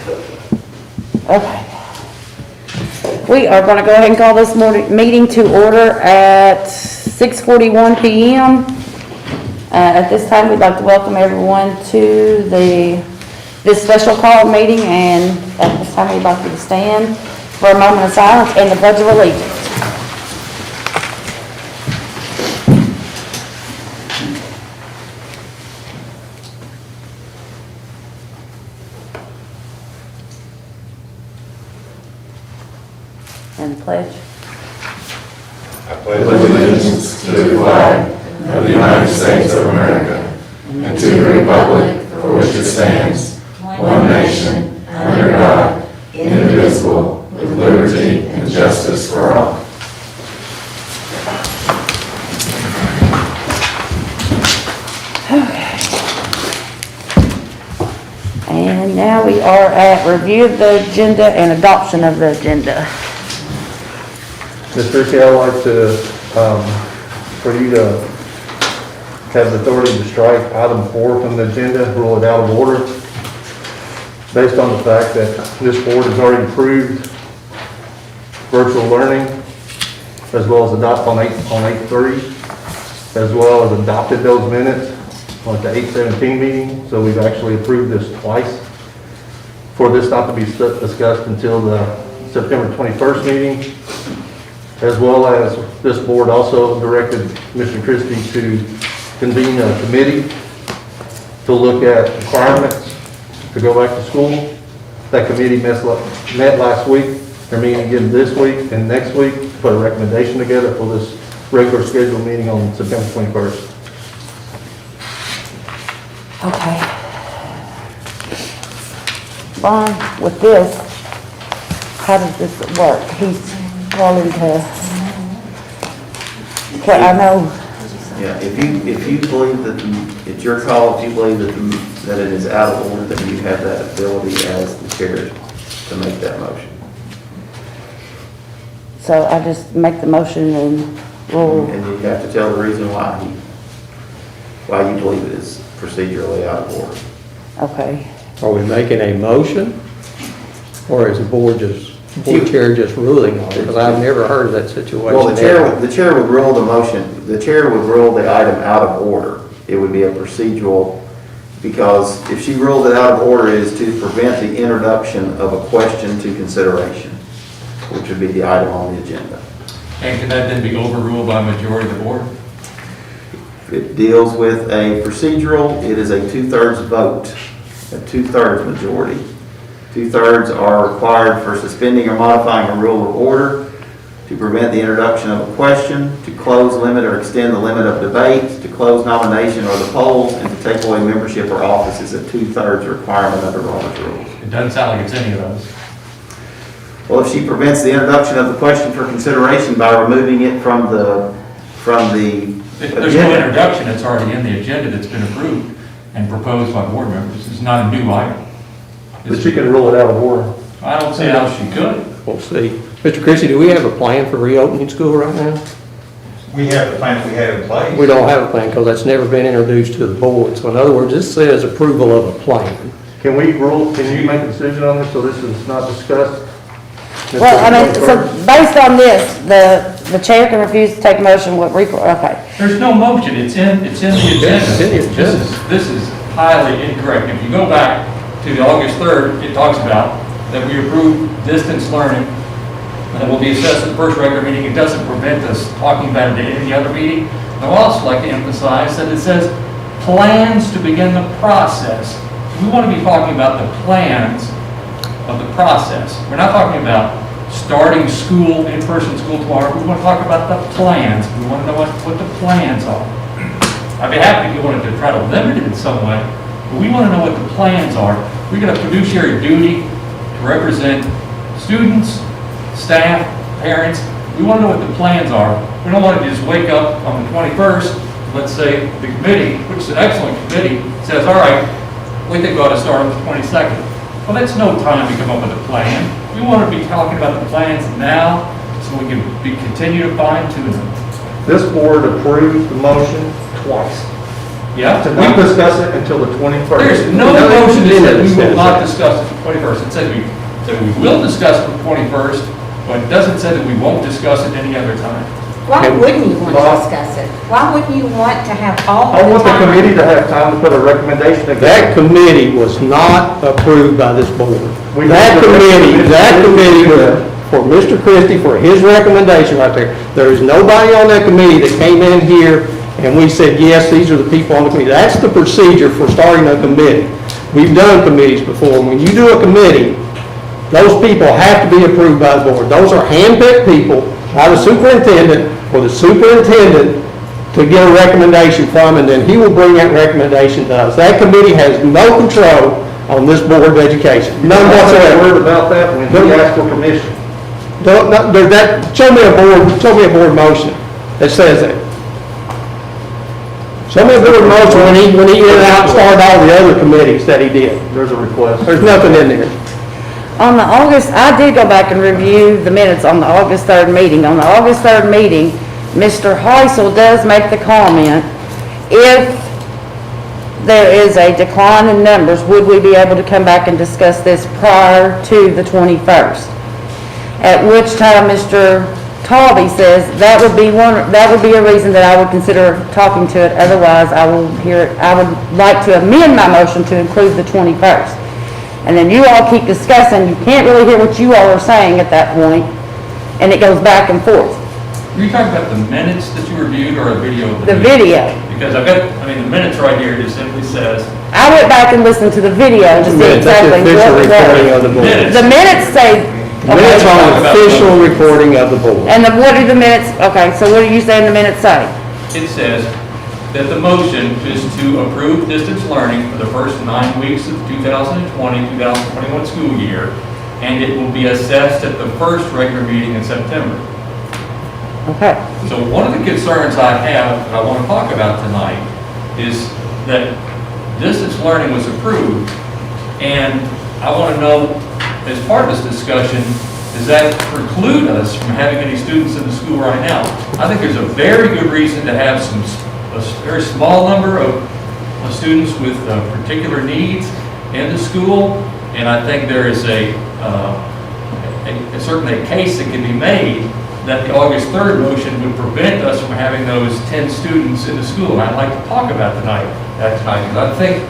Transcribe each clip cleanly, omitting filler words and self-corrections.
Okay. We are going to go ahead and call this meeting to order at 6:41 p.m. At this time, we'd like to welcome everyone to this special call meeting, and at this time, we'd like you to stand for a moment of silence and the Pledge of Allegiance. And pledge. I pledge allegiance to the flag of the United States of America and to the republic for which it stands, one nation, under God, indivisible, with liberty and justice for all. Okay. And now we are at review of the agenda and adoption of the agenda. Mr. Ritchie, I'd like to, for you to have the authority to strike item 4 from the agenda, rule it out of order, based on the fact that this board has already approved virtual learning, as well as adopt on 8/3, as well as adopted those minutes on the 8/17 meeting. So we've actually approved this twice for this not to be discussed until the September 21st meeting. As well as this board also directed Mr. Christie to convene a committee to look at requirements to go back to school. That committee met last week. They're meeting again this week and next week to put a recommendation together for this regular scheduled meeting on September 21st. Okay. Ron, with this, how does this work? He's calling to, I know. Yeah, if you believe that it's your call, if you believe that it is out of order, then you have that ability as the chair to make that motion. So I just make the motion and rule. And you have to tell the reason why you believe it is procedurally out of order. Okay. Are we making a motion, or is the board chair just ruling on it? Because I've never heard of that situation. Well, the chair would rule the motion. The chair would rule the item out of order. It would be a procedural, because if she ruled it out of order, it is to prevent the introduction of a question to consideration, which would be the item on the agenda. And can that then be overruled by a majority of the board? If it deals with a procedural, it is a 2/3 vote, a 2/3 majority. 2/3 are required for suspending or modifying a rule of order, to prevent the introduction of a question, to close, limit, or extend the limit of debate, to close nomination or the polls, and to take away membership or office is a 2/3 requirement under Robert's rules. It doesn't sound like it's any of those. Well, if she prevents the introduction of the question for consideration by removing it from the If there's no introduction, it's already in the agenda that's been approved and proposed by board members. It's not a new item. But she can rule it out of order. I don't see how she could. We'll see. Mr. Christie, do we have a plan for reopening school right now? We have the plan we have in place. We don't have a plan because that's never been introduced to the board. So in other words, this says approval of a plan. Can you make a decision on this so this is not discussed? Well, I mean, so based on this, the chair can refuse to take a motion with okay. There's no motion. It's in the agenda. It's in the agenda. This is highly incorrect. If you go back to the August 3rd, it talks about that we approve distance learning and it will be assessed at the first regular meeting. It doesn't prevent us talking about it at any other meeting. I would also like to emphasize that it says plans to begin the process. We want to be talking about the plans of the process. We're not talking about starting school, in-person school tomorrow. We want to talk about the plans. We want to know what the plans are. I'd be happy if you wanted to try to limit it in some way, but we want to know what the plans are. We got a fiduciary duty to represent students, staff, parents. We want to know what the plans are. We don't want to just wake up on the 21st, let's say the committee, which is an excellent committee, says, all right, we think we ought to start on the 22nd. Well, that's no time to come up with a plan. We want to be talking about the plans now so we can continue to fine tune them. This board approved the motion twice. Yeah? To not discuss it until the 21st. There's no No, motion that said we it will says not that. discuss it 21st. It said that we will discuss it 21st, but it doesn't say that we won't discuss it any other time. Why And- wouldn't you want to Well, discuss it? Why wouldn't you want to have all I the want the time? committee to have time to put a recommendation That together. committee was not approved by this board. We- That committee was for Mr. Christie, for his recommendation right there. There is nobody on that committee that came in here and we said, yes, these are the people on the committee. That's the procedure for starting a committee. We've done committees before. When you do a committee, those people have to be approved by the board. Those are handpicked people by the superintendent or the superintendent to get a recommendation from, and then he will bring that recommendation to us. That committee has no control on this Board of Education, none I'm not whatsoever. worried about that when he asked for permission. Show me a board motion that says that. Show me a board motion when he went out and started all the other committees that he did. There's a request. There's nothing in there. On the August, I did go back and review the minutes on the August 3rd meeting. On the August 3rd meeting, Mr. Heisel does make the comment, if there is a decline in numbers, would we be able to come back and discuss this prior to the 21st? At which time Mr. Talby says that would be a reason that I would consider talking to it. Otherwise, I would like to amend my motion to include the 21st. And then you all keep discussing, you can't really hear what you all are saying at that point, and it goes back and forth. Are you talking about the minutes that you reviewed or a video of The video. Because the minutes right here, it simply says, I went back and listened to the video to see That's the exactly official what recording it of the was. board. Minutes. The minutes say, Minutes okay, on the official recording of the board. and what do the minutes, okay, so what are you saying the minutes say? it says that the motion is to approve distance learning for the first 9 weeks of 2020-2021 school year, and it will be assessed at the first regular meeting in September. Okay, So one of the concerns I have, that I want to talk about tonight, is that distance learning was approved, and I want to know, as part of this discussion, does that preclude us from having any students in the school right now? I think there's a very good reason to have a very small number of students with particular needs in the school, and I think there is certainly a case that can be made that the August 3rd motion would prevent us from having those 10 students in the school. And I'd like to talk about that tonight, because I think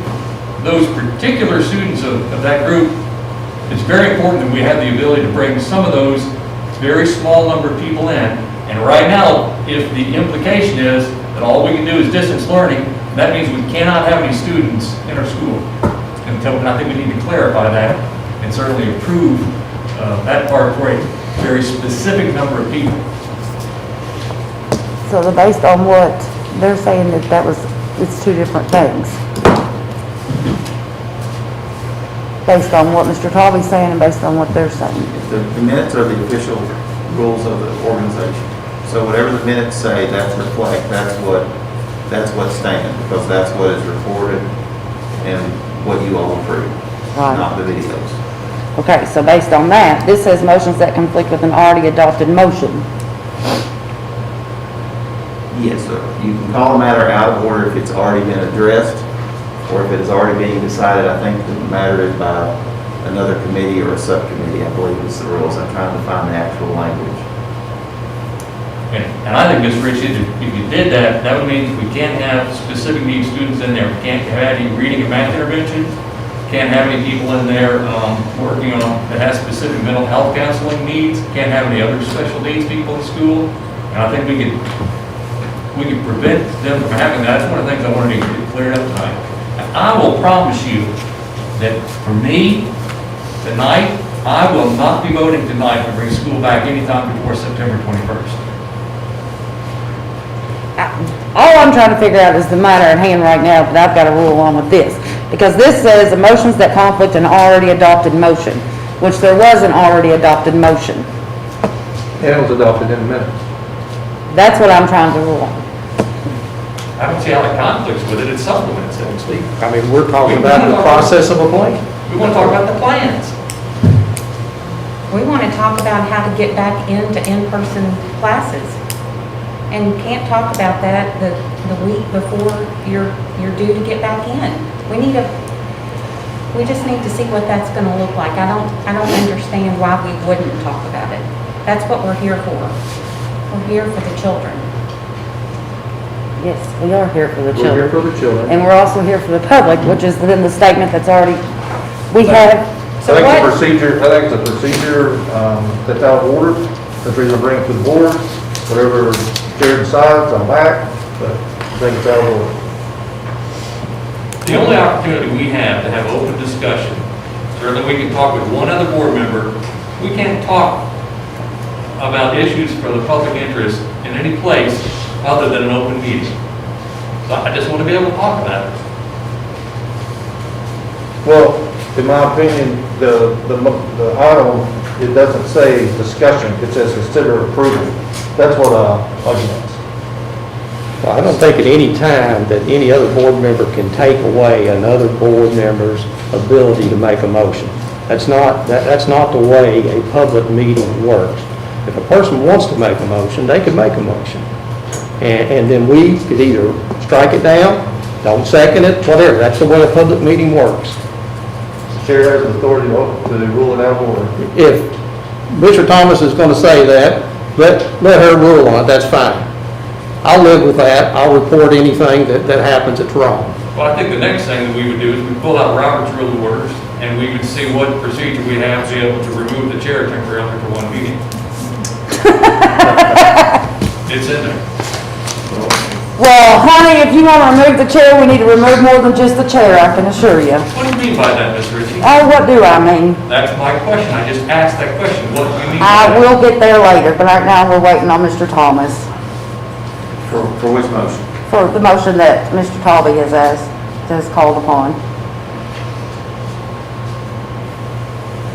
those particular students of that group, it's very important that we have the ability to bring some of those very small number of people in. And right now, if the implication is that all we can do is distance learning, that means we cannot have any students in our school. And I think we need to clarify that and certainly approve that part for a very specific number of people. so based on what they're saying it's two different things. Based on what Mr. Talby's saying and based on what they're saying. The minutes are the official rules of the organization. So whatever the minutes say, that's what stands, because that's what is recorded and what you all approve, Right. not the videos. Okay, so based on that, this says motions that conflict with an already adopted motion. Yes, sir. You can call a matter out of order if it's already been addressed, or if it is already being decided. I think the matter is by another committee or a subcommittee, I believe is the rules. I'm trying to find the actual language. And I think, Ms. Ritchie, if you did that, that would mean we can't have specific needs students in there. We can't have any reading and math intervention, can't have any people in there working on, that has specific mental health counseling needs, can't have any other special needs people in school. And I think we could prevent them from having that. That's one of the things I wanted to get cleared up tonight. And I will promise you that for me, tonight, I will not be voting tonight to bring school back anytime before September 21st. All I'm trying to figure out is the matter at hand right now, but I've got to rule on with this. Because this says the motions that conflict an already adopted motion, which there was an already adopted motion. And it was adopted in a minute. That's what I'm trying to rule on. I don't see how it conflicts with it, it supplements it, Steve. I mean, we're talking about the process of a plan. We want to talk about the plans. We want to talk about how to get back into in-person classes. And you can't talk about that, the the week before you're due to get back in. We just need to see what that's gonna look like. I don't understand why we wouldn't talk about it. That's what we're here for. We're here for the children. Yes, we are here for the We're here children. for the children. And we're also here for the public, which is in the statement that's already, we have, So I think what, it's a procedure, that's out of order, that we're gonna bring it to the board, whatever chair decides, I'm back, but I think it's out of order. The only opportunity we have to have open discussion, certainly we can talk with one other board member, we can't talk about issues for the public interest in any place other than an open meeting. So I just want to be able to talk about it. Well, in my opinion, the item, it doesn't say discussion, it says consider approval. That's what arguments. Well, I don't think at any time that any other board member can take away another board member's ability to make a motion. That's not the way a public meeting works. If a person wants to make a motion, they can make a motion. And then we could either strike it down, don't second it, whatever. That's the way a public meeting works. The chair has the authority to rule it out of order. If Mr. Thomas is going to say that, let her rule on it, that's fine. I'll live with that. I'll report anything that happens that's wrong. Well, I think the next thing that we would do is we pull out Robert's Rule of Orders, and we would see what procedure we have to be able to remove the chair temporarily for one meeting. It's in there. well, honey, if you want to remove the chair, we need to remove more than just the chair, I can assure you. What do you mean by that, Ms. Ritchie? Oh, what do I mean? That's my question. I just asked that question. What do you mean by I that? will get there later, but right now we're waiting on Mr. Thomas For which motion? for the motion that Mr. Talby has called upon.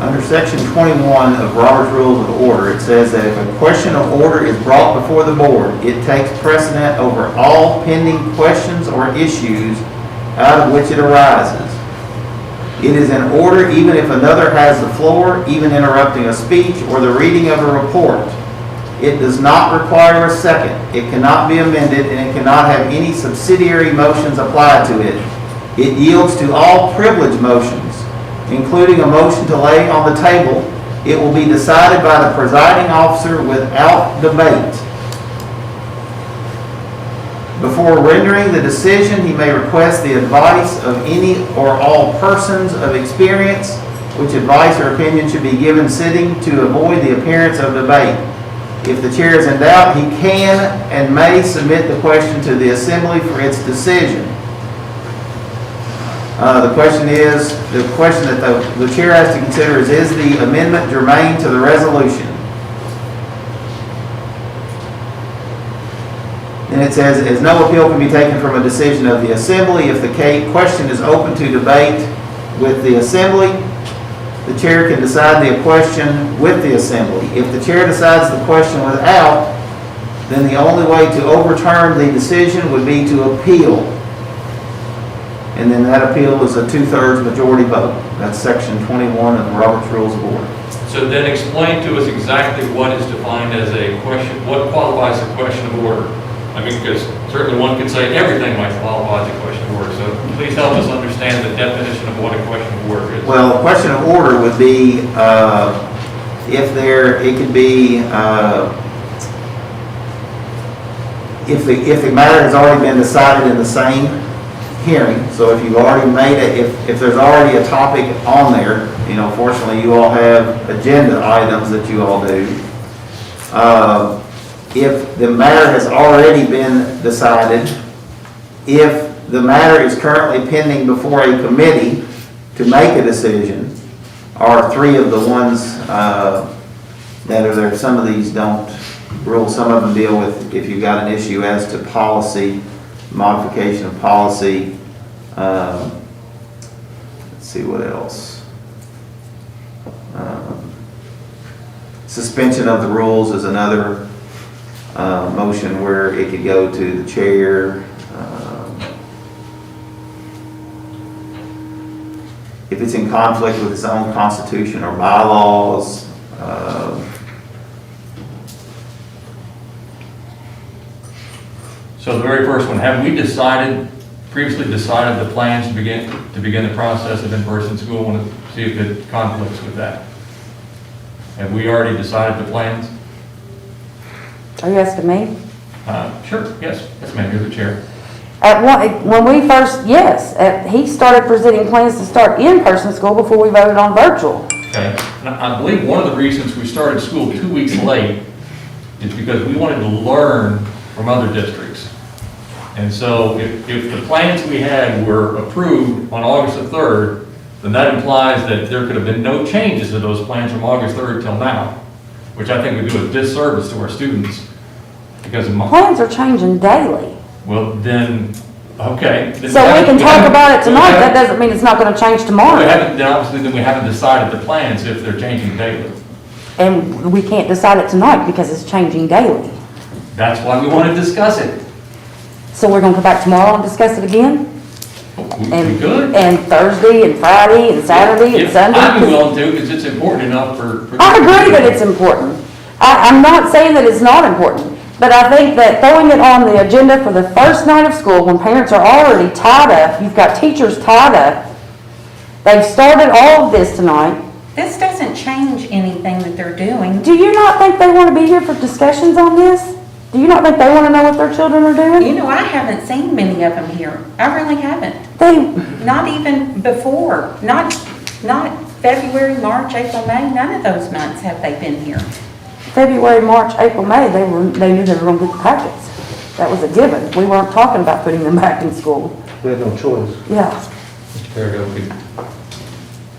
Under section 21 of Robert's Rules of Order, it says that if a question of order is brought before the board, it takes precedent over all pending questions or issues out of which it arises. It is in order even if another has the floor, even interrupting a speech or the reading of a report. It does not require a second. It cannot be amended, and it cannot have any subsidiary motions applied to it. It yields to all privilege motions, including a motion to lay on the table. It will be decided by the presiding officer without debate. Before rendering the decision, he may request the advice of any or all persons of experience, which advice or opinion should be given sitting to avoid the appearance of debate. If the chair is in doubt, he can and may submit the question to the assembly for its decision. The question that the chair has to consider is the amendment germane to the resolution? And it says, as no appeal can be taken from a decision of the assembly, if the question is open to debate with the assembly, the chair can decide the question with the assembly. If the chair decides the question without, then the only way to overturn the decision would be to appeal. And then that appeal is a 2/3 majority vote. That's section 21 of the Robert's Rules of Order. So then explain to us exactly what is defined as a question, what qualifies a question of order. I mean, because certainly one could say everything might qualify as a question of order. So please help us understand the definition of what a question of order is. Well, a question of order would be if the matter has already been decided in the same hearing. So if you've already made it, if there's already a topic on there, fortunately you all have agenda items that you all do. If the matter has already been decided, if the matter is currently pending before a committee to make a decision, are three of the ones that are there. Some of these don't rule, some of them deal with if you've got an issue as to policy, modification of policy. Let's see what else. Suspension of the rules is another motion where it could go to the chair. If it's in conflict with its own constitution or bylaws. So the very first one, have we previously decided the plans to begin the process of in-person school? Want to see if it conflicts with that. Have we already decided the plans? Are you asking me? Sure, yes, ma'am, you're the chair. When we first, yes, he started presenting plans to start in-person school before we voted on virtual. Okay, and I believe one of the reasons we started school 2 weeks late is because we wanted to learn from other districts. And so if the plans we had were approved on August the 3rd, then that implies that there could have been no changes to those plans from August 3rd till now, which I think would do a disservice to our students because of Plans are changing daily. well, then, okay. Then So we can talk about it tonight, that then doesn't mean it's not gonna change we tomorrow. haven't, then obviously, then we haven't decided the plans if they're changing daily. And we can't decide it tonight because it's changing daily. That's why we want to discuss it. So we're gonna come back tomorrow and discuss it again? We And could. And Thursday and Friday and Saturday and If- Sunday? I'd be willing to, because it's important enough for. I agree that it's important. I'm not saying that it's not important, but I think that throwing it on the agenda for the first night of school, when parents are already tied up, you've got teachers tied up, they've started all of this tonight. This doesn't change anything that they're doing. Do you not think they want to be here for discussions on this? Do you not think they want to know what their children are You doing? know, I haven't seen many of them here. I really haven't. They, Not even before, not February, March, April, May, none of those months have they been here. February, March, April, May, they knew they were going to get the packets. That was a given. We weren't talking about putting them back in school. We had no choice. Yeah.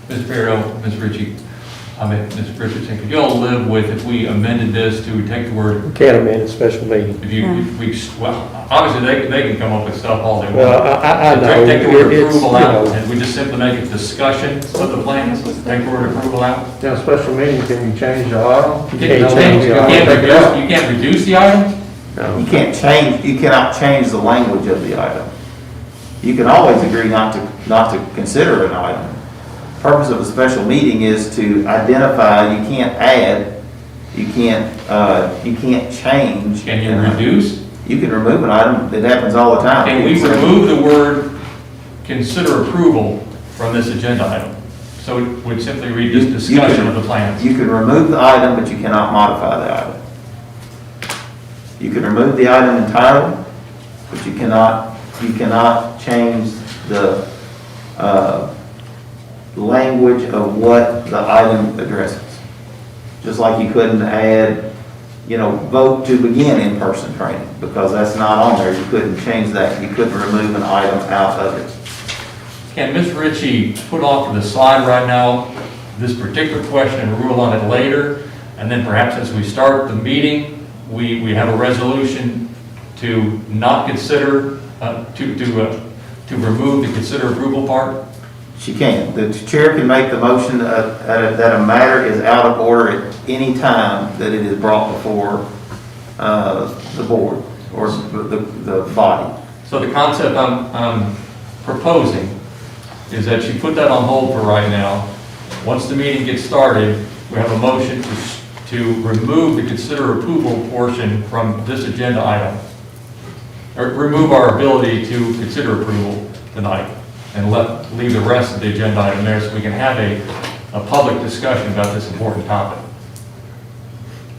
Mr. Perrigo, Ms. Ritchie, Ms. Richardson, could you all live with if we amended this to take the word, Can't amend a special meeting. if we, well, obviously, they can come up with stuff all they want. Well, I know. Take the word It's, approval you out, know, and we just simply make it discussion of the plans, take the word approval out. Now, special meeting, can you change the item? You can't change You the item. can't reduce the item? You can't change, you cannot change the language of the item. You can always agree not to consider an item. Purpose of a special meeting is to identify, you can't add, you can't change. Can you reduce? You can remove an item, it happens all the time. Can we remove the word consider approval from this agenda item? So it would simply read this discussion of the plans. You can remove the item, but you cannot modify the item. You can remove the item entirely, but you cannot change the, language of what the item addresses. Just like you couldn't add, vote to begin in-person training, because that's not on there. You couldn't change that. You couldn't remove an item out of it. Can Ms. Ritchie put off to the side right now this particular question and rule on it later? And then perhaps as we start the meeting, we have a resolution to not consider, to remove the consider approval part? She can. The chair can make the motion that a matter is out of order at any time that it is brought before the board or the body. So the concept I'm proposing is that you put that on hold for right now. Once the meeting gets started, we have a motion to remove the consider approval portion from this agenda item. Or remove our ability to consider approval tonight and leave the rest of the agenda item there so we can have a public discussion about this important topic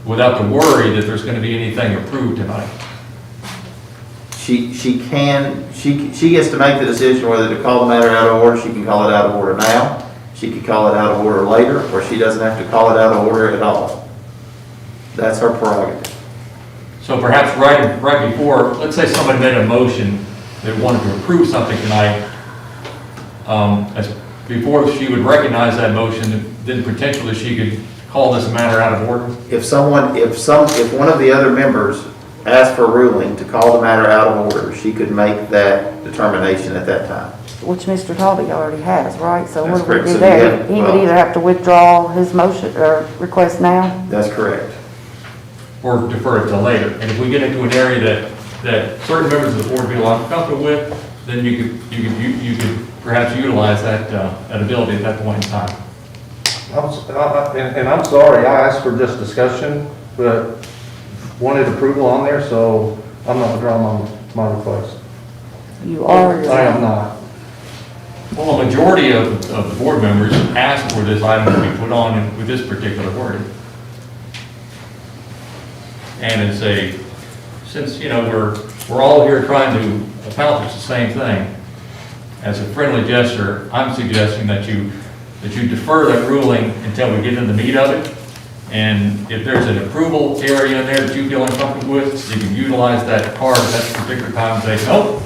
without the worry that there's going to be anything approved tonight. She gets to make the decision whether to call the matter out of order. She can call it out of order now. She could call it out of order later, or she doesn't have to call it out of order at all. That's her prerogative. So perhaps right before, let's say somebody made a motion that wanted to approve something tonight, before she would recognize that motion, then potentially she could call this matter out of order. If one of the other members asked for a ruling to call the matter out of order, she could make that determination at that time. Which Mr. Talby already has, right? So That's what do we correct. do So there? you have- He would well- either have to withdraw his motion or request now? That's correct. Or defer it till later. And if we get into an area that certain members of the board feel uncomfortable with, then you could perhaps utilize that ability at that point in time. And I'm sorry, I asked for just discussion, but wanted approval on there, so I'm not withdrawing my request. You are. or you're I am not? not. Well, a majority of the board members asked for this item to be put on with this particular wording. And it's since, we're all here trying to accomplish the same thing, as a friendly gesture, I'm suggesting that you defer that ruling until we get into the meat of it. And if there's an approval area in there that you feel uncomfortable with, you can utilize that card at that particular time and say, nope,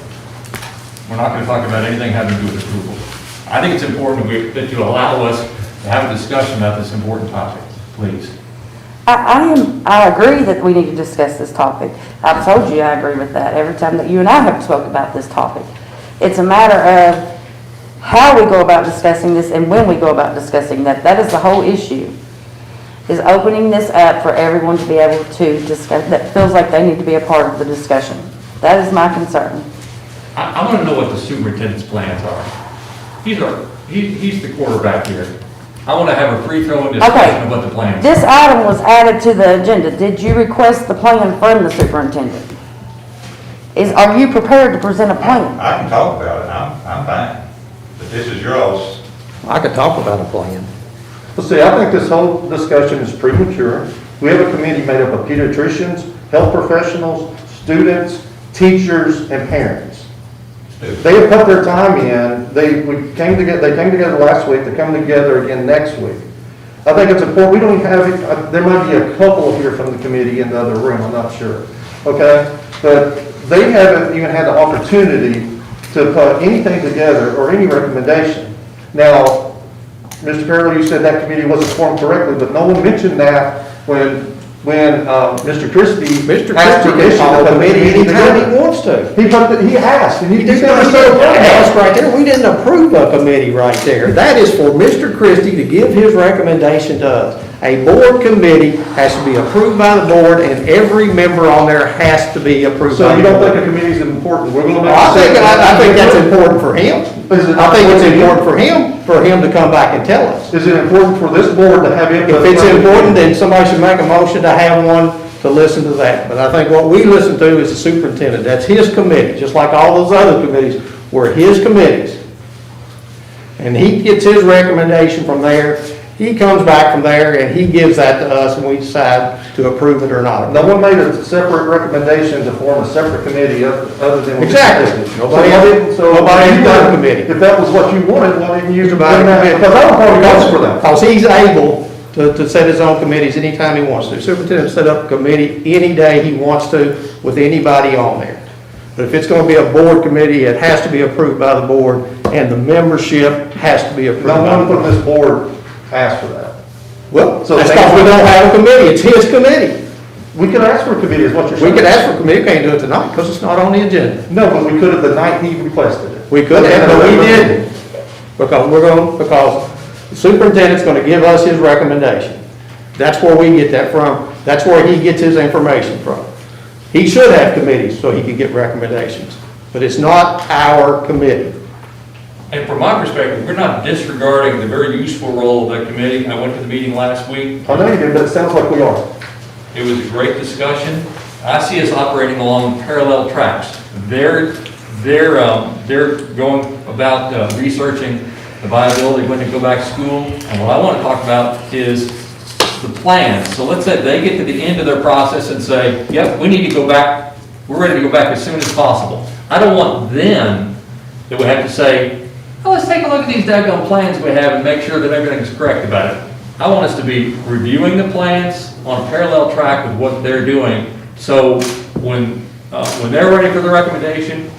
we're not going to talk about anything having to do with approval. I think it's important that you allow us to have a discussion about this important topic, please. I agree that we need to discuss this topic. I've told you I agree with that every time that you and I have spoke about this topic. It's a matter of how we go about discussing this and when we go about discussing that. That is the whole issue, is opening this up for everyone to be able to discuss, that feels like they need to be a part of the discussion. That is my concern. I want to know what the superintendent's plans are. He's the quarterback here. I want to have a free-flowing discussion of what the plans are. This item was added to the agenda. Did you request the plan from the superintendent? Are you prepared to present a plan? I can talk about it, I'm fine, but this is yours. I could talk about a plan. Well, see, I think this whole discussion is premature. We have a committee made up of pediatricians, health professionals, students, teachers, and parents. They have put their time in. They came together last week. They're coming together again next week. I think it's important. We don't even have, there might be a couple here from the committee in the other room. I'm not sure. Okay? But they haven't even had the opportunity to put anything together or any recommendation. Now, Mr. Carroll, you said that committee wasn't formed correctly, but no one mentioned that when Mr. Christie asked permission to call a put the committee meeting anytime he together. wants to. He asked, and you He's never gonna said say, that. right there, we didn't approve a committee right there. That is for Mr. Christie to give his recommendation to us. A board committee has to be approved by the board, and every member on there has to be approved So by you the don't board. think a committee is important? We're gonna make. I think that's important for him. Is it I think it's important important for him to come back and tell us. Is it important for this board to have input? If it's important, then somebody should make a motion to have one to listen to that. But I think what we listen to is the superintendent. That's his committee, just like all those other committees were his committees. And he gets his recommendation from there. He comes back from there and he gives that to us and we decide to approve it or not. No one made a separate recommendation to form a separate committee other than. Exactly. Nobody Nobody done a committee. If that was what you wanted, why didn't you? Nobody done a committee. Because I don't want to vote for that. Because he's able to set his own committees anytime he wants to. Superintendent set up a committee any day he wants to with anybody on there. But if it's going to be a board committee, it has to be approved by the board and the membership has to be approved No by the one from board. this board asked for that. Well, So that's they- because we don't have a committee. It's his committee. We could ask for a committee, is what you're saying. We could ask for a committee, we can't do it tonight because it's not on the agenda. No, but we could have the night he requested it. We could have, but we didn't. Because the superintendent's going to give us his recommendation. That's where we get that from. That's where he gets his information from. He should have committees so he can get recommendations, but it's not our committee. And from my perspective, we're not disregarding the very useful role of that committee. I went to the meeting last week. I know you did, but it sounds like we are. It was a great discussion. I see us operating along parallel tracks. They're going about researching the viability when to go back to school. And what I want to talk about is the plans. So let's say they get to the end of their process and say, yep, we need to go back. We're ready to go back as soon as possible. I don't want them that would have to say, oh, let's take a look at these daggone plans we have and make sure that everything's correct about it. I want us to be reviewing the plans on a parallel track with what they're doing. So when they're ready for the recommendation,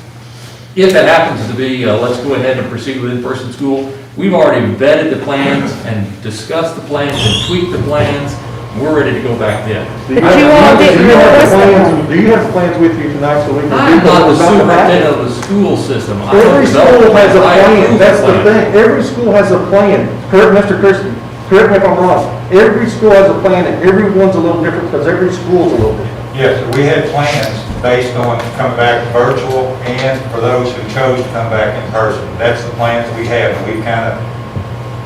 if it happens to be, let's go ahead and proceed with in-person school, we've already vetted the plans and discussed the plans and tweaked the plans. We're ready to go back then. But you all didn't request them. Do you have the plans with you tonight so we can? I'm not the review them? superintendent of the school system. I Every don't develop school has a plans. I plan, approve that's the plans. thing, every school has a plan, correct, Mr. Christie, correct me if I'm wrong, every school has a plan and everyone's a little different because every school's a little different. Yes, sir. We had plans based on coming back virtual and for those who chose to come back in person. That's the plans we have, and we've kind of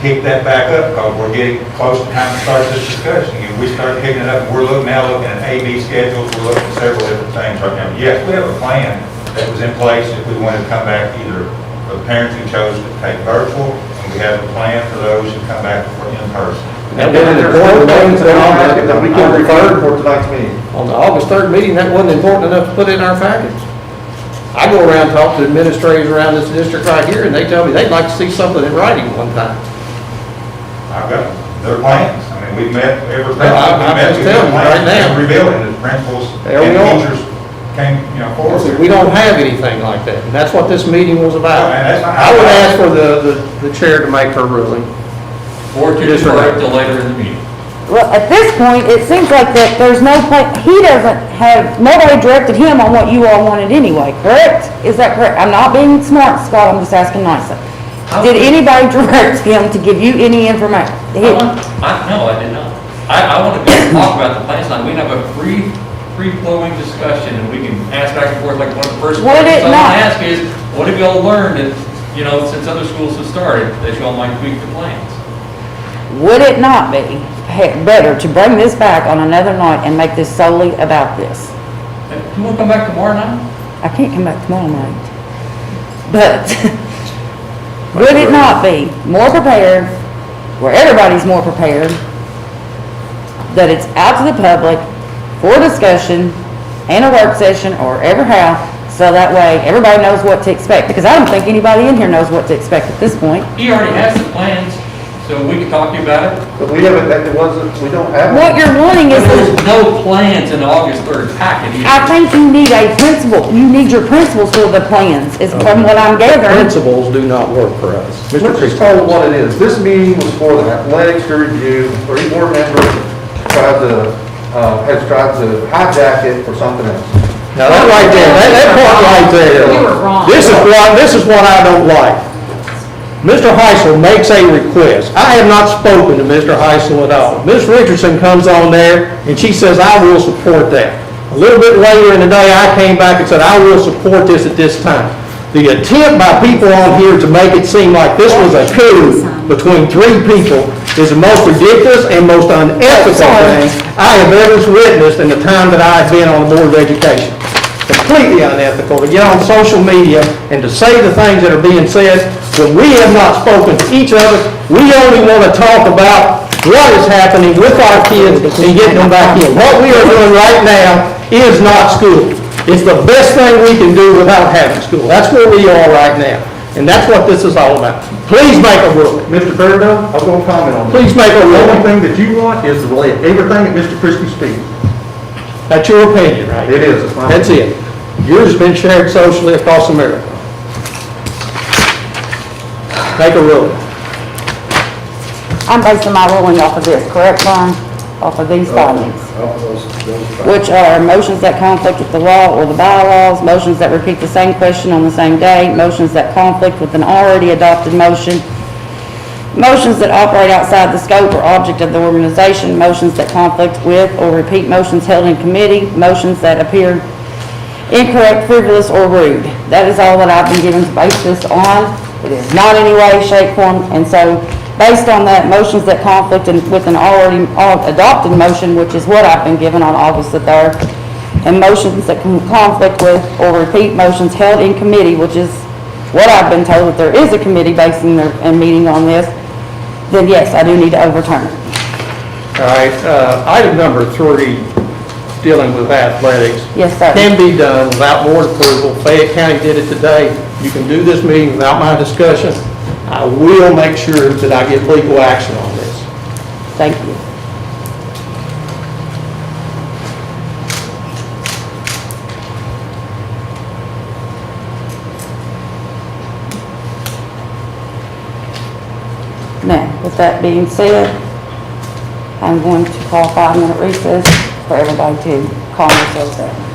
kicked that back up because we're getting close to time to start this discussion. And we started picking it up, and we're now looking at A/B schedules, we're looking at several different things right now. Yes, we have a plan that was in place if we wanted to come back, either for the parents who chose to take virtual, and we have a plan for those who come back for in-person. That wasn't important things at all. That we can refer for tonight's meeting. On the August 3rd meeting, that wasn't important enough to put in our package. I go around and talk to administrators around this district right here, and they tell me they'd like to see something in writing one time. I've got their plans. I mean, we've met every Well, I'm just telling you right now. Revealing the principals There we and go. teachers came, forward. We don't have anything like that, and that's what this meeting was about. Oh, and that's fine. I would ask for the chair to make her ruling. Or to defer it till later in the meeting. Well, at this point, it seems like that there's no plan, he doesn't have, nobody directed him on what you all wanted anyway, correct? Is that correct? I'm not being smart, Scott, I'm just asking nicely. Did anybody direct him to give you any information? No, I did not. I want to talk about the plans, like, we can have a free-flowing discussion, and we can ask back and forth, like, one of the first Would questions it I want not- to ask is, what have y'all learned that, since other schools have started, that y'all might tweak the plans? Would it not be better to bring this back on another night and make this solely about this? You want to come back tomorrow night? I can't come back tomorrow night. But would it not be more prepared, where everybody's more prepared, that it's out to the public for discussion and a work session or ever how, so that way everybody knows what to expect? Because I don't think anybody in here knows what to expect at this point. He already has the plans, so we can talk to you about it. But we haven't, we don't have. What you're wanting is, There's no plans in the August 3rd packet either. I think you need a principal, you need your principals for the plans, is from what I'm gathering. Principles do not work for us. Let's just call it what it is. This meeting was for the athletics to review. 3 board members has tried to hijack it for something else. Now, that right there, that part right there. You were wrong. This is what I don't like. Mr. Heisel makes a request. I have not spoken to Mr. Heisel at all. Ms. Richardson comes on there, and she says, I will support that. A little bit later in the day, I came back and said, I will support this at this time. The attempt by people on here to make it seem like this was a coup between 3 people is the most ridiculous and most unethical thing I have ever witnessed in the time that I've been on the Board of Education. Completely unethical to get on social media and to say the things that are being said when we have not spoken to each other. We only want to talk about what is happening with our kids and getting them back in. What we are doing right now is not school. It's the best thing we can do without having school. That's where we are right now. And that's what this is all about. Please make a ruling. Mr. Fairville, I was going to comment on this. Please make a The only ruling. thing that you want is to relay everything that Mr. Christie speaks. That's your opinion, right? It is. It's my That's it. Yours has been shared socially across America. Make a ruling. I'm basing my ruling off of this, correct, Brian? Off of these findings, which are motions that conflict with the law or the bylaws, motions that repeat the same question on the same day, motions that conflict with an already adopted motion, motions that operate outside the scope or object of the organization, motions that conflict with or repeat motions held in committee, motions that appear incorrect, frivolous, or rude. That is all that I've been given to base this on. It is not any way, shape, form, and so based on that, motions that conflict with an already adopted motion, which is what I've been given on August the 3rd, and motions that can conflict with or repeat motions held in committee, which is what I've been told, that there is a committee basing their meeting on this, then yes, I do need to overturn it. All right, item number 3, dealing with athletics. Yes, sir. Can be done without board approval. Fayette County did it today. You can do this meeting without my discussion. I will make sure that I get legal action on this. Thank you. Now, with that being said, I'm going to call a 5-minute recess for everybody to calm themselves down.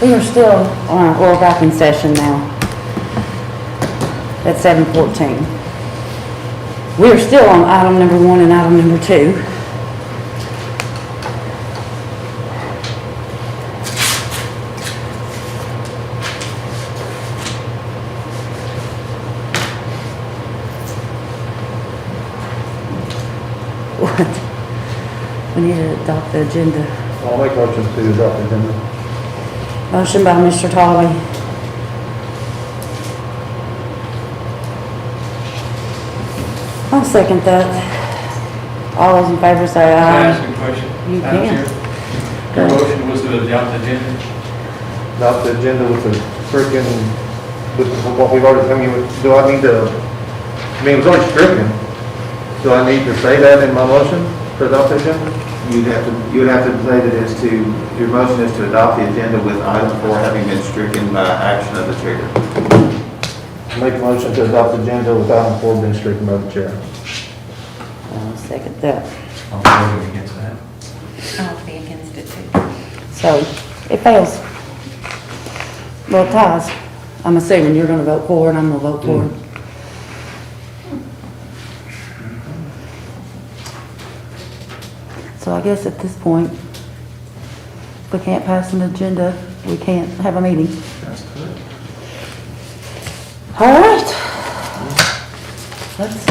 We are still, we're back in session now. At 7:14. We are still on item number 1 and item number 2. What? We need to adopt the agenda. I'll make motion to adopt the agenda. Motion by Mr. Tolly. I'll second that. All those in favor say Can I aye. ask you a question? You Madam can. Chair? Your motion was to adopt the agenda? Adopt the agenda with the freaking, with what we've already, I mean, do I need to, I mean, it was already stricken. Do I need to say that in my motion to adopt the agenda? You would have to say that it's to, your motion is to adopt the agenda with item 4 having been stricken by action of the chair. Make a motion to adopt the agenda with item 4 being stricken by the chair. I'll second that. I'm voting against that. I'll be against it too. So, it fails. Well, it ties. I'm assuming you're gonna vote for and I'm gonna vote for it. So I guess at this point, if we can't pass an agenda, we can't have a meeting. That's correct. All right. Let's.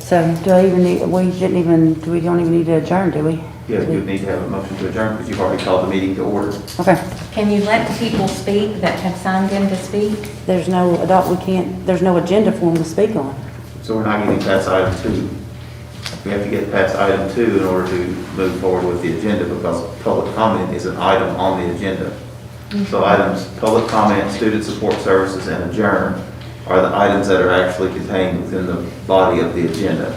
So, do I even need, we don't even need to adjourn, do we? Yeah, you would need to have a motion to adjourn because you've already called the meeting to order. Okay. Can you let the people speak that have signed in to speak? There's no there's no agenda for them to speak on. So we're not getting past item 2. We have to get past item 2 in order to move forward with the agenda because public comment is an item on the agenda. So items, public comment, student support services, and adjourn are the items that are actually contained within the body of the agenda.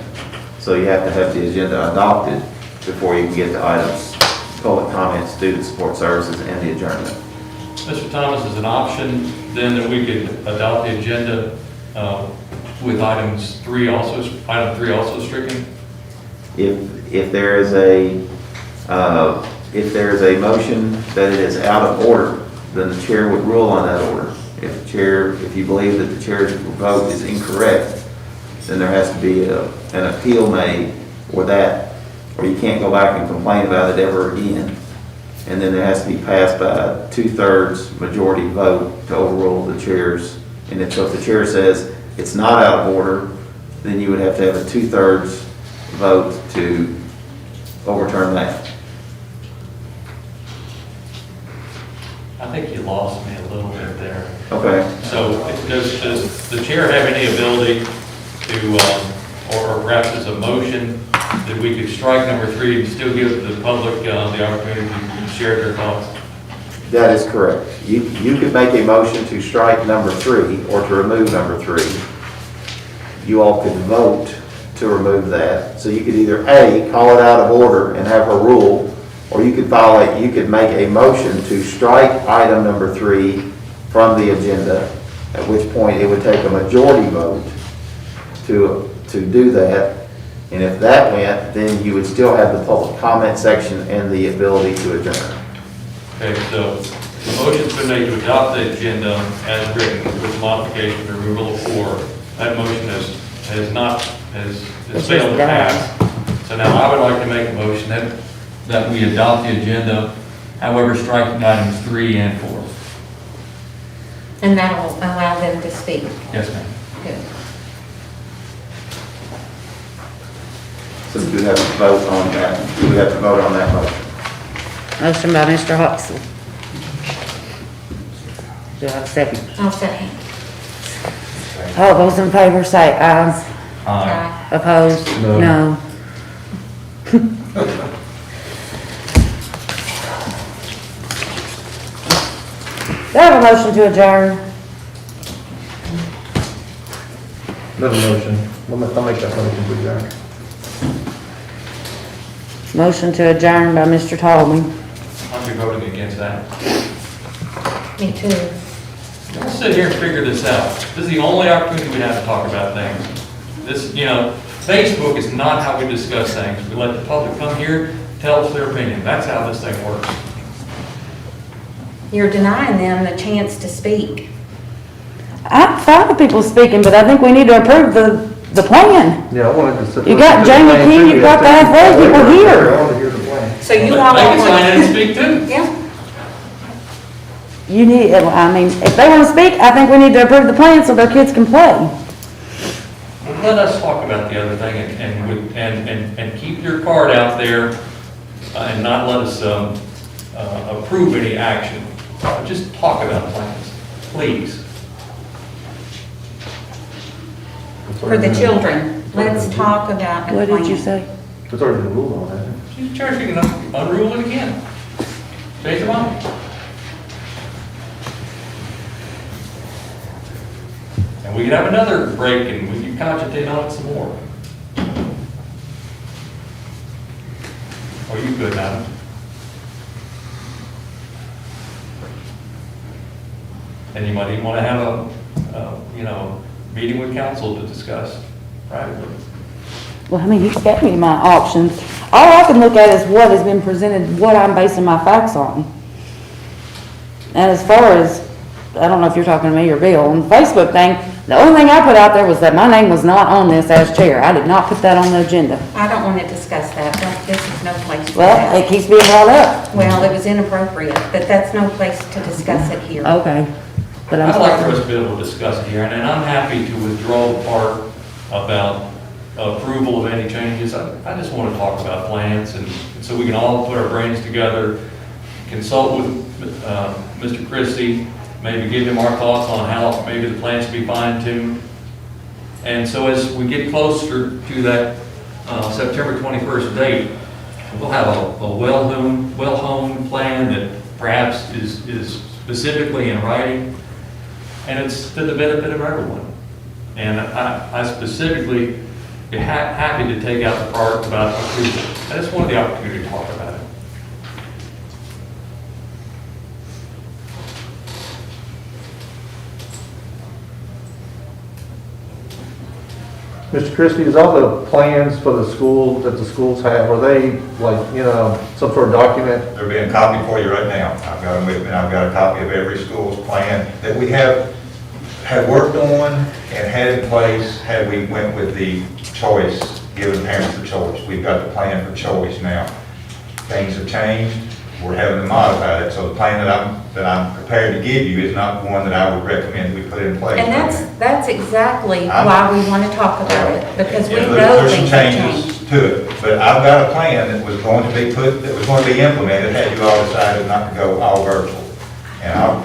So you have to have the agenda adopted before you can get to items, public comment, student support services, and the adjournment. Mr. Thomas, is an option then that we could adopt the agenda with item 3 also stricken? If there is a motion that it is out of order, then the chair would rule on that order. If you believe that the chair's vote is incorrect, then there has to be an appeal made for that, or you can't go back and complain about it ever again. And then it has to be passed by a 2/3 majority vote to overrule the chair's. And if the chair says it's not out of order, then you would have to have a 2/3 vote to overturn that. I think you lost me a little bit there. Okay. So does the chair have any ability to, or perhaps as a motion, that we could strike number 3 and still give the public the opportunity to share their thoughts? That is correct. You could make a motion to strike number 3 or to remove number 3. You all could vote to remove that. So you could either A, call it out of order and have her rule, or you could make a motion to strike item number 3 from the agenda, at which point it would take a majority vote to do that. And if that went, then you would still have the public comment section and the ability to adjourn. Okay, so the motion's been made to adopt the agenda as written with modification or removal of 4. That motion has failed to pass. So now I would like to make a motion that we adopt the agenda, however, striking items 3 and 4. And that'll allow them to speak. Yes, ma'am. Good. So we have to vote on that. We have to vote on that motion. Motion by Mr. Huxley. Do I have a second? I'll second. All those in favor say aye. Aye. Opposed? No. No. Do I have a motion to adjourn? Another motion. I'll make that motion to adjourn. Motion to adjourn by Mr. Tolman. I'll be voting against that. Me too. Let's sit here and figure this out. This is the only opportunity we have to talk about things. This, Facebook is not how we discuss things. We let the public come here, tell us their opinion. That's how this thing works. You're denying them the chance to speak. I'm fine with people speaking, but I think we need to approve the plan. Yeah, I wanted to. You got Jamie King, you've got the athletic people here. I want to hear the plan. So you They all can want. sign in and speak too. Yeah, You need, I mean, if they want to speak, I think we need to approve the plan so their kids can play. Let us talk about the other thing and keep your card out there and not let us approve any action. Just talk about plans, please. for the children. Let's talk about a What did you plan. say? It's already been ruled on, hasn't it? She's charging enough, unrule it again. Take the money. And we can have another break and we can cogitate on it some more. Are you good, madam? Anybody want to have a meeting with council to discuss privately? Well, I mean, you gave me my options. All I can look at is what has been presented, what I'm basing my facts on. And as far as, I don't know if you're talking to me or Bill, on the Facebook thing, the only thing I put out there was that my name was not on this as chair. I did not put that on the agenda. I don't want to discuss that. This is no place for Well, that. it keeps being brought up. Well, it was inappropriate, but that's no place to discuss it here. Okay. But I'm I'd like for us sorry. to be able to discuss it here, and I'm happy to withdraw the part about approval of any changes. I just want to talk about plans, and so we can all put our brains together, consult with Mr. Christie, maybe give him our thoughts on how maybe the plan should be fine-tuned. And so as we get closer to that September 21st date, we'll have a well-honed plan that perhaps is specifically in writing, and it's to the benefit of everyone. And I specifically be happy to take out the part about approval. I just wanted the opportunity to talk about it. Mr. Christie, is all the plans for the school, that the schools have, are they like, some sort of document? They're being copied for you right now. I've got them with me, and I've got a copy of every school's plan that we have worked on and had in place had we went with the choice, given parents the choice. We've got the plan for choice now. Things have changed, we're having to modify it, so the plan that I'm prepared to give you is not one that I would recommend we put in place. And right that's exactly I'm- why we want to talk about it, because we Yeah, know there's some things have changes changed. to it, but I've got a plan that was going to be implemented had you all decided not to go all virtual. And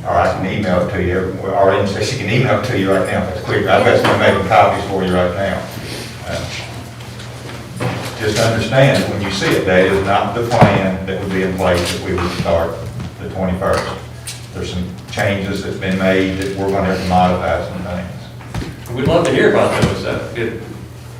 or I can email it to you, or I say she can email it to you right now, if it's quicker. I've got some making copies for you right now. Just understand, when you see it, that is not the plan that would be in place that we would start the 21st. There's some changes that's been made that we're gonna have to modify some things. We'd love to hear about those.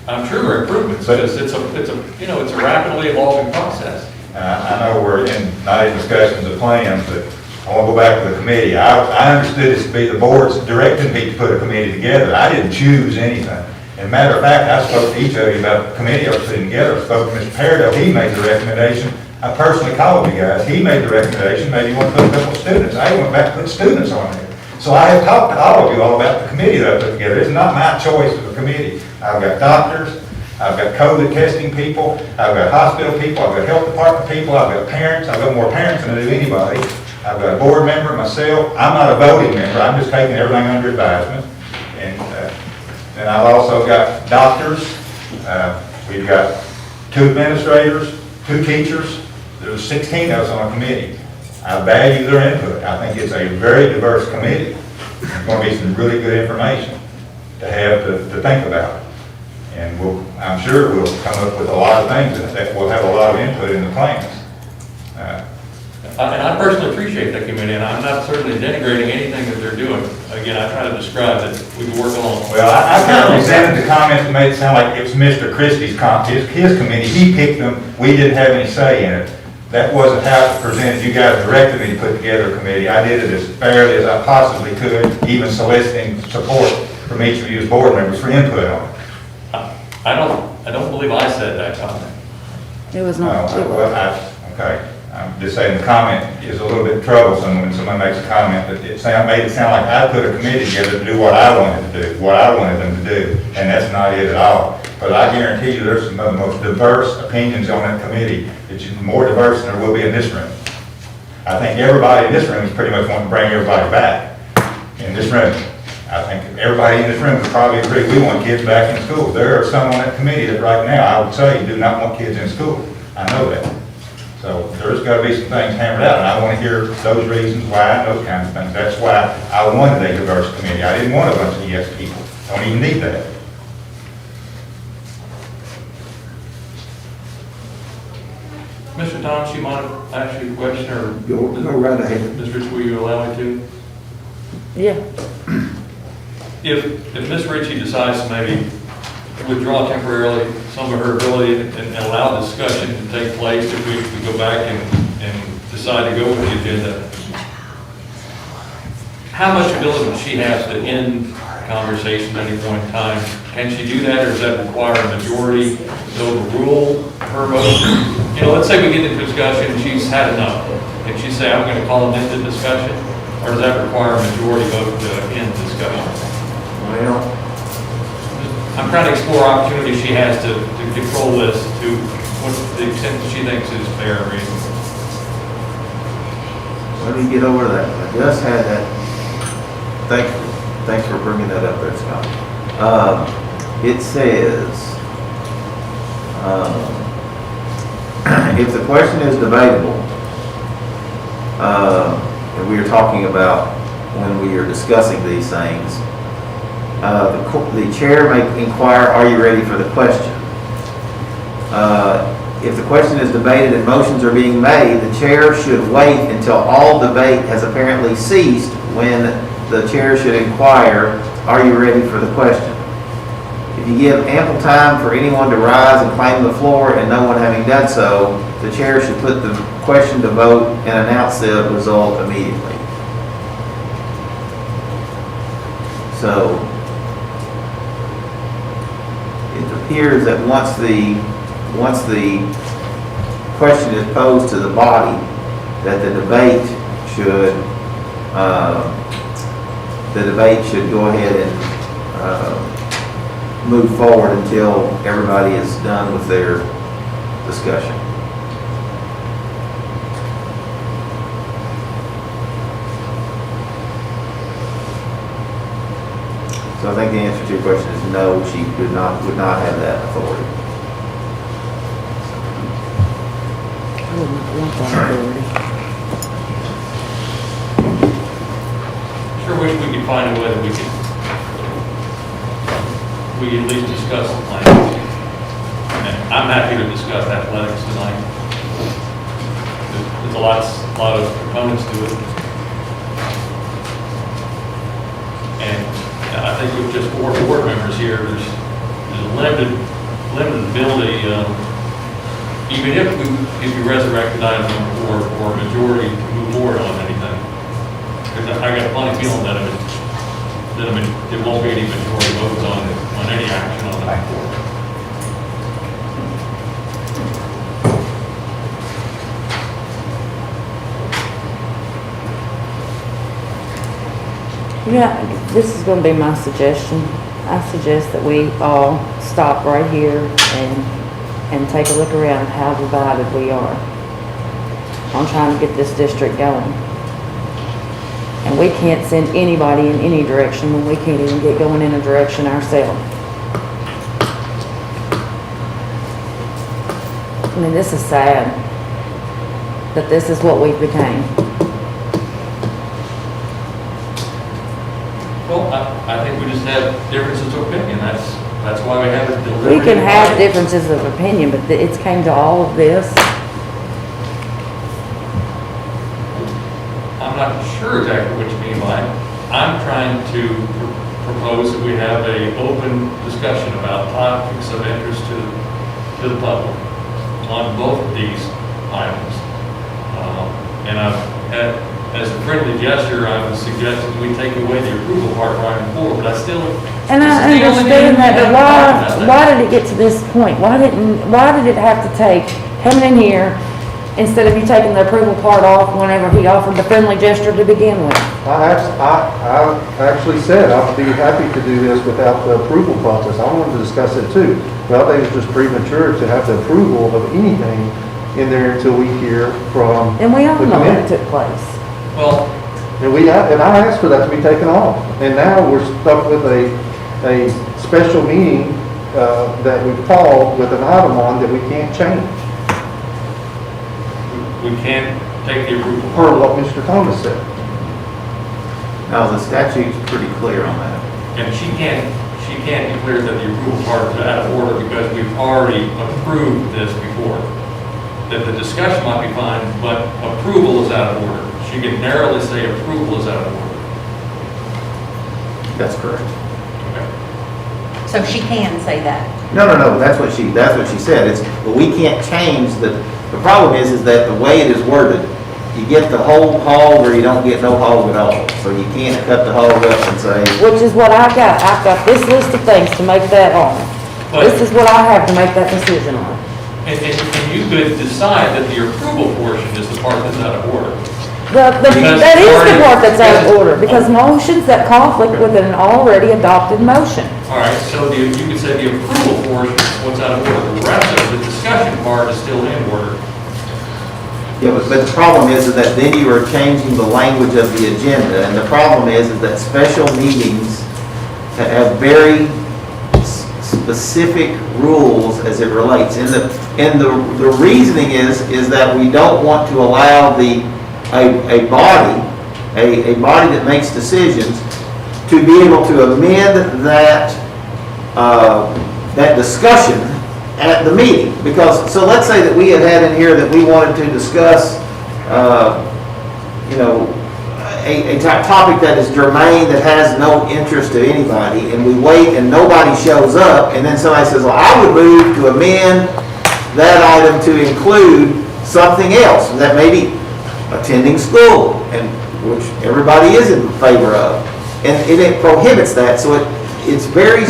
I'm sure they're improvements, but it's a rapidly evolving process. I know we're not in discussions of plans, but I want to go back to the committee. I understood this to be the board's directing me to put a committee together. I didn't choose anything. As a matter of fact, I spoke to each of you about the committee I was putting together. I spoke to Mr. Peridot. He made the recommendation. I personally called you guys. He made the recommendation. Maybe you want to put a couple of students. I went back to put students on there. So I have talked to all of you all about the committee that I put together. It's not my choice of a committee. I've got doctors. I've got COVID testing people. I've got hospital people. I've got health department people. I've got parents. I've got more parents than I do anybody. I've got a board member myself. I'm not a voting member. I'm just taking everything under advisement. And I've also got doctors. We've got 2 administrators, 2 teachers. There's 16 of us on a committee. I value their input. I think it's a very diverse committee. There's going to be some really good information to have to think about. And I'm sure we'll come up with a lot of things that will have a lot of input in the plans. And I personally appreciate that committee, and I'm not certainly denigrating anything that they're doing. Again, I try to describe that we can work along. Well, I kind of resented the comments that made it sound like it was Mr. Christie's his committee. He picked them. We didn't have any say in it. That wasn't how it was presented. You guys directed me to put together a committee. I did it as fairly as I possibly could, even soliciting support from each of you as board members for input on it. I don't believe I said that comment. It was No, not. okay, I'm just saying the comment is a little bit troublesome when someone makes a comment, but made it sound like I put a committee together to do what I wanted to do, what I wanted them to do, and that's not it at all. But I guarantee you, there's some of the most diverse opinions on that committee, more diverse than there will be in this room. I think everybody in this room is pretty much wanting to bring everybody back in this room. I think everybody in this room would probably agree, we want kids back in school. There are some on that committee that right now, I would say, do not want kids in school. I know that. So there's got to be some things hammered out, and I want to hear those reasons why and those kinds of things. That's why I wanted a diverse committee. I didn't want a bunch of yes people. Don't even need that. Mr. Thomas, you might ask you a question, or Go right ahead. Ms. Rich, will you allow me to? Yeah. If Ms. Ritchie decides to maybe withdraw temporarily some of her ability and allow discussion to take place, if we go back and decide to go with the agenda, how much ability she has to end conversation at any point in time? Can she do that, or does that require a majority to overrule her motion? You know, let's say we get into discussion and she's had enough. Can she say, I'm going to call an end to discussion? Or does that require a majority vote to end discussion? Well, I'm trying to explore opportunities she has to control this to what the extent that she thinks is fair and reasonable. let me get over that. I just had that. Thanks for bringing that up there, Scott. It says, if the question is debatable, and we are talking about when we are discussing these things, the chair may inquire, are you ready for the question? If the question is debated and motions are being made, the chair should wait until all debate has apparently ceased when the chair should inquire, are you ready for the question? If you give ample time for anyone to rise and claim the floor and no one having done so, the chair should put the question to vote and announce the result immediately. So, it appears that once the question is posed to the body, that the debate should go ahead and move forward until everybody is done with their discussion. So I think the answer to your question is no, she would not have that authority. I would not want that authority. Sure wish we could find a way that we could at least discuss the plan. And I'm happy to discuss athletics tonight. There's a lot of components to it. And I think with just 4 board members here, there's a limited ability, even if you resurrected item number 4 for a majority to move forward on anything. Because I got a funny feeling that there won't be any majority votes on any action on that board. Yeah, this is gonna be my suggestion. I suggest that we all stop right here and take a look around at how divided we are on trying to get this district going. And we can't send anybody in any direction when we can't even get going in a direction ourselves. I mean, this is sad that this is what we've became. Well, I think we just have differences of opinion. That's why we have a We deliberative can have body. differences of opinion, but it's came to all of this. I'm not sure exactly what you mean by it. I'm trying to propose that we have a open discussion about topics of interest to the public on both of these items. And I've had as a friendly gesture, I would suggest that we take away the approval part for item 4, but I still. And I this is the only thing understand that, we but have to talk about. why did it get to this point? Why did it have to take, coming in here, instead of you taking the approval part off whenever he offered the friendly gesture to begin with? I actually said I'd be happy to do this without the approval process. I wanted to discuss it too. But I think it's just premature to have the approval of anything in there until we hear from And we all the know it committee. took place. Well, And I asked for that to be taken off. And now we're stuck with a special meeting that we've called with an item on that we can't change, we can't take the approval per part. what Mr. Thomas said. Now, the statute's pretty clear on that. And she can't declare that the approval part is out of order because we've already approved this before. That the discussion might be fine, but approval is out of order. She can narrowly say approval is out of order. That's correct. Okay. So she can say that. No, that's what she said. But we can't change the problem is that the way it is worded, you get the whole hog or you don't get no hog at all. So you can't cut the hog up and say, Which is what I got. I've got this list of things to make that on. This is what I have to make that decision on. And you could decide that the approval portion is the part that's out of order. That is the part that's out of order, because motions that conflict with an already adopted motion. All right, so you could say the approval portion is what's out of order. The rest of the discussion part is still in order. yeah, but the problem is that then you are changing the language of the agenda. And the problem is that special meetings have very specific rules as it relates. And the reasoning is that we don't want to allow a body that makes decisions to be able to amend that discussion at the meeting. Because, so let's say that we had in here that we wanted to discuss, a topic that is germane, that has no interest to anybody, and we wait and nobody shows up, and then somebody says, well, I would move to amend that item to include something else, and that may be attending school, and which everybody is in favor of. And it prohibits that, so it's very,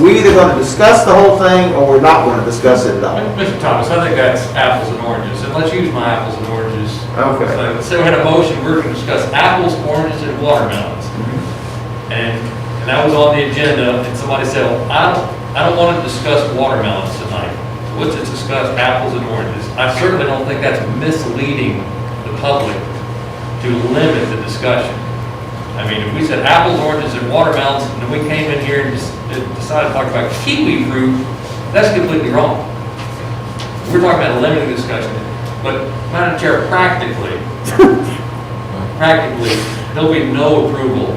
we're either going to discuss the whole thing or we're not going to discuss it at all. Mr. Thomas, I think that's apples and oranges, and let's use my apples and oranges. Okay. So let's say we had a motion, we're going to discuss apples, oranges, and watermelons. And that was on the agenda, and somebody said, well, I don't want to discuss watermelons tonight. Let's just discuss apples and oranges. I certainly don't think that's misleading the public to limit the discussion. I mean, if we said apples, oranges, and watermelons, and then we came in here and just decided to talk about kiwi fruit, that's completely wrong. We're talking about limiting the discussion. But, Madam Chair, practically, there'll be no approval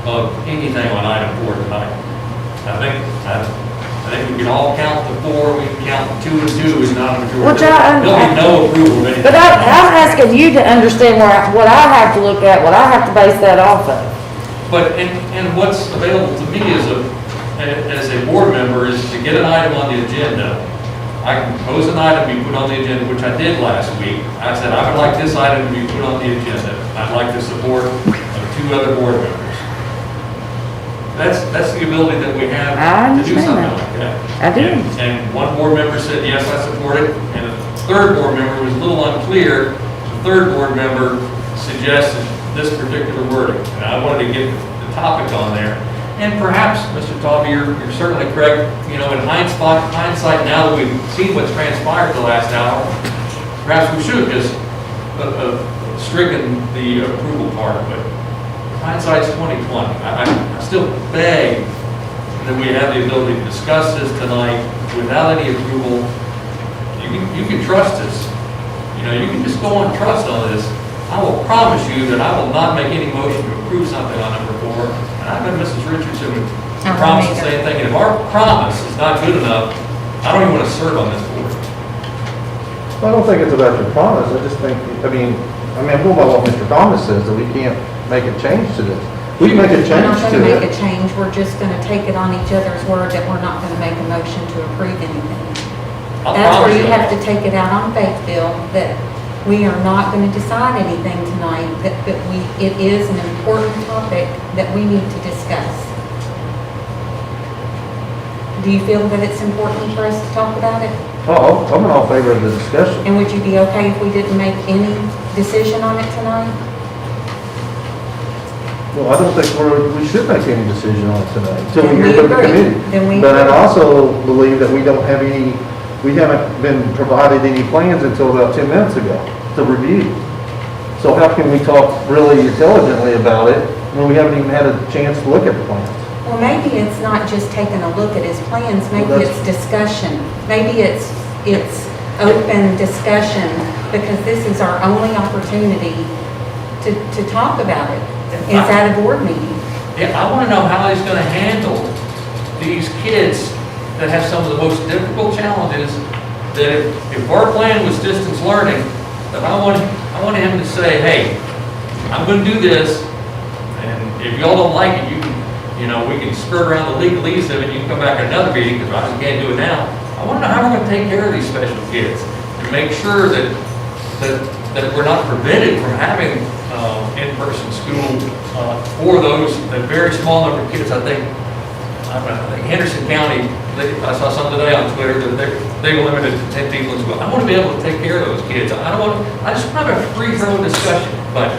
of anything on item 4 tonight. I think we can all count the 4, we can count 2 and 2 is not a majority. There'll be no approval of anything. But I'm asking you to understand what I have to look at, what I have to base that off of. But, and what's available to me as a board member is to get an item on the agenda. I can propose an item to be put on the agenda, which I did last week. I said, I would like this item to be put on the agenda. I'd like the support of 2 other board members. That's the ability that we have I to do understand something that. like that. I do. And one board member said, yes, I support it, and a third board member was a little unclear. The third board member suggested this particular wording, and I wanted to get the topic on there. And perhaps, Mr. Taube, you're certainly correct, in hindsight, now that we've seen what's transpired the last hour, perhaps we should have just stricken the approval part, but hindsight's 20/20. I still beg that we have the ability to discuss this tonight without any approval. You can trust us. You can just go on trust on this. I will promise you that I will not make any motion to approve something on number 4. And I've been Mrs. Richardson would promise the same thing. And if our promise is not good enough, I don't even want to serve on this board. I don't think it's about your promise, I just think, I'm going by what Mr. Thomas says, that we can't make a change to this. We can make a We're change not to going to make a it. change, we're just going to take it on each other's word that we're not going to make a motion to approve anything. I'll That's where promise you have to take it out on faith, Bill, that We are not going to decide anything tonight, but it is an important topic that we need to discuss. Do you feel that it's important for us to talk about it? Oh, I'm in all favor of the discussion. And would you be okay if we didn't make any decision on it tonight? Well, I don't think we should make any decision on it tonight until we Then hear we from the agree. committee. Then we But I agree. also believe that we haven't been provided any plans until about 10 minutes ago to review. So how can we talk really intelligently about it when we haven't even had a chance to look at the plans? Well, maybe it's not just taking a look at his plans, maybe Well, it's discussion. Maybe it's open discussion, because this is our only opportunity to talk about it. Is at a board meeting. Yeah, I want to know how he's going to handle these kids that have some of the most difficult challenges, that if our plan was distance learning, that I want him to say, hey, I'm going to do this, and if y'all don't like it, we can skirt around the legalese of it, you can come back at another meeting, because I just can't do it now. I want to know how we're going to take care of these special kids, and make sure that we're not prevented from having in-person school for those, a very small number of kids. I think Henderson County, I saw something today on Twitter that they've limited to 10 people in school. I want to be able to take care of those kids. I just want to have a free-flowing discussion, but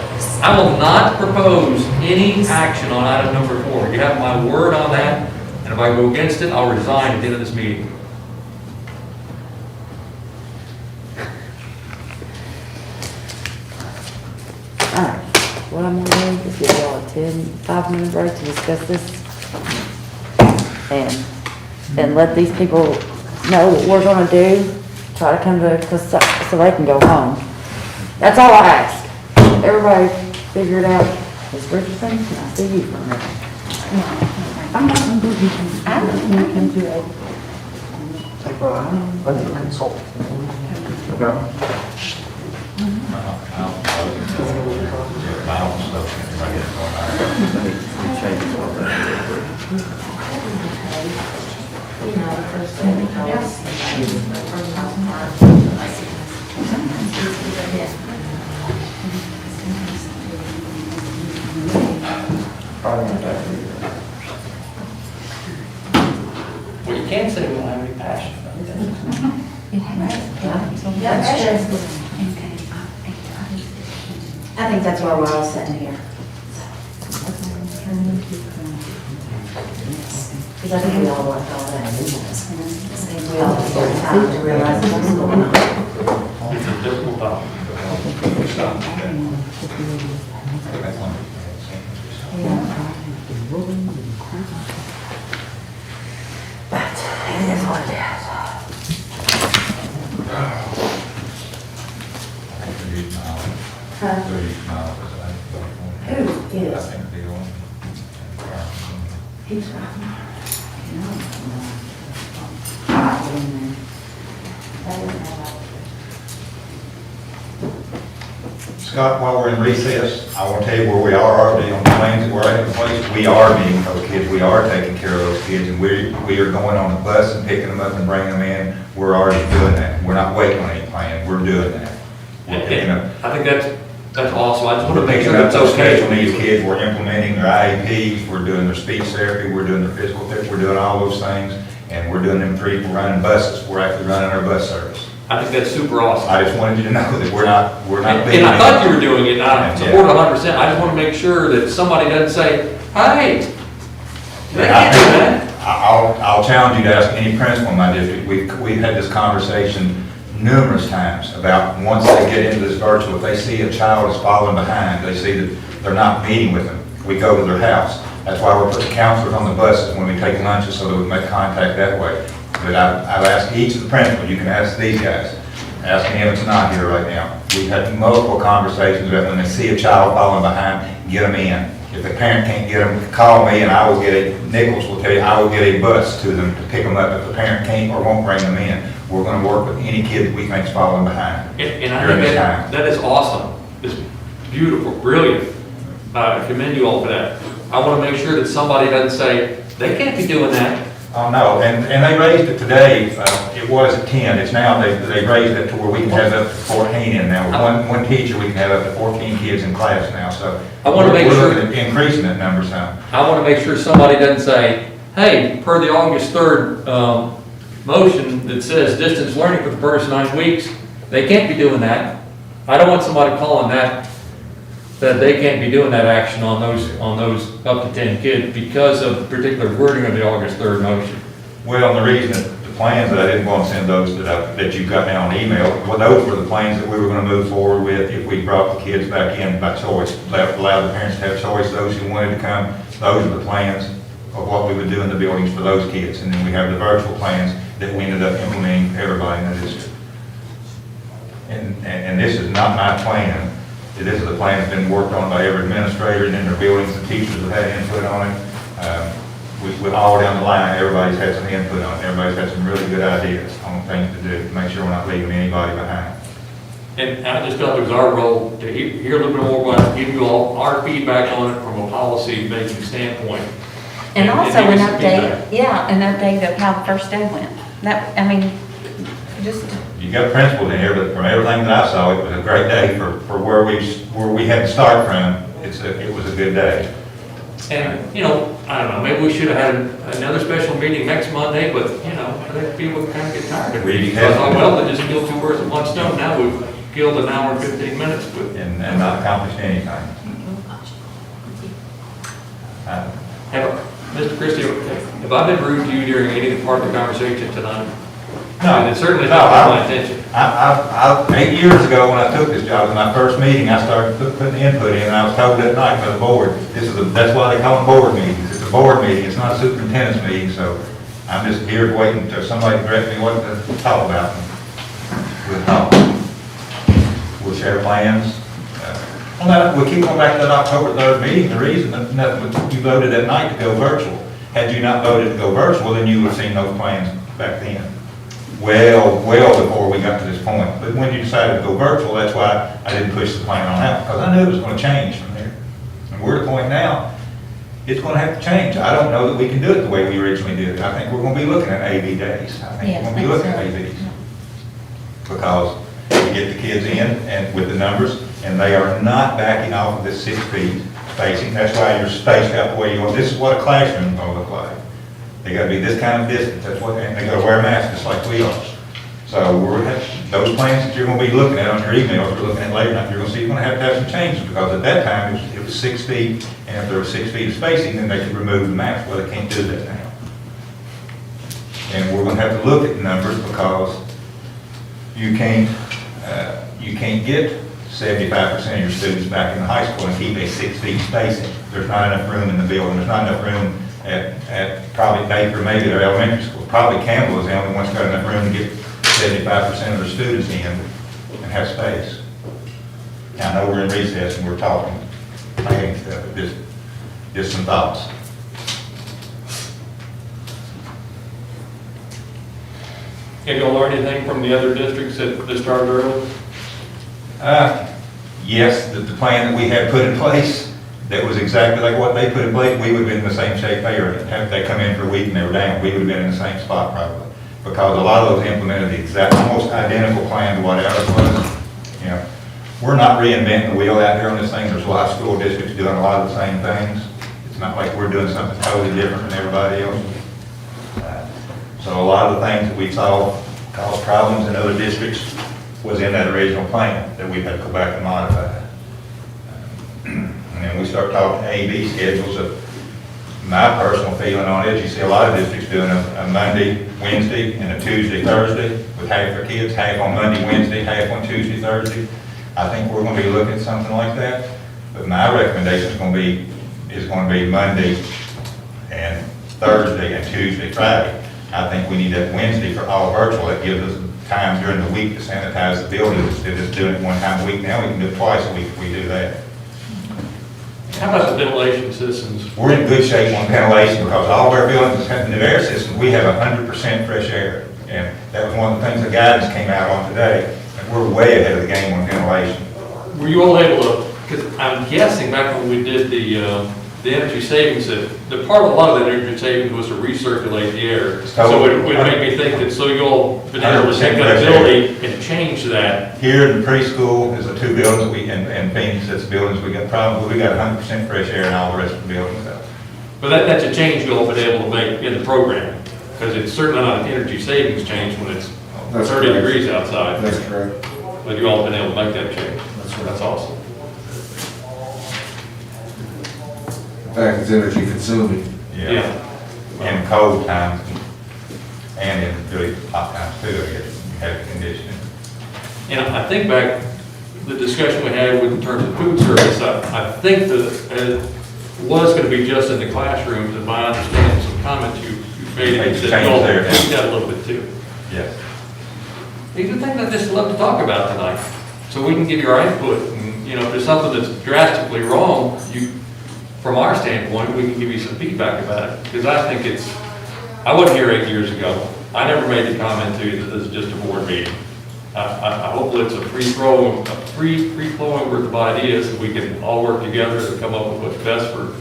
I will not propose any action on item number 4. You have my word on that, and if I go against it, I'll resign at the end of this meeting. Alright, what I'm gonna do is give y'all a 5-minute break to discuss this. And let these people know what we're gonna do, try to come to, so they can go home. That's all I ask. Everybody figure it out. Ms. Richardson, can I see you for a minute? I'm not gonna do anything. I don't want him to. I need to consult. Okay. Well, you can't say we don't have any passion about that. I think that's why we're all sitting here. Because I think we all worked all day. I think we all took time to realize what's going on. It's a difficult topic. But it is what it is. Who is? He's right. Scott, while we're in recess, I want to tell you where we are already on the plans that we're at in place. We are meeting those kids, we are taking care of those kids, and we are going on the bus and picking them up and bringing them in. We're already doing that. We're not waiting on any plan, we're doing that. We're picking up, I think that's awesome. I just want to we're make picking sure up that's those okay. special needs kids, we're implementing their IEPs, we're doing their speech therapy, we're doing their physical therapy, we're doing all those things, and we're doing them we're running buses, we're actually running our bus service. I think that's super awesome. I just wanted you to know that we're not And I thought you were doing it, and I support it 100%. I just want to make sure that somebody doesn't say, hey, they can't do that. I'll challenge you to ask any principal in my district. We've had this conversation numerous times about once they get into this virtual, if they see a child is falling behind, they see that they're not meeting with them, we go to their house. That's why we're putting counselors on the buses when we take lunches so that we make contact that way. But I've asked each of the principals, you can ask these guys, ask any of us not here right now. We've had multiple conversations about when they see a child falling behind, get them in. If the parent can't get them, call me and I will Nichols will tell you, I will get a bus to them to pick them up if the parent can't or won't bring them in. We're gonna work with any kid that we think is falling behind And I during think this time. that is awesome. It's beautiful, brilliant. I commend you all for that. I want to make sure that somebody doesn't say, they can't be doing that. Oh, no, and they raised it today, it was at 10, it's now, they raised it to where we can have up to 14 in now. With one teacher, we can have up to 14 kids in class now, so. I wanna make we're sure- looking at increasing that number some. I want to make sure somebody doesn't say, hey, per the August 3rd motion that says distance learning for the first 9 weeks, they can't be doing that. I don't want somebody calling that they can't be doing that action on those up to 10 kids because of the particular wording of the August 3rd motion. Well, and the reason that the plans that I didn't want to send those that you got now on email, well, those were the plans that we were going to move forward with if we brought the kids back in by choice, allowed the parents to have choice, those who wanted to come, those are the plans of what we would do in the buildings for those kids. And then we have the virtual plans that we ended up implementing for everybody in the district. And this is not my plan. This is a plan that's been worked on by every administrator and in their buildings, the teachers have had input on it. With all down the line, everybody's had some input on it. Everybody's had some really good ideas on things to do, to make sure we're not leaving anybody behind. And I just felt it was our role to hear a little bit more about, give you all our feedback on it from a policy making standpoint. And also give an you some feedback. update, yeah, an update of how the first day went. That, I mean, just, You got principals in here, but from everything that I saw, it was a great day for where we had to start from. It was a good day. And, you know, I don't know, maybe we should have had another special meeting next Monday, but, you know, I think people kind of get tired of it. We So I thought, have- well, they just killed 2 birds with one stone. Now we've killed an hour and 15 minutes with. And not accomplished anything. Mr. Christie, have I been rude to you during any part of the conversation tonight? No. And it certainly No, not my intention. 8 years ago, when I took this job, in my first meeting, I started putting input in, and I was told that night by the board, that's why they call them board meetings. It's a board meeting, it's not a superintendent's meeting, so I'm just here waiting until somebody direct me what to talk about. We'll talk. We'll share plans. We keep going back to that October 3rd meeting, the reason that you voted that night to go virtual. Had you not voted to go virtual, then you would have seen those plans back then. Well before we got to this point. But when you decided to go virtual, that's why I didn't push the plan on out, because I knew it was going to change from there. And we're at a point now, it's going to have to change. I don't know that we can do it the way we originally did it. I think we're going to be looking at AB days. I think we're going to be looking at ABs. Because you get the kids in and with the numbers, and they are not backing off of this 6 feet spacing. That's why you're spaced out the way you want. This is what a classroom is going to look like. They got to be this kind of distance. That's what, and they got to wear masks just like we are. So those plans that you're going to be looking at on your emails, we're looking at later, you're going to see you're going to have some changes, because at that time it was 6 feet, and if there was 6 feet of spacing, then they could remove the mask. Well, they can't do that now. And we're going to have to look at the numbers, because you can't get 75% of your students back in the high school and keep a 6 feet spacing. There's not enough room in the building. There's not enough room at probably Baker, maybe their elementary school. Probably Campbell is the only one that's got enough room to get 75% of their students in and have space. Now, I know we're in recess and we're talking, planning stuff, but just some thoughts. Have you all learned anything from the other districts that started early? Yes, the plan that we had put in place, that was exactly like what they put in place, we would have been in the same shape they are in. Had they come in for a week and they were down, we would have been in the same spot probably. Because a lot of those implemented the exact, almost identical plan to what ours was. You know, we're not reinventing the wheel out here on this thing. There's a lot of school districts doing a lot of the same things. It's not like we're doing something totally different than everybody else. So a lot of the things that we saw cause problems in other districts was in that original plan that we had to go back and modify. And then we start talking A/B schedules. My personal feeling on it, you see a lot of districts doing a Monday, Wednesday, and a Tuesday, Thursday, with half their kids, half on Monday, Wednesday, half on Tuesday, Thursday. I think we're going to be looking at something like that. But my recommendation is going to be Monday and Thursday and Tuesday, Friday. I think we need that Wednesday for all virtual. That gives us time during the week to sanitize the building. Instead of just doing it one time a week, now we can do it twice a week if we do that. How about the ventilation systems? We're in good shape on ventilation, because all of our buildings have the new air system. We have 100% fresh air. And that was one of the things the guidance came out on today. And we're way ahead of the game on ventilation. Were you all able to, because I'm guessing back when we did the the energy savings, the part of a lot of that energy savings was to recirculate the air. So it would make me think that, so you'll been able to take that ability and change that. Here in the preschool is the two buildings and Phoenix, that's buildings, we got 100% fresh air in all the rest of the buildings. But that's a change you'll been able to make in the program, because it's certainly not an energy savings change when it's That's 30 correct. degrees outside. That's correct. But you all have been able to make that change. That's awesome. In fact, it's energy consuming. Yeah. In cold times and in really hot times too, I guess, you have conditioning. And I think back, the discussion we had in terms of food service, I think that it was going to be just in the classrooms, and my understanding, some comments you made, Make that the you change all there. tweaked that a little bit too. Yes. These are things I'd just love to talk about tonight, so we can give you our input, and, you know, if there's something that's drastically wrong, from our standpoint, we can give you some feedback about it, because I think I wasn't here 8 years ago. I never made the comment to you that this is just a board meeting. I hope it's a free-flowing worth of ideas, and we can all work together to come up with what's best for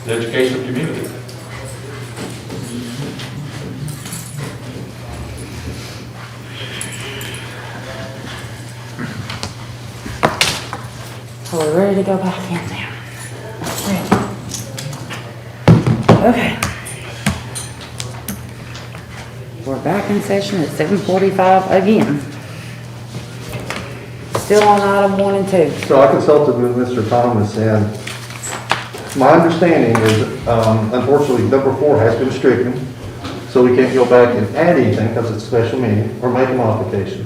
the educational community. Are we ready to go back in there? Ready. Okay. We're back in session at 7:45 again. Still on item 1 and 2. So I consulted with Mr. Thomas, and my understanding is, unfortunately, number 4 has been stricken, so we can't go back and add anything because it's a special meeting, or make a modification.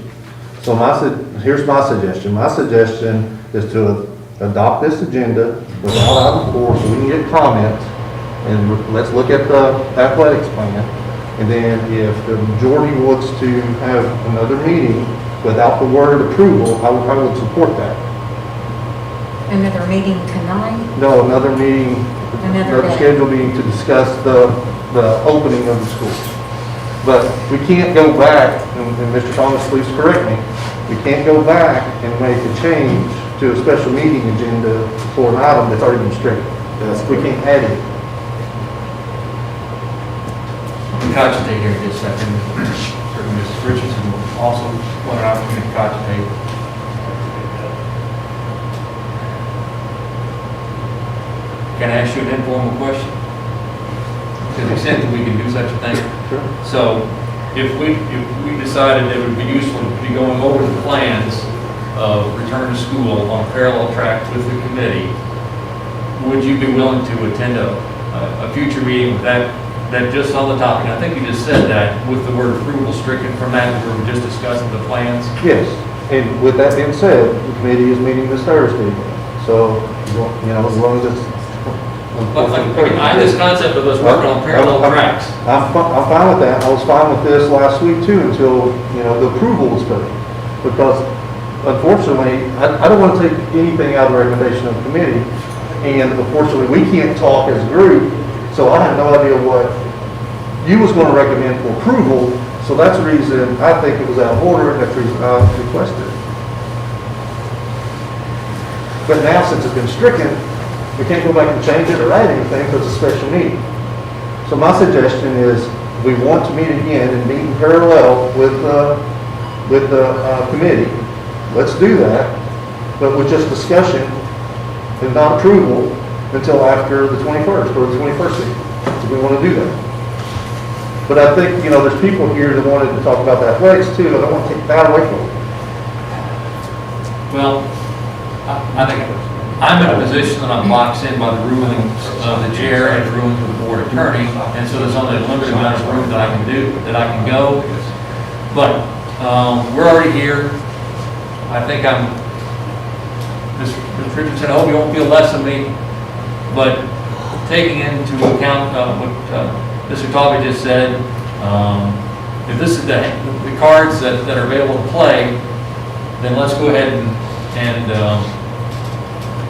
So here's my suggestion. My suggestion is to adopt this agenda without item 4, so we can get comments, and let's look at the athletics plan. And then if the majority wants to have another meeting without the word approval, I would support that. Another meeting tonight? No, another meeting, Another another day. scheduled meeting to discuss the opening of the schools. But we can't go back, and Mr. Thomas, please correct me, we can't go back and make a change to a special meeting agenda for an item that's already been stricken. We can't add it. Cogitate here just a second. Certainly Mrs. Richardson will also want an opportunity to cogitate. Can I ask you an informal question? To the extent that we can do such a thing. Sure. So if we decided that it would be useful to be going over the plans of return to school on parallel track with the committee, would you be willing to attend a future meeting with that just on the topic? I think you just said that with the word approval stricken from that, we were just discussing the plans. Yes, and with that being said, the committee is meeting this Thursday, so, you know, as long as it's. But I had this concept of us working on parallel tracks. I'm fine with that. I was fine with this last week too, until, you know, the approval was coming. Because unfortunately, I don't want to take anything out of the recommendation of the committee. And unfortunately, we can't talk as a group, so I have no idea what you was going to recommend for approval. So that's the reason I think it was out of order, and that's the reason I requested it. But now, since it's been stricken, we can't go back and change it or add anything because it's a special meeting. So my suggestion is, we want to meet again and meet in parallel with the committee. Let's do that, but with just discussion and not approval until after the 21st or the 21st meeting, if we want to do that. But I think, you know, there's people here that wanted to talk about the athletics too. I don't want to take that away from them. Well, I think I'm in a position that I'm boxed in by the rulings of the chair and the rulings of the board attorney, and so there's only a limited amount of room that I can do, that I can go. But we're already here. I think Ms. Richardson, I hope you won't feel less of me, but taking into account what Mr. Talbot just said, if this is the cards that are available to play, then let's go ahead and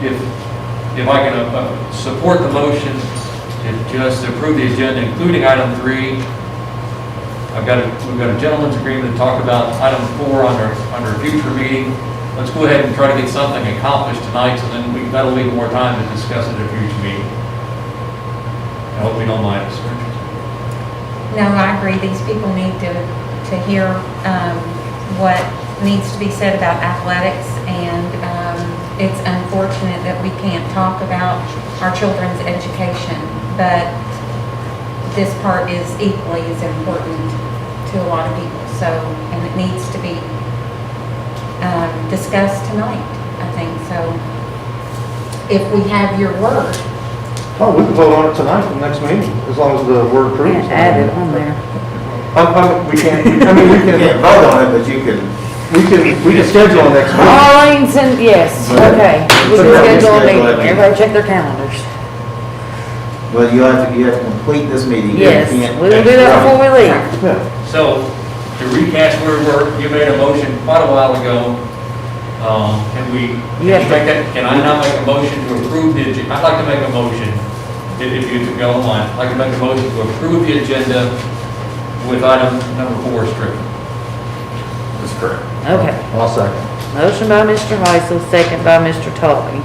if I can support the motion to just approve the agenda, including item 3. We've got a gentleman's agreement to talk about item 4 under a future meeting. Let's go ahead and try to get something accomplished tonight, so then that'll leave more time to discuss it at a future meeting. I hope you don't mind us. No, I agree, these people need to hear what needs to be said about athletics, and it's unfortunate that we can't talk about our children's education, but this part is equally as important to a lot of people, so, and it needs to be discussed tonight, I think, so. If we have your word, Oh, we can vote on it tonight for the next meeting, as long as the word approves. And add it on there. We can't, I mean, we You can't can, vote on it, but you can. we can schedule a next meeting. Arlene's and, yes, okay. We can schedule a meeting, everybody check their calendars. Well, you have to complete this meeting. You Yes, can't- we will do that before we leave. Yeah. So, to recast where we were, you made a motion quite a while ago. Can we, You have to- make that, can I not make a motion to approve the, I'd like to make a motion, if you don't mind, I'd like to make a motion to approve the agenda with item number 4 stricken. That's correct. Okay. I'll second. Motion by Mr. Heisel, second by Mr. Tully.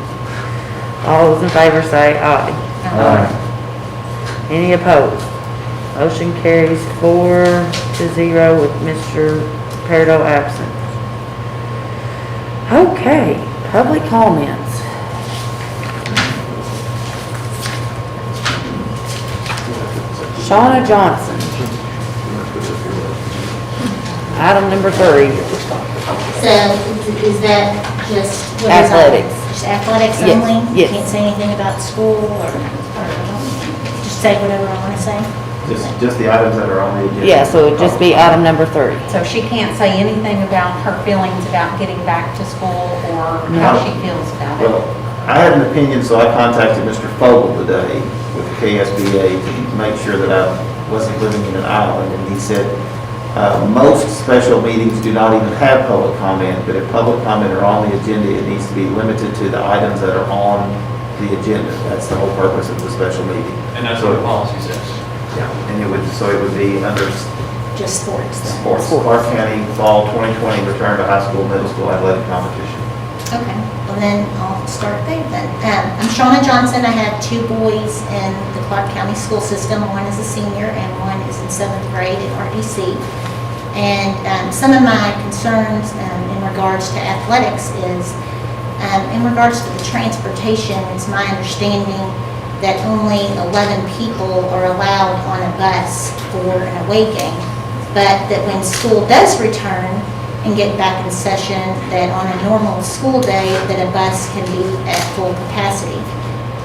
All those in favor say aye. Aye. Any opposed? Motion carries 4-0 with Mr. Peridot absent. Okay, public comments. Shauna Johnson. Item number 3. So is that just? what is Athletics. Just athletics Yes, only? yes. Can't say anything about school or just say whatever I want to say? Just the items that are on the agenda. Yeah, so it'd just be item number 3. so she can't say anything about her feelings about getting back to school or how she feels about it. Well, I had an opinion, so I contacted Mr. Fogel today with the KSBA to make sure that I wasn't living in an island, and he said, most special meetings do not even have public comment, but if public comment are on the agenda, it needs to be limited to the items that are on the agenda. That's the whole purpose of the special meeting. And that's what the policy says. Yeah, and it would be under Just sports then? sports. Clark County Fall 2020 return to high school, middle school athletic competition. Okay, well then I'll start there then. I'm Shauna Johnson. I have 2 boys in the Clark County school system. One is a senior and one is in 7th grade at RDC. And some of my concerns in regards to athletics is, in regards to the transportation, it's my understanding that only 11 people are allowed on a bus for an away game, but that when school does return and get back in session, that on a normal school day, that a bus can be at full capacity.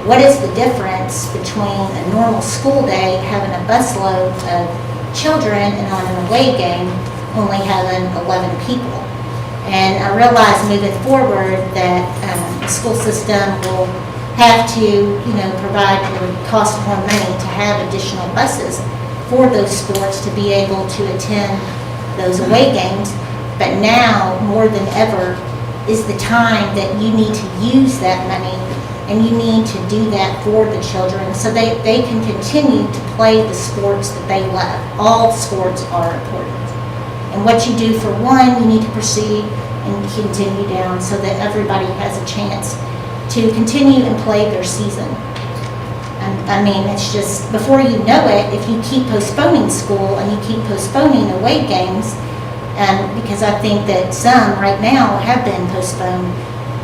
What is the difference between a normal school day, having a busload of children, and on an away game, only having 11 people? And I realize moving forward that the school system will have to, provide or cost more money to have additional buses for those sports to be able to attend those away games. But now, more than ever, is the time that you need to use that money, and you need to do that for the children so they can continue to play the sports that they love. All sports are important. And what you do for one, you need to proceed and continue down so that everybody has a chance to continue and play their season. I mean, it's just, before you know it, if you keep postponing school and you keep postponing away games, because I think that some right now have been postponed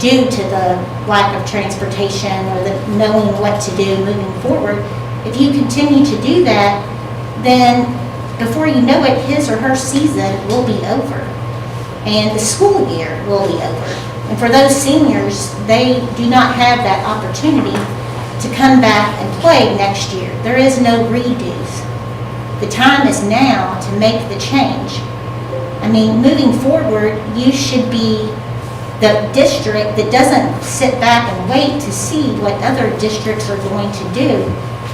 due to the lack of transportation or the knowing what to do moving forward. If you continue to do that, then before you know it, his or her season will be over and the school year will be over. And for those seniors, they do not have that opportunity to come back and play next year. There is no redos. The time is now to make the change. I mean, moving forward, you should be the district that doesn't sit back and wait to see what other districts are going to do.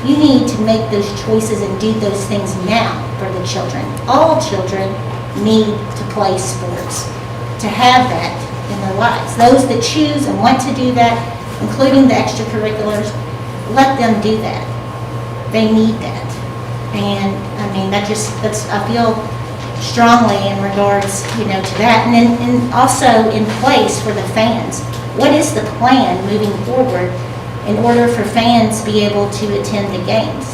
You need to make those choices and do those things now for the children. All children need to play sports, to have that in their lives. Those that choose and want to do that, including the extracurriculars, let them do that. They need that. And I mean, I feel strongly in regards, to that. And then and also in place for the fans. What is the plan moving forward in order for fans to be able to attend the games?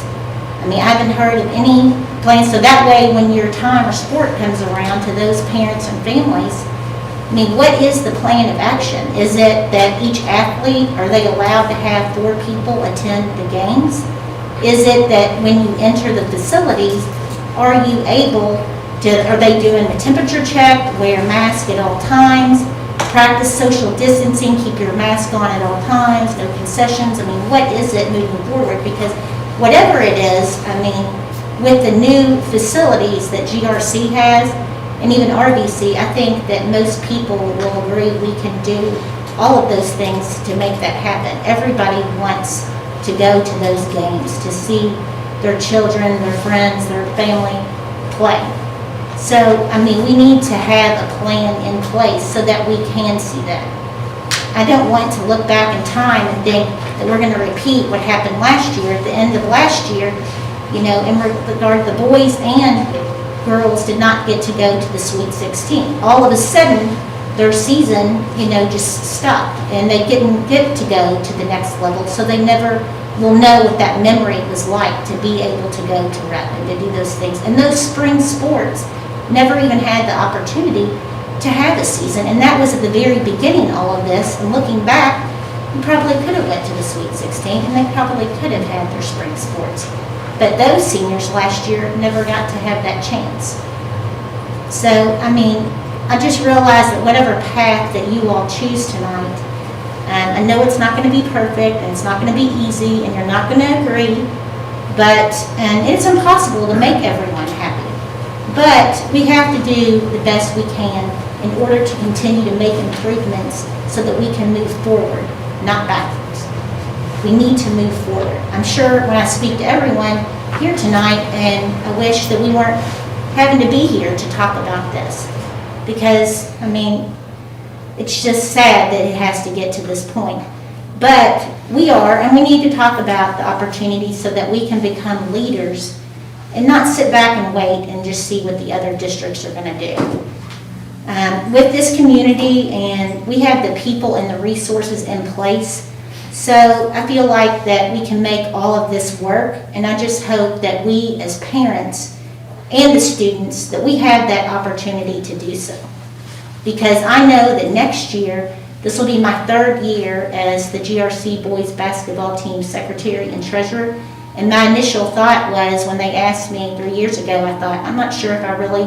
I mean, I haven't heard of any plans, so that way, when your time or sport comes around to those parents and families, I mean, what is the plan of action? Is it that each athlete, are they allowed to have 4 people attend the games? Is it that when you enter the facilities, are you able to, are they doing a temperature check, wear a mask at all times, practice social distancing, keep your mask on at all times, no concessions? I mean, what is it moving forward? Because whatever it is, I mean, with the new facilities that GRC has, and even RBC, I think that most people will agree we can do all of those things to make that happen. Everybody wants to go to those games, to see their children, their friends, their family play. So, I mean, we need to have a plan in place so that we can see that. I don't want to look back in time and think that we're going to repeat what happened last year. At the end of last year, you know, in regard to the boys and girls did not get to go to the Sweet 16. All of a sudden, their season, you know, just stopped, and they didn't get to go to the next level, so they never will know what that memory was like to be able to go to rep and to do those things. And those spring sports never even had the opportunity to have a season, and that was at the very beginning of all of this. And looking back, we probably could have went to the Sweet 16, and they probably could have had their spring sports. But those seniors last year never got to have that chance. So, I mean, I just realized that whatever path that you all choose tonight, I know it's not going to be perfect, and it's not going to be easy, and you're not going to agree, and it's impossible to make everyone happy. But we have to do the best we can in order to continue to make improvements so that we can move forward, not backwards. We need to move forward. I'm sure when I speak to everyone here tonight, and I wish that we weren't having to be here to talk about this, because, I mean, it's just sad that it has to get to this point. But we are, and we need to talk about the opportunities so that we can become leaders and not sit back and wait and just see what the other districts are going to do. With this community, and we have the people and the resources in place, so I feel like that we can make all of this work, and I just hope that we as parents and the students, that we have that opportunity to do so. Because I know that next year, this will be my 3rd year as the GRC boys basketball team secretary and treasurer. And my initial thought was, when they asked me 3 years ago, I thought, I'm not sure if I really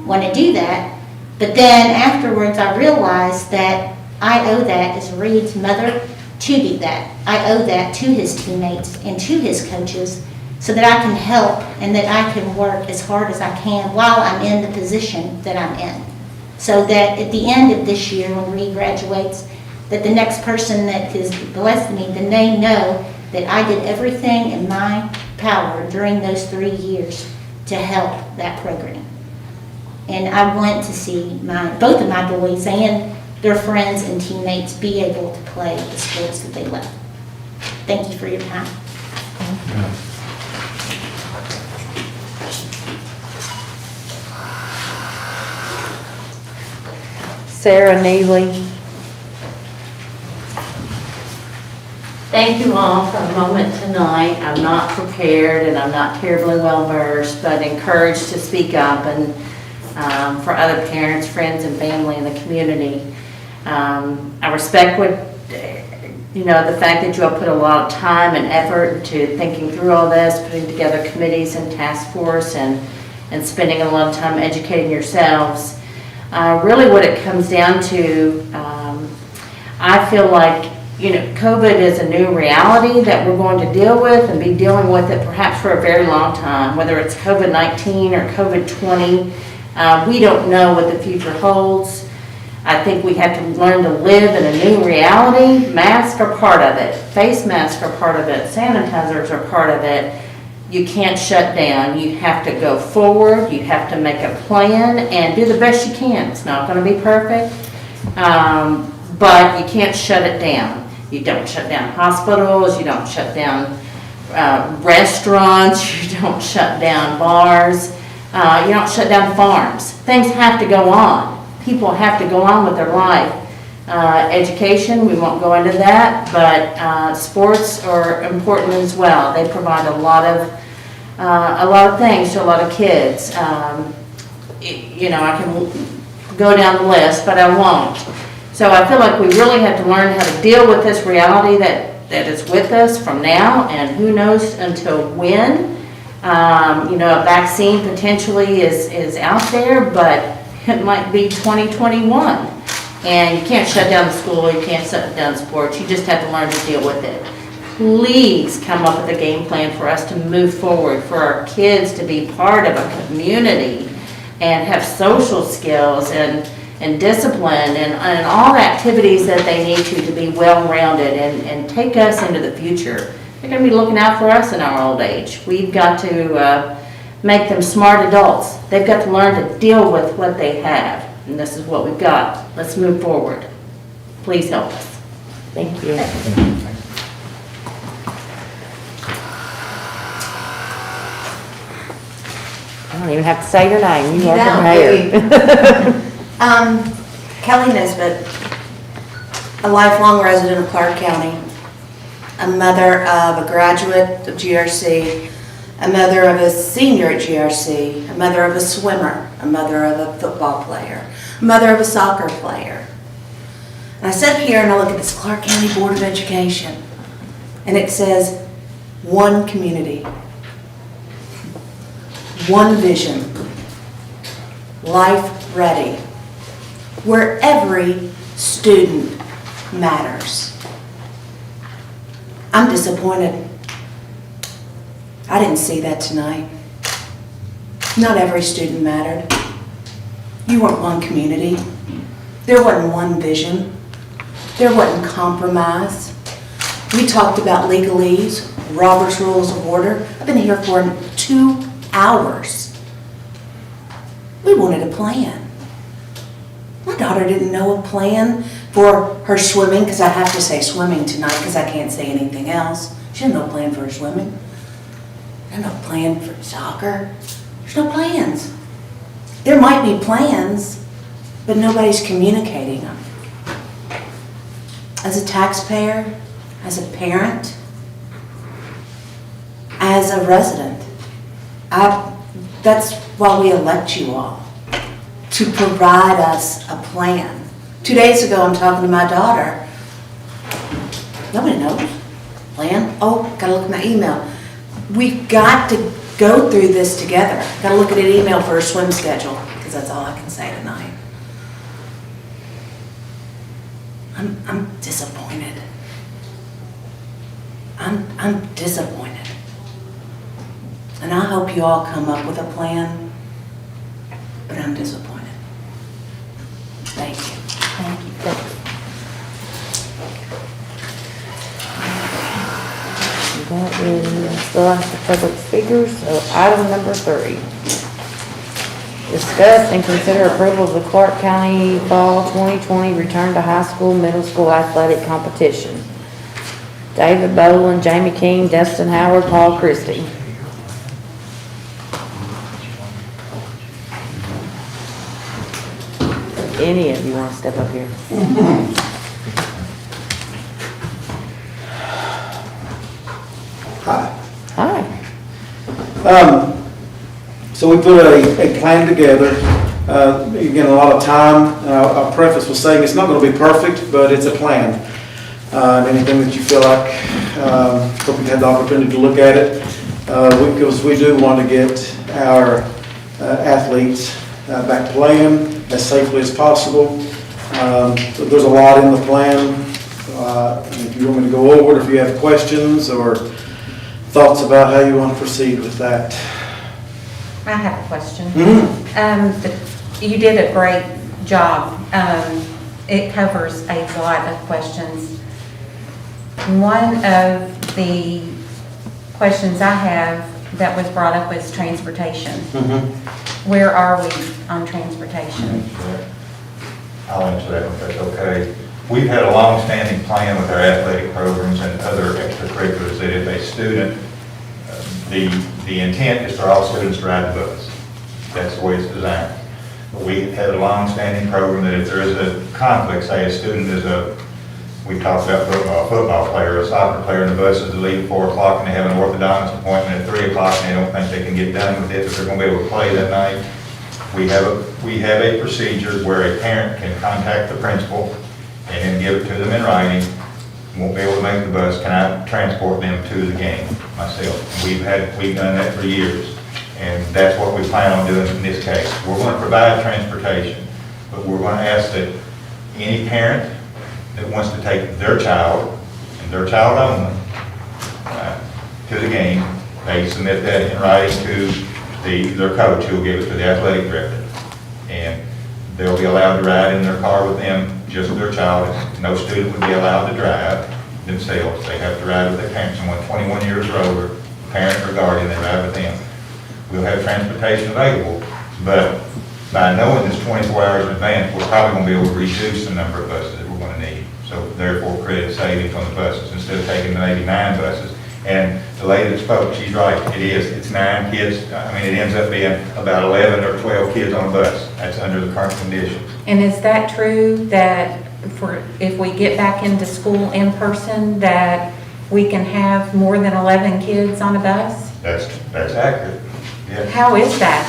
want to do that. But then afterwards, I realized that I owe that as Reed's mother to do that. I owe that to his teammates and to his coaches, so that I can help and that I can work as hard as I can while I'm in the position that I'm in. So that at the end of this year, when Reed graduates, that the next person that is blessed me, then they know that I did everything in my power during those 3 years to help that program. And I want to see both of my boys and their friends and teammates be able to play the sports that they love. Thank you for your time. Sarah Neely. Thank you all for a moment tonight. I'm not prepared and I'm not terribly well versed, but encouraged to speak up and for other parents, friends, and family in the community. I respect what, the fact that you all put a lot of time and effort into thinking through all this, putting together committees and task force, and spending a lot of time educating yourselves. Really what it comes down to, I feel like, COVID is a new reality that we're going to deal with and be dealing with it perhaps for a very long time, whether it's COVID-19 or COVID-20. We don't know what the future holds. I think we have to learn to live in a new reality. Masks are part of it. Face masks are part of it. Sanitizers are part of it. You can't shut down. You have to go forward. You have to make a plan and do the best you can. It's not going to be perfect, but you can't shut it down. You don't shut down hospitals. You don't shut down restaurants. You don't shut down bars. You don't shut down farms. Things have to go on. People have to go on with their life. Education, we won't go into that, but sports are important as well. They provide a lot of a lot of things to a lot of kids. You know, I can go down the list, but I won't. So I feel like we really have to learn how to deal with this reality that is with us from now and who knows until when. You know, a vaccine potentially is out there, but it might be 2021. And you can't shut down the school, you can't shut down sports, you just have to learn to deal with it. Please come up with a game plan for us to move forward, for our kids to be part of a community and have social skills and discipline and all activities that they need to be well-rounded and take us into the future. They're gonna be looking out for us in our old age. We've got to make them smart adults. They've got to learn to deal with what they have, and this is what we've got. Let's move forward. Please help us. Thank you. I don't even have to say your name, you are prepared. Kelly Nesbitt, a lifelong resident of Clark County, a mother of a graduate of GRC, a mother of a senior at GRC, a mother of a swimmer, a mother of a football player, a mother of a soccer player. And I sit here and I look at this Clark County Board of Education, and it says, one community, one vision, life ready, where every student matters. I'm disappointed. I didn't see that tonight. Not every student mattered. You weren't one community. There wasn't one vision. There wasn't compromise. We talked about legalese, Robert's Rules of Order. I've been here for 2 hours. We wanted a plan. My daughter didn't know a plan for her swimming, because I have to say swimming tonight because I can't say anything else. She had no plan for her swimming. There's no plan for soccer. There's no plans. There might be plans, but nobody's communicating them. As a taxpayer, as a parent, as a resident, that's why we elect you all, to provide us a plan. 2 days ago, I'm talking to my daughter. Nobody knows. Plan? Oh, gotta look at my email. We've got to go through this together. Gotta look at an email for a swim schedule, because that's all I can say tonight. I'm disappointed. I'm disappointed. And I hope you all come up with a plan, but I'm disappointed. Thank you. Thank you. That is the last of public speakers, so item number 3. Discuss and consider approval of the Clark County Fall 2020 Return to High School, Middle School Athletic Competition. David Boland, Jamie King, Dustin Howard, Paul Christie. Any of you want to step up here? Hi. Hi. So we put a plan together. Again, a lot of time. I'll preface with saying it's not going to be perfect, but it's a plan. Anything that you feel like, hope you had the opportunity to look at it. Because we do want to get our athletes back playing as safely as possible. So there's a lot in the plan. If you want me to go over it, if you have questions or thoughts about how you want to proceed with that. I have a question. Mm-hmm. You did a great job. It covers a lot of questions. One of the questions I have that was brought up was transportation. Mm-hmm. Where are we on transportation? I'll answer that if that's okay. We've had a long-standing plan with our athletic programs and other extracurriculars that if a student, the intent is for all students to ride the bus. That's the way it's designed. But we had a long-standing program that if there is a conflict, say a student is We talked about football, a football player, a soccer player in the buses that leave at 4 o'clock and they have an orthodontist appointment at 3 o'clock and they don't think they can get done with it, that they're gonna be able to play that night. We have a procedure where a parent can contact the principal and then give it to them in writing. Won't be able to make the bus, can I transport them to the game myself? We've done that for years, and that's what we plan on doing in this case. We're going to provide transportation, but we're going to ask that any parent that wants to take their child, and their child only, to the game, they submit that in writing to their coach, who will give it to the athletic director. And they'll be allowed to ride in their car with them, just their child. No student would be allowed to drive themselves. They have to ride with their parents. And when 21 years or older, parent or guardian, they ride with them. We'll have transportation available, but by knowing this 24 hours in advance, we're probably going to be able to reduce the number of buses that we're going to need. So therefore, create a savings on the buses instead of taking maybe 9 buses. And the lady that spoke, she's right. It's 9 kids. I mean, it ends up being about 11 or 12 kids on a bus. That's under the current conditions. And is that true that if we get back into school in person, that we can have more than 11 kids on a bus? That's accurate. Yeah. How is that?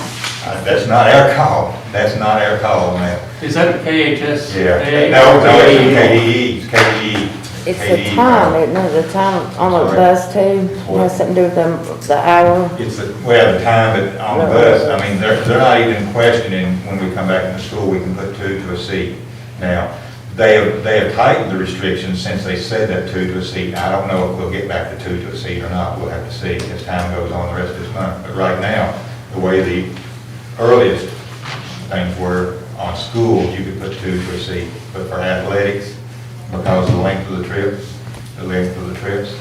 That's not our call. That's not our call, man. Is that KHS? Yeah. No, it's KDE. It's KDE. It's the time, isn't it? The time on the bus too. It has something to do with the hour. Well, the time, but on the bus, I mean, they're not even questioning when we come back into school, we can put 2 to a seat. Now, they have tightened the restrictions since they said that 2 to a seat. I don't know if we'll get back to 2 to a seat or not. We'll have to see as time goes on the rest of this month. But right now, the way the earliest things were on schools, you could put 2 to a seat. But for athletics, because of the length of the trips,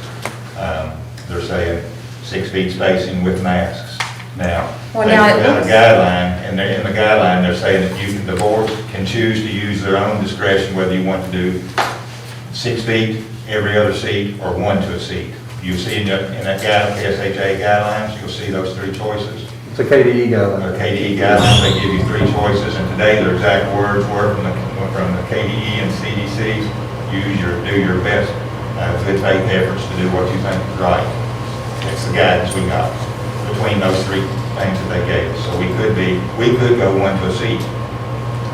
they're saying 6 feet spacing with masks. Now, Well, they've now it got a looks- guideline, and in the guideline, they're saying that the board can choose to use their own discretion whether you want to do 6 feet, every other seat, or 1 to a seat. You see in that KSHA guidelines, you'll see those 3 choices. It's a KDE guideline. The KDE guidelines, they give you 3 choices, and today their exact words were from the KDE and CDC, do your best good faith efforts to do what you think is right. That's the guidance we got between those 3 things that they gave us. So we could go 1 to a seat.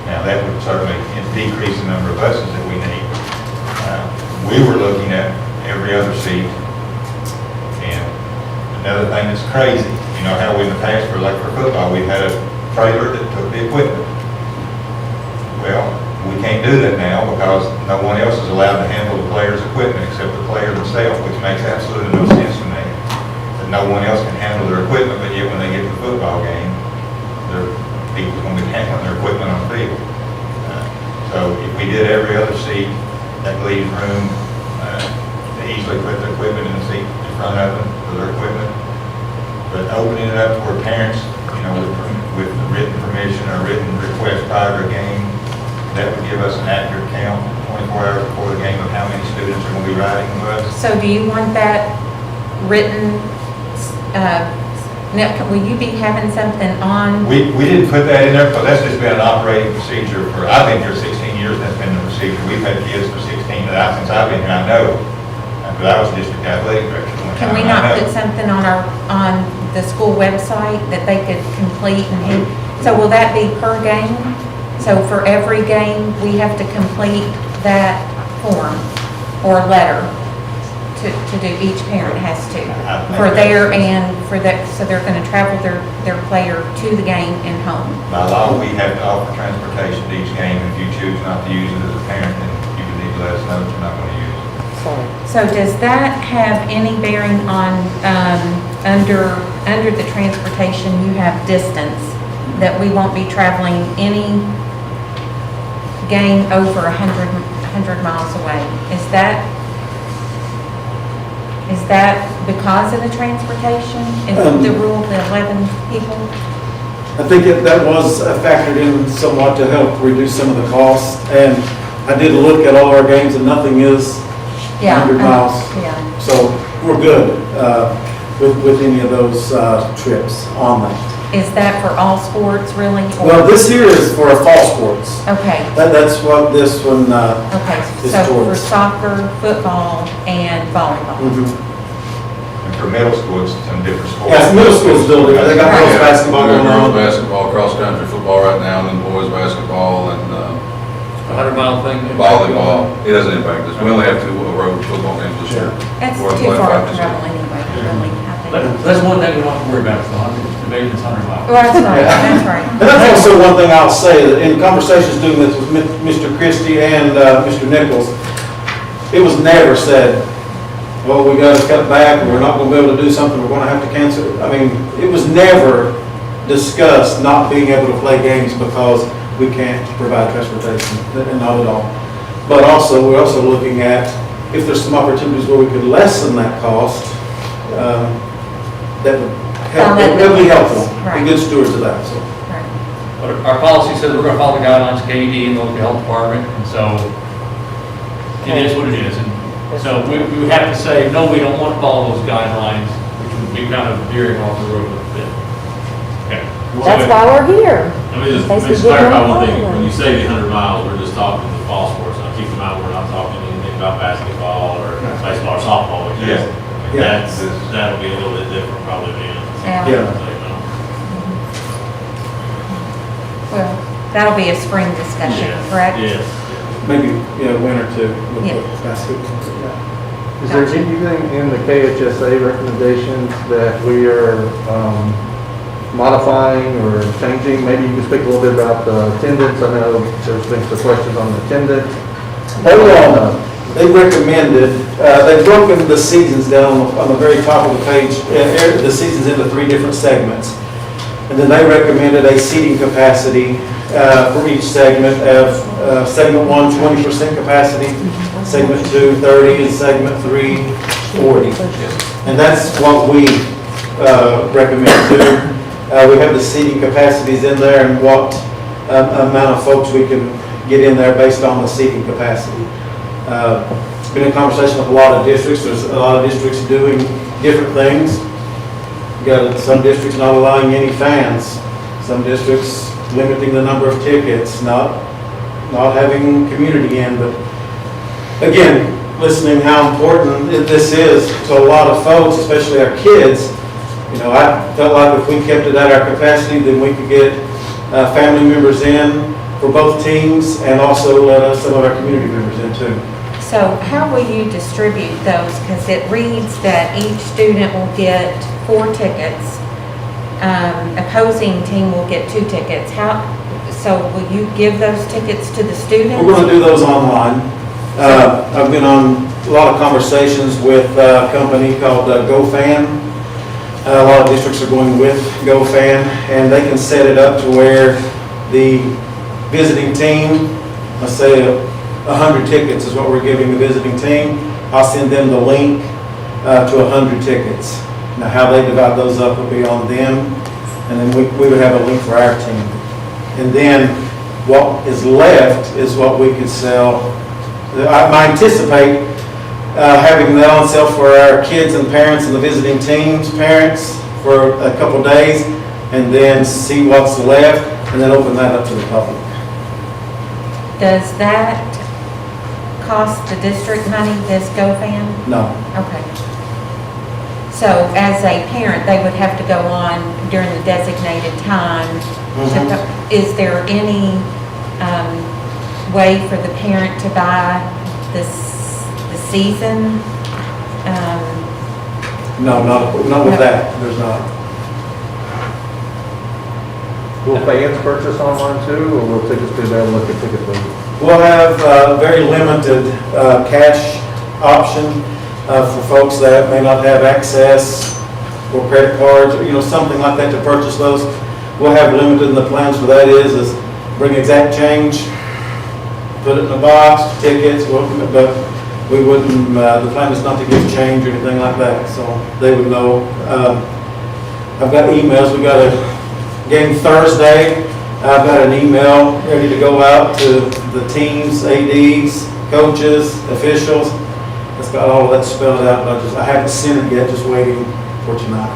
Now that would certainly decrease the number of buses that we need. We were looking at every other seat. And another thing that's crazy, you know how in the past for football, we had a trailer that took the equipment. Well, we can't do that now because no one else is allowed to handle the player's equipment except the player themselves, which makes absolutely no sense to me. That no one else can handle their equipment, but yet when they get to the football game, people's going to be handling their equipment on the field. So if we did every other seat, that leaves room to easily put their equipment in the seat in front of them for their equipment. But opening it up to where parents, you know, with written permission or written request prior to a game, that would give us an accurate count 24 hours before the game of how many students are going to be riding the bus. So do you want that written, will you be having something on? We didn't put that in there because that's just been an operating procedure for, I've been here 16 years, that's been the procedure. We've had kids for 16 since I've been here, I know. But I was district athletic director one time. Can we not put something on the school website that they could complete and so will that be per game? So for every game, we have to complete that form or letter to do, each parent has to. For their and for that, so they're gonna travel their player to the game and home. By law, we have to offer transportation to each game. If you choose not to use it as a parent, then you would need to let us know that you're not gonna use it. So does that have any bearing on, under the transportation, you have distance, that we won't be traveling any game over 100 miles away? Is that because of the transportation? Is the rule, the 11 people? I think that was factored in somewhat to help reduce some of the costs. And I did look at all our games and nothing is 100 miles. So we're good with any of those trips on that. Is that for all sports, really? or- Well, this here is for fall sports. Okay, That's what this one, okay, It's so for towards. soccer, football, and volleyball. mhm. And for middle school, it's some different sports. Yeah, middle school's still doing it. They got girls Yeah, basketball we're going doing on. girls basketball, cross-country football right now, and then boys basketball and 100-mile thing. volleyball. It doesn't impact us. We only have 2 road football games this year. That's We're too playing far 5 to to 6. travel anyway, really, I think. That's one thing we don't have to worry about, so I'm just debating this 100 miles. Well, that's right, that's right. And that's also one thing I'll say, that in conversations doing this with Mr. Christie and Mr. Nichols, it was never said, well, we gotta cut back, we're not gonna be able to do something, we're gonna have to cancel it. I mean, it was never discussed not being able to play games because we can't provide transportation, and not at all. But also, we're also looking at if there's some opportunities where we could lessen that cost, that would help, it would be helpful, be good stewards of that, so. Right. But our policy says we're gonna follow the guidelines of KED and the local health department, and so it is what it is. And so we would have to say, no, we don't want to follow those guidelines, which would be kind of veering off the road a little bit. Okay. That's why we're here. Let me just Basically, clarify getting one thing. on When you say the 100 miles, we're just talking the fall sports. Now, keep in mind, we're not talking anything about basketball or baseball or softball. Which is, Yeah. that'll be a little bit different probably than. Yeah. Well, that'll be a spring discussion, correct? Yes. Maybe, winter too, with Yeah. the basketball. Yeah. Is there anything in the KHSA recommendations that we are modifying or changing? Maybe you can speak a little bit about the attendance. I know there's been some questions on the attendance. Overall, they recommended, they've broken the seasons down on the very top of the page, the seasons into 3 different segments. And then they recommended a seating capacity for each segment of segment 1, 20% capacity, segment 2, 30, and segment 3, 40. And that's what we recommend too. We have the seating capacities in there and what amount of folks we can get in there based on the seating capacity. Been in conversation with a lot of districts. There's a lot of districts doing different things. You got some districts not allowing any fans. Some districts limiting the number of tickets, not having community in. But again, listening how important this is to a lot of folks, especially our kids. I felt like if we kept it at our capacity, then we could get family members in for both teams and also let some of our community members in too. So how will you distribute those? Because it reads that each student will get 4 tickets. Opposing team will get 2 tickets. So will you give those tickets to the students? We're going to do those online. I've been on a lot of conversations with a company called GoFan. A lot of districts are going with GoFan, and they can set it up to where the visiting team, let's say 100 tickets is what we're giving the visiting team. I'll send them the link to 100 tickets. Now, how they divide those up will be on them, and then we would have a link for our team. And then what is left is what we could sell. I anticipate having that on sale for our kids and parents and the visiting team's parents for a couple days, and then see what's left, and then open that up to the public. Does that cost the district money, this GoFan? No. Okay. So as a parent, they would have to go on during the designated time. Is there any way for the parent to buy the season? No, not with that, there's not. Will fans purchase online too, or will tickets be available at the ticket booth? We'll have a very limited cash option for folks that may not have access or credit cards, or something like that to purchase those. We'll have limited, and the plans for that is bring exact change, put it in a box, tickets, but we wouldn't, the plan is not to give change or anything like that, so they would know. I've got emails, we got a game Thursday. I've got an email ready to go out to the teams, ADs, coaches, officials. It's got all of that spelled out, but I haven't sent it yet, just waiting for tonight.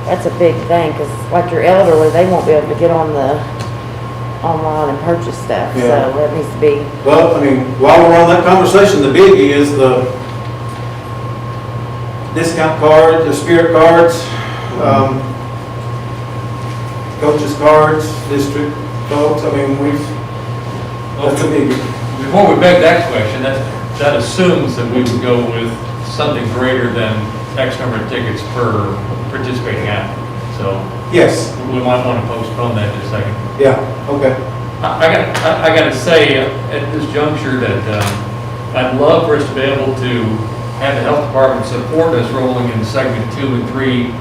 that's a big thing, because like your elderly, they won't be able to get on the, online and purchase stuff, so Yeah. that needs to be, Well, I mean, while we're on that conversation, the biggie is the discount card, the spirit cards, coaches cards, district folks, I mean, that's a biggie. Before we beg that question, that assumes that we would go with something greater than X number of tickets per participating athlete. So Yes, we might want to postpone that just a second. yeah, okay. I gotta say, at this juncture, that I'd love for us to be able to have the health department support us rolling in segment 2 and 3.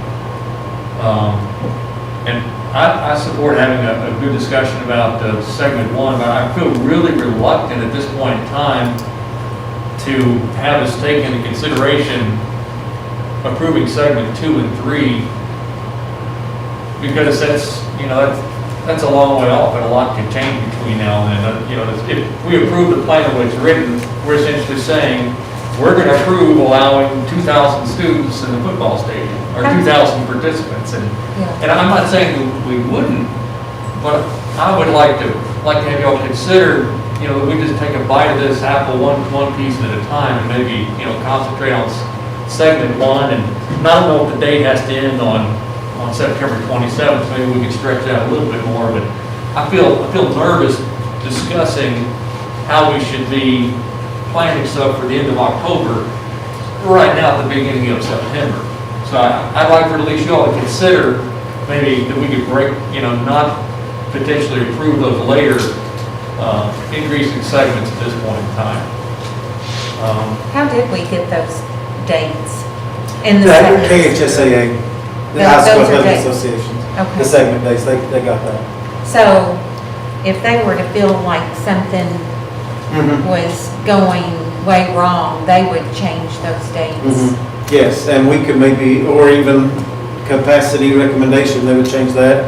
And I support having a good discussion about segment 1, but I feel really reluctant at this point in time to have us take into consideration approving segment 2 and 3, because that's a long way off, and a lot can change between now and then. If we approve the plan the way it's written, we're essentially saying, we're going to approve allowing 2,000 students in the football stadium, or 2,000 participants. And I'm not saying we wouldn't, but I would like to have y'all consider, that we just take a bite of this apple one piece at a time, and maybe, concentrate on segment 1. And I don't know if the date has to end on September 27th, maybe we can stretch that a little bit more, but I feel nervous discussing how we should be planning stuff for the end of October, right now at the beginning of September. So I'd like for at least y'all to consider maybe that we could break, not potentially approve those later increasing segments at this point in time. How did we get those dates in the That segments? KHSAA, the Those- High School those are Athletic dates. Associations, the Okay. segment dates, they got that. So if they were to feel like something was going way wrong, they would change those dates. Yes, and we could maybe, or even capacity recommendation, they would change that.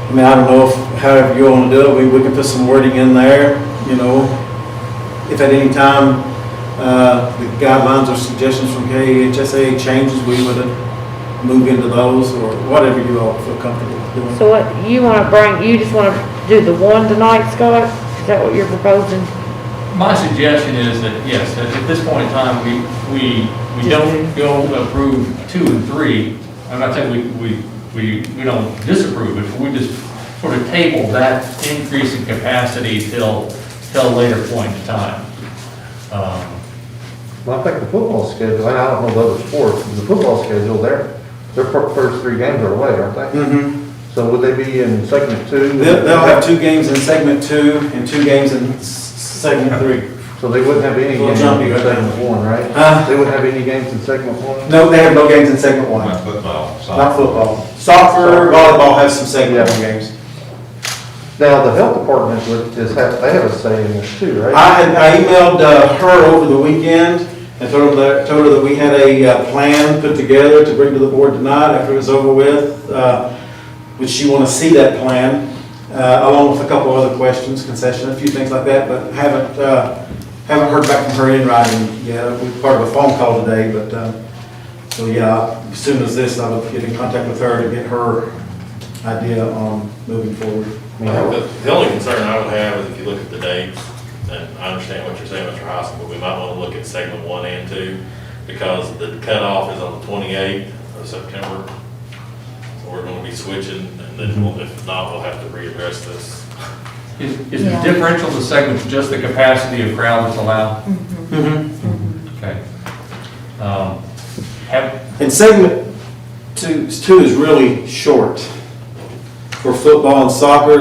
I mean, I don't know if, however you want to do it, we can put some wording in there, if at any time, the guidelines or suggestions from KHSA changes, we would move into those, or whatever you all feel comfortable doing. so what, you just wanna do the one tonight, Scott? Is that what you're proposing? My suggestion is that, yes, that at this point in time, we don't go approve 2 and 3. I'm not saying we don't disapprove it, but we just sort of table that increase in capacity till a later point in time. Well, I think the football schedule, and I don't know the other sports, the football schedule, their first 3 games are away, aren't they? So would they be in segment 2? They'll have 2 games in segment 2 and 2 games in segment 3. So they wouldn't have any Well, games jumpy, in right? segment 1, right? They wouldn't have any games in segment 1? No, they have no games in segment 1. Not football. Not football. Soccer, volleyball has some segment 1 games. Now, the health department they have a say in this too, right? I emailed her over the weekend and told her that we had a plan put together to bring to the board tonight after it was over with. Would she want to see that plan, along with a couple of other questions, concession, a few things like that, but haven't heard back from her in writing yet. We're part of a phone call today, but, so yeah, as soon as this, I will get in contact with her to get her idea on moving forward. The only concern I would have is if you look at the dates, and I understand what you're saying, Mr. Hyson, but we might want to look at segment 1 and 2, because the cutoff is on the 28th of September. So we're going to be switching, and then if not, we'll have to readdress this. Is the differential to segments just the capacity of crowd that's allowed? Okay. And segment 2 is really short for football and soccer,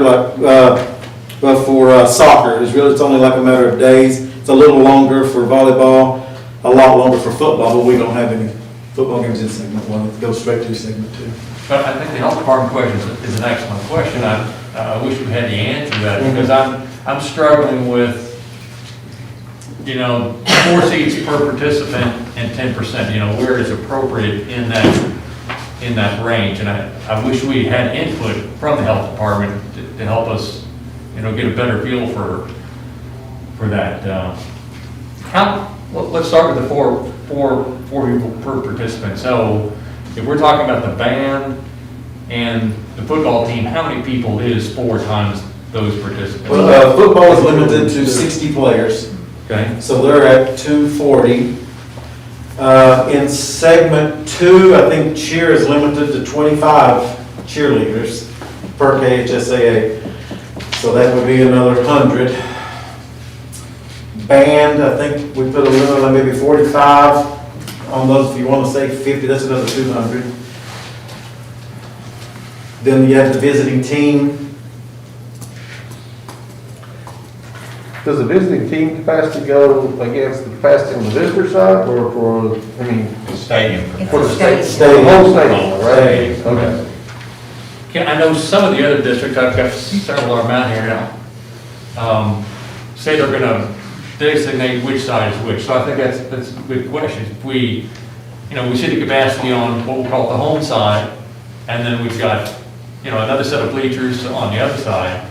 but for soccer, it's only like a matter of days. It's a little longer for volleyball, a lot longer for football, but we don't have any football games in segment 1. It goes straight to segment 2. But I think the health department question is an excellent question. I wish we had the answer to that, because I'm struggling with, 4 seats per participant and 10%, where is appropriate in that range. And I wish we had input from the health department to help us, get a better feel for that. Let's start with the four people per participant. So if we're talking about the band and the football team, how many people is 4 times those participants? Well, football is limited to 60 players, Okay, so they're at 240. In segment 2, I think cheer is limited to 25 cheerleaders per KHSAA, so that would be another 100. Band, I think we put a limit on maybe 45 on those. If you want to say 50, that's another 200. Then you have the visiting team. Does the visiting team capacity go against the capacity on the visitor side, or for, I mean, The stadium. It's for a the state, stadium. the whole stadium, right? Stadium. Okay. I know some of the other districts, I've got several of them out here now, say they're gonna designate which side is which, so I think that's a good question. If we, we see the capacity on what we'll call the home side, and then we've got, another set of bleachers on the other side.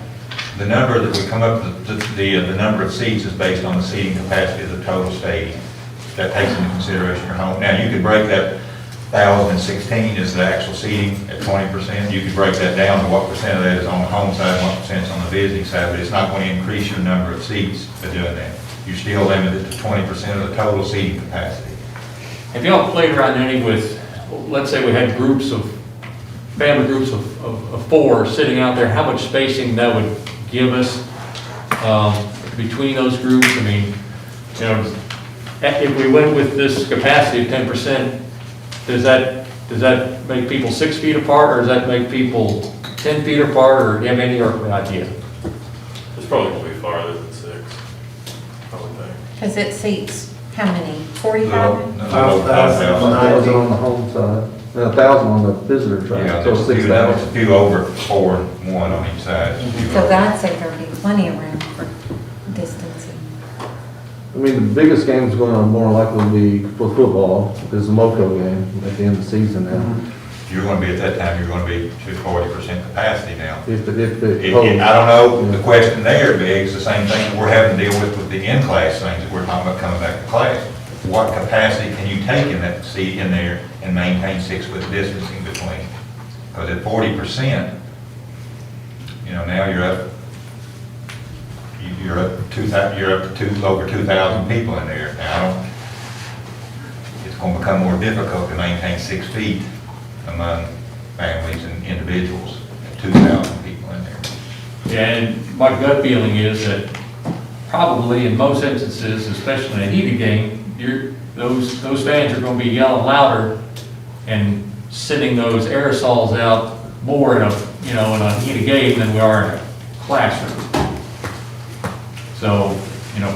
The number that we come up with, the number of seats is based on the seating capacity of the total stadium. That takes into consideration your home. Now, you could break that 1,016 is the actual seating at 20%. You could break that down to what percent of that is on the home side, what percent is on the visiting side, but it's not going to increase your number of seats by doing that. You're still limited to 20% of the total seating capacity. Have y'all played around any with, let's say we had family groups of 4 sitting out there, how much spacing that would give us between those groups? I mean, if we went with this capacity of 10%, does that make people 6 feet apart, or does that make people 10 feet apart, or do you have any idea? It's probably gonna be farther than 6, I would think. Because it seats, how many, Little- 45? no, 1,000 5,000. on the home side, and 1,000 on the visitor side, Yeah, so there's a few, 6,000. over 4 and 1 on each side. There's a few So over. I'd say there'd be plenty of room for distancing. I mean, the biggest game is going to more likely be for football, is the MoCo game at the end of the season now. You're going to be, at that time, you're going to be to 40% capacity now. If it I don't know, the question there, Big, is the same thing that we're having to deal with the in-class things that we're talking about coming back to class. What capacity can you take in that seat in there and maintain 6-foot distancing between? Because at 40%, now you're up to over 2,000 people in there. Now, it's going to become more difficult to maintain 6 feet among families and individuals, 2,000 people in there. Yeah, and my gut feeling is that probably in most instances, especially in a heated game, those fans are going to be yelling louder and sending those aerosols out more in a heated game than we are in a classroom. So,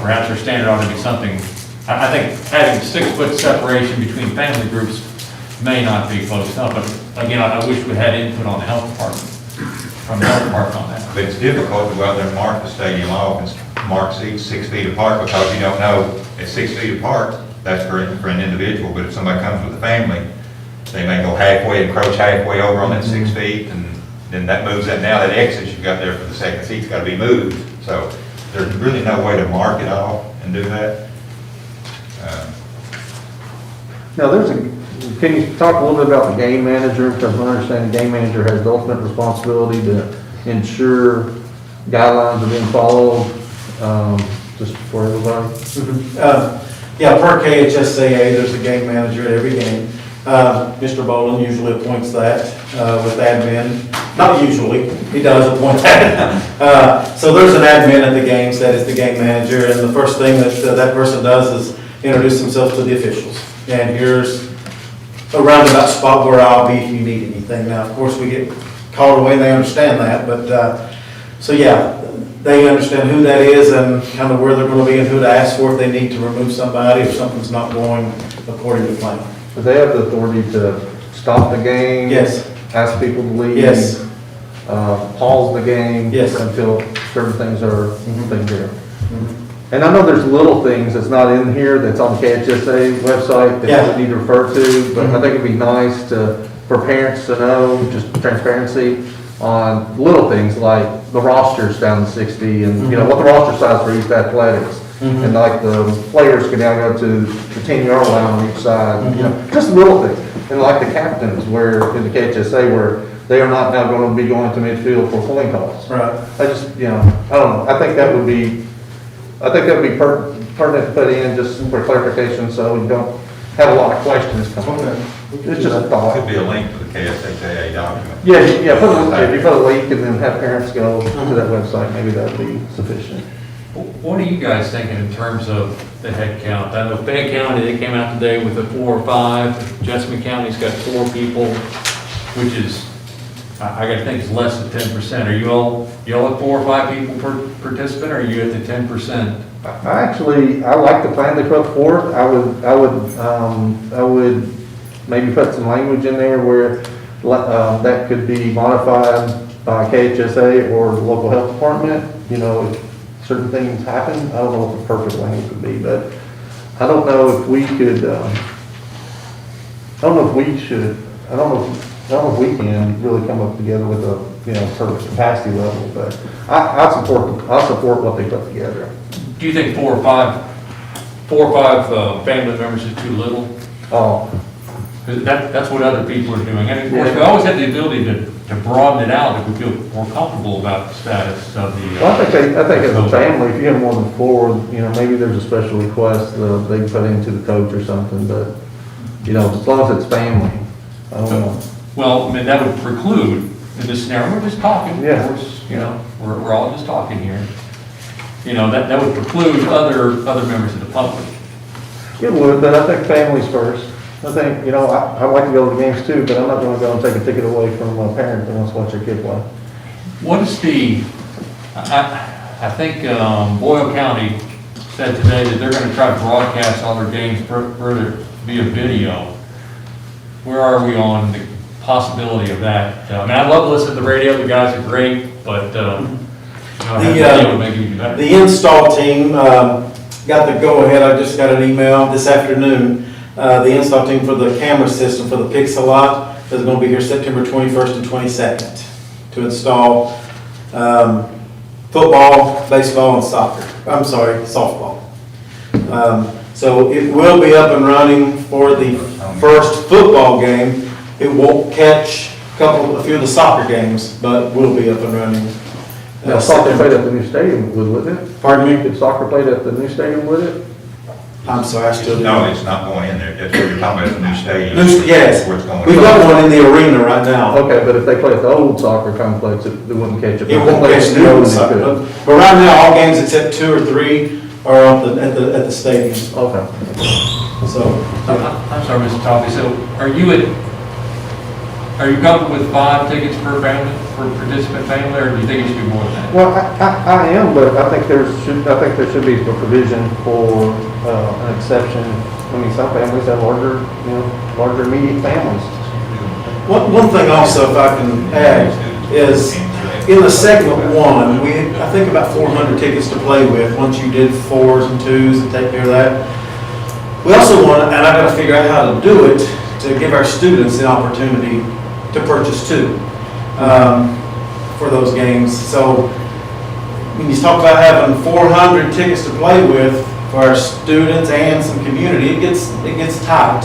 perhaps our standard ought to be something, I think having 6-foot separation between family groups may not be close enough, but again, I wish we had input on the health department, from the health department on that. But it's difficult to go out there and mark the stadium off and mark seats 6 feet apart, because you don't know, at 6 feet apart, that's for an individual, but if somebody comes with a family, they may go halfway, encroach halfway over on that 6 feet, and then that moves that, now that exit you've got there for the second seat's got to be moved. So there's really no way to mark it off and do that. Now, can you talk a little bit about the game manager? Because I understand the game manager has the ultimate responsibility to ensure guidelines are being followed, just for everybody. Yeah, per KHSAA, there's a game manager at every game. Mr. Boland usually appoints that with admin. Not usually, he does appoint that. So there's an admin at the games that is the game manager, and the first thing that person does is introduce themselves to the officials. And here's a roundabout spot where I'll be if you need anything. Now, of course, we get called away, and they understand that, but, so yeah, they understand who that is and kind of where they're going to be and who to ask for if they need to remove somebody if something's not going according to plan. Do they have the authority to stop the game? Yes. Ask people to leave? Yes. Pause the game? Yes. Until certain things are taken care of? And I know there's little things that's not in here that's on the KHSA website that we need to refer to, but I think it'd be nice for parents to know, just transparency on little things like the rosters down to 60 and, what the roster size for East Athletics. And like the players can now go to the 10-yard line on each side, just little things. and like the captains where, in the KHSA, where they are not now going to be going to midfield for coin toss. Right. I just, you know, I don't know, I think that would be pertinent to put in just for clarification, so we don't have a lot of questions coming. It's just a thought. Could be a link to the KSHA document. Yeah, if you put a link and then have parents go to that website, maybe that'd be sufficient. What are you guys thinking in terms of the head count? I know Fayette County, they came out today with a 4 or 5. Jessamine County's got 4 people, which is, I gotta think it's less than 10%. Are y'all at 4 or 5 people per participant, or are you at the 10%? I like the plan they put forth. I would maybe put some language in there where, that could be modified by KHSA or the local health department, you know, if certain things happen. I don't know what the perfect language would be, but I don't know if we could, I don't know if we can really come up together with a, you know, perfect capacity level, but I support what they put together. Do you think 4 or 5 family members is too little? Oh, 'Cause that's what other people are doing. And of course, we always have the ability to broaden it out if we feel more comfortable about the status of the. well, I think as a family, if you have more than 4, you know, maybe there's a special request they can put into the coach or something, but, you know, as long as it's family, I don't know. Well, I mean, that would preclude, in this scenario, we're just talking, Yeah. of course, you know, we're all just talking here. You know, that would preclude other members of the public. It would, but I think families first. I think, you know, I'd like to go to the games too, but I'm not gonna go and take a ticket away from a parent that wants to watch their kid play. What is I think Boyle County said today that they're gonna try to broadcast all their games further via video. Where are we on the possibility of that? I mean, I love to listen to the radio, the guys are great, but, you know, video would make it even better. The install team got the go-ahead. I just got an email this afternoon. The install team for the camera system for the Pixelot is going to be here September 21st and 22nd to install football, baseball, and softball. So it will be up and running for the first football game. It won't catch a few of the soccer games, but will be up and running. Now, soccer played at the new stadium, wouldn't it? Pardon me? Did soccer played at the new stadium, would it? I'm sorry, I still. No, it's not going in there. That's what you're talking about, the new stadium. Yes, Where it's going. we've got one in the arena right now. Okay, but if they play at the old soccer complex, it wouldn't catch it. It won't catch the old soccer, but right now, all games except 2 or 3 are at the stadium, Okay. so. I'm sorry, Mr. Toffey, so are you comfortable with 5 tickets per family, per participant family, or do you think it should be more than that? Well, I am, but I think there should be a provision for, an exception. I mean, some families have larger immediate families. One thing also, if I can add, is in the segment 1, I think about 400 tickets to play with, once you did 4s and 2s and take care of that. We also want, and I gotta figure out how to do it, to give our students the opportunity to purchase 2 for those games. So when you talk about having 400 tickets to play with for our students and some community, it gets tight.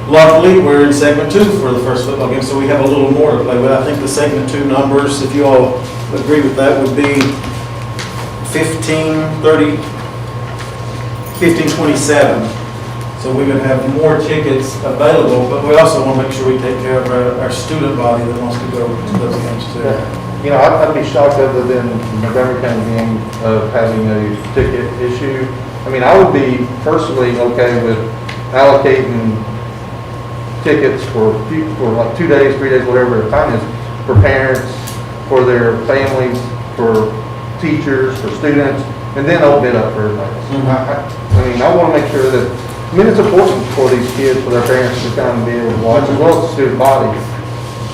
Luckily, we're in segment 2 for the first football game, so we have a little more to play with. I think the segment 2 numbers, if you all agree with that, would be 1527. So we would have more tickets available, but we also want to make sure we take care of our student body that wants to go to those games too. You know, I'd be shocked other than the Montgomery County game of having a ticket issue. I mean, I would be personally okay with allocating tickets for like 2 days, 3 days, whatever the time is, for parents, for their families, for teachers, for students, and then open it up for everybody else. I mean, I want to make sure that, I mean, it's important for these kids, for their parents to come and be able to watch, as well as the student body.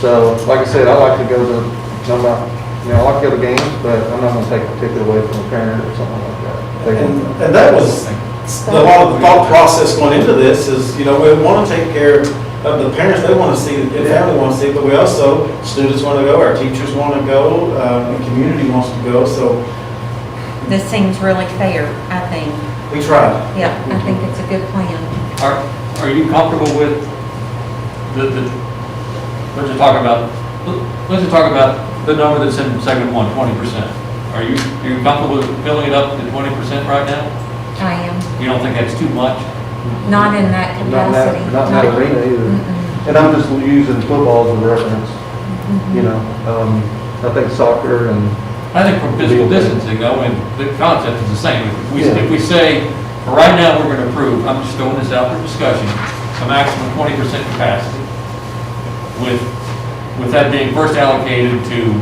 So, like I said, I like to go to, I like to go to games, but I'm not gonna take a ticket away from a parent or something like that. And that was a lot of the thought process going into this is, you know, we want to take care of the parents. They want to see, the family wants to see, but we also, students want to go, our teachers want to go, the community wants to go, so. This seems really fair, I think. We tried. Yeah, I think it's a good plan. Are you comfortable with let's just talk about, the number that's in segment 1, 20%. Are you comfortable with filling it up to 20% right now? I am, You don't think that's too much? not in that Not in capacity. that, not in that arena either. Mm-mm. And I'm just using football as a reference, you know, I think soccer and, I think from physical distancing, though, and the concept is the same. Yeah. If we say, for right now, we're gonna approve, I'm just throwing this out for discussion, a maximum 20% capacity, with that being first allocated to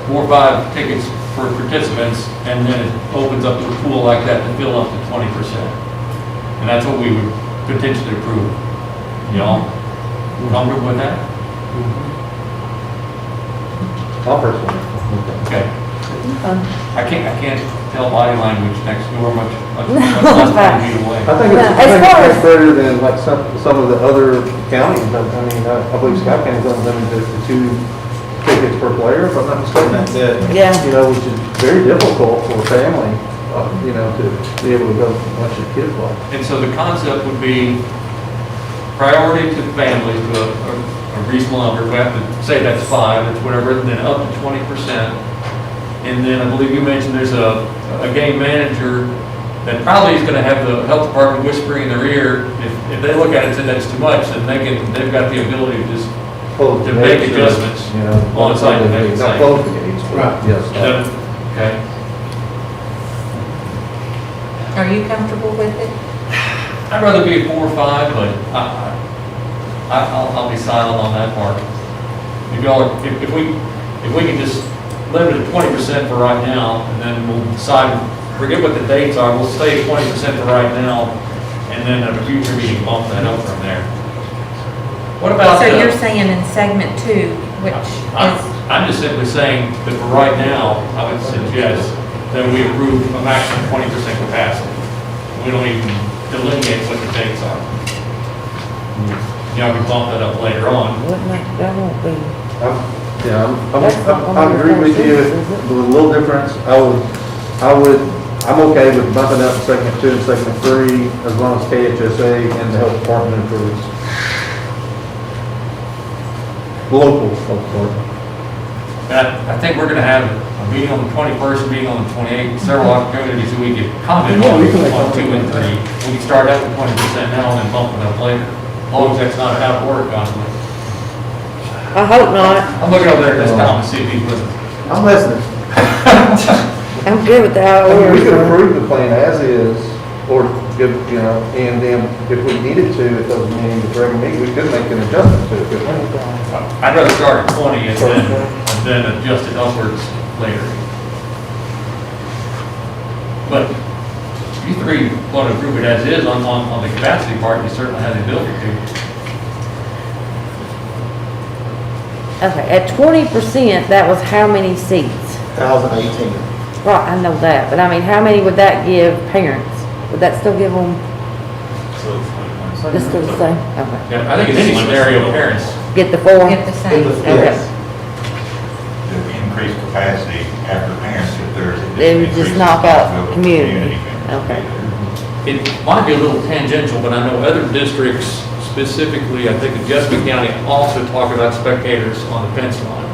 4 or 5 tickets for participants, and then it opens up to a pool like that to fill up to 20%. And that's what we would potentially approve. Y'all comfortable with that? I'll personally. Okay. I can't tell body language next door much less than feet away. I think it's, Yeah, I as think far it's as- better than like some of the other counties. I mean, I believe Scott County's only limited to 2 tickets per player, if I'm not mistaken. That's it. Yeah. You know, which is very difficult for a family, you know, to be able to go watch your kid play. And so the concept would be priority to families to a reasonable number. We have to say that's 5, that's whatever, and then up to 20%. And then I believe you mentioned there's a game manager that probably is going to have the health department whispering in their ear. If they look at it and say that's too much, then they've got the ability to just Close to the make gates, adjustments you know, on site to make it Not safe. close the gates, but Right. yes. Is that- Okay. Are you comfortable with it? I'd rather be a 4 or 5, but I'll be silent on that part. If we can just limit it to 20% for right now, and then we'll decide, forget what the dates are, we'll stay at 20% for right now, and then at a future meeting, bump that up from there. What about, So you're saying in segment 2, which is, I'm just simply saying that for right now, I would suggest that we approve a maximum 20% capacity. We don't even delineate what the dates are. Y'all can bump that up later on. That won't be. I agree with you, with a little difference. I'm okay with bumping up segment 2 and segment 3 as long as KHSA and the health department improves. Local health department. I think we're gonna have a meeting on the 21st, a meeting on the 28th, several opportunities that we could comment Yeah, on, we can make 1, 2, and 3. We can start out with 20% now and then bump it up later, as long as that's not out of order conflict. I hope not. I'm looking over there at this Tom to see if he's listening. I'm listening. I'm good with that. I mean, we could approve the plan as is, or give, you know, and then if we needed to, at those meetings, the regular meeting, we could make an adjustment to it, couldn't we? I'd rather start at 20 and then adjust it upwards later. But you 3 want to approve it as is on the capacity part, you certainly have the ability to. Okay, at 20%, that was how many seats? 2018. Right, I know that, but I mean, how many would that give parents? Would that still give them, just still the same? Okay. Yeah, I think in any scenario, parents, Get the 4? get the same. Okay. The increased capacity after parents, if there's. They would just knock out community. Okay. it might be a little tangential, but I know other districts, specifically, I think in Jessamine County, also talk about spectators on the fence line.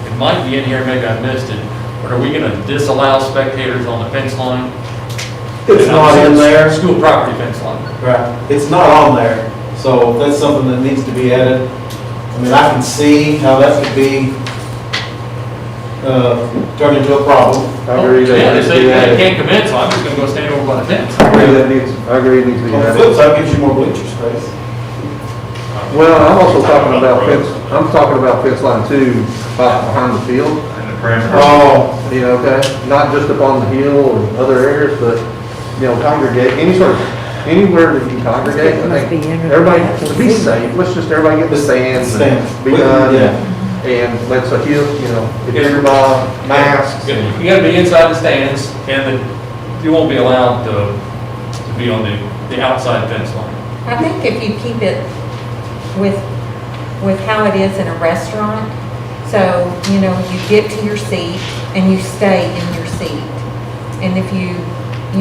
It might be in here, maybe I missed it, but are we gonna disallow spectators on the fence line? It's not in there. School property fence line. Right, it's not on there, so that's something that needs to be added. I mean, I can see how that could be, turned into a problem. I agree that Yeah, it they needs to say be they added. can't come in, so I'm just gonna go stand over by the fence. I agree it needs to be On the added. flip side, it gives you more bleacher space. Well, I'm also talking about fence, I'm talking about fence line 2, behind the field, And the perimeter. Oh, you know, okay? Not just up on the hill or other areas, but, you know, congregate, anywhere that you congregate, I Must be think, in- everybody, to be safe, let's just, everybody get the stands and Stands. be done. Yeah. And let's, you know, if everybody masks. You gotta be inside the stands, and you won't be allowed to be on the outside fence line. I think if you keep it with how it is in a restaurant, so, you know, you get to your seat and you stay in your seat. And if you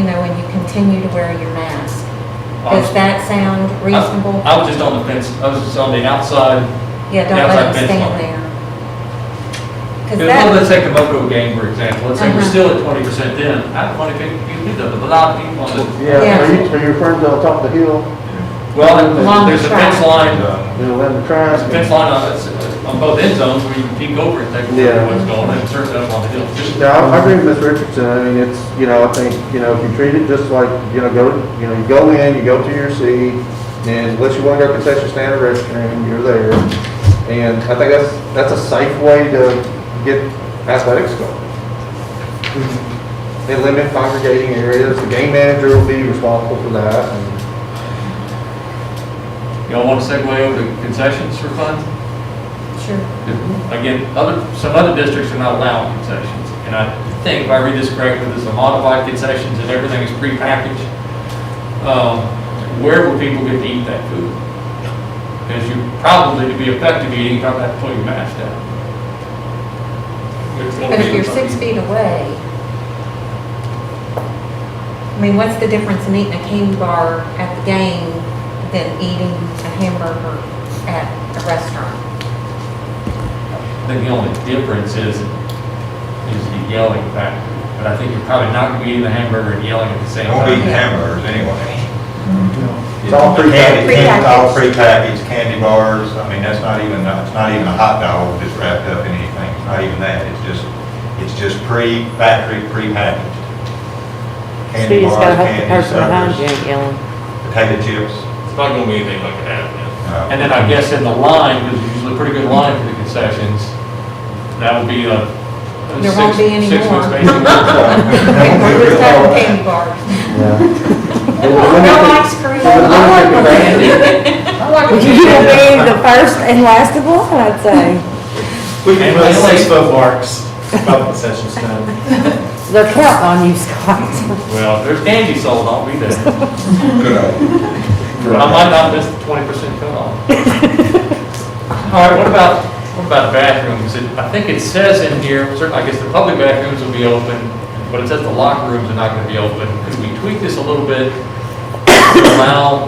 know, and you continue to wear your mask. Does that sound reasonable? I was just on the fence, I was just on the outside. Yeah, don't the let outside them fence stand line. there. 'Cause Because let's that, take the Moco game, for example, let's say we're Uh-huh. still at 20% then, I don't want to do that, but a lot of people on the, Yeah, are your friends on top of the hill? well, Along there's the a fence track. line, They'll let them try. there's a fence line on both end zones where you can peek over and take a look Yeah. at what's going on, and certainly up on the hill too. Yeah, I agree with Ms. Richardson. I mean, it's, I think, if you treat it just like, you go in, you go to your seat, and unless you want to go concession stand or restroom, you're there. And I think that's a safe way to get athletics going. They limit congregating areas. The game manager will be responsible for that. And Y'all want to segue over to concessions for fun? sure. Again, some other districts are not allowing concessions, and I think, if I read this correctly, there's a modified concessions and everything is prepackaged. Where will people get to eat that food? Because you probably, to be effective eating, you probably have to pull your mask down. But if you're 6 feet away, I mean, what's the difference in eating a candy bar at the game than eating a hamburger at a restaurant? I think the only difference is the yelling factor. But I think you're probably not going to be eating the hamburger and yelling at the same They won't be time. eating hamburgers anyway. It's all It's all prepackaged, candy bars, I mean, it's not even a hot dog just wrapped up in anything, it's not even that, it's just factory prepackaged. So Candy you just gotta bars, hope the candy person behind you suckers, ain't yelling. potato chips. It's not gonna be anything like it has been. And then I guess in the line, because there's usually a pretty good line for the concessions, that would be a There won't be any 6 more. foot spacing. We're just having candy bars. No ice cream. You will be the first and last of all, I'd say. We can put 6 foot marks about concession stand. They're counting on you, Scott. Well, if there's candy sold, I'll be there. Good idea. I might not miss the 20% cutoff. All right, what about bathrooms? I think it says in here, certainly, I guess the public bathrooms will be open, but it says the locker rooms are not going to be open. Could we tweak this a little bit to allow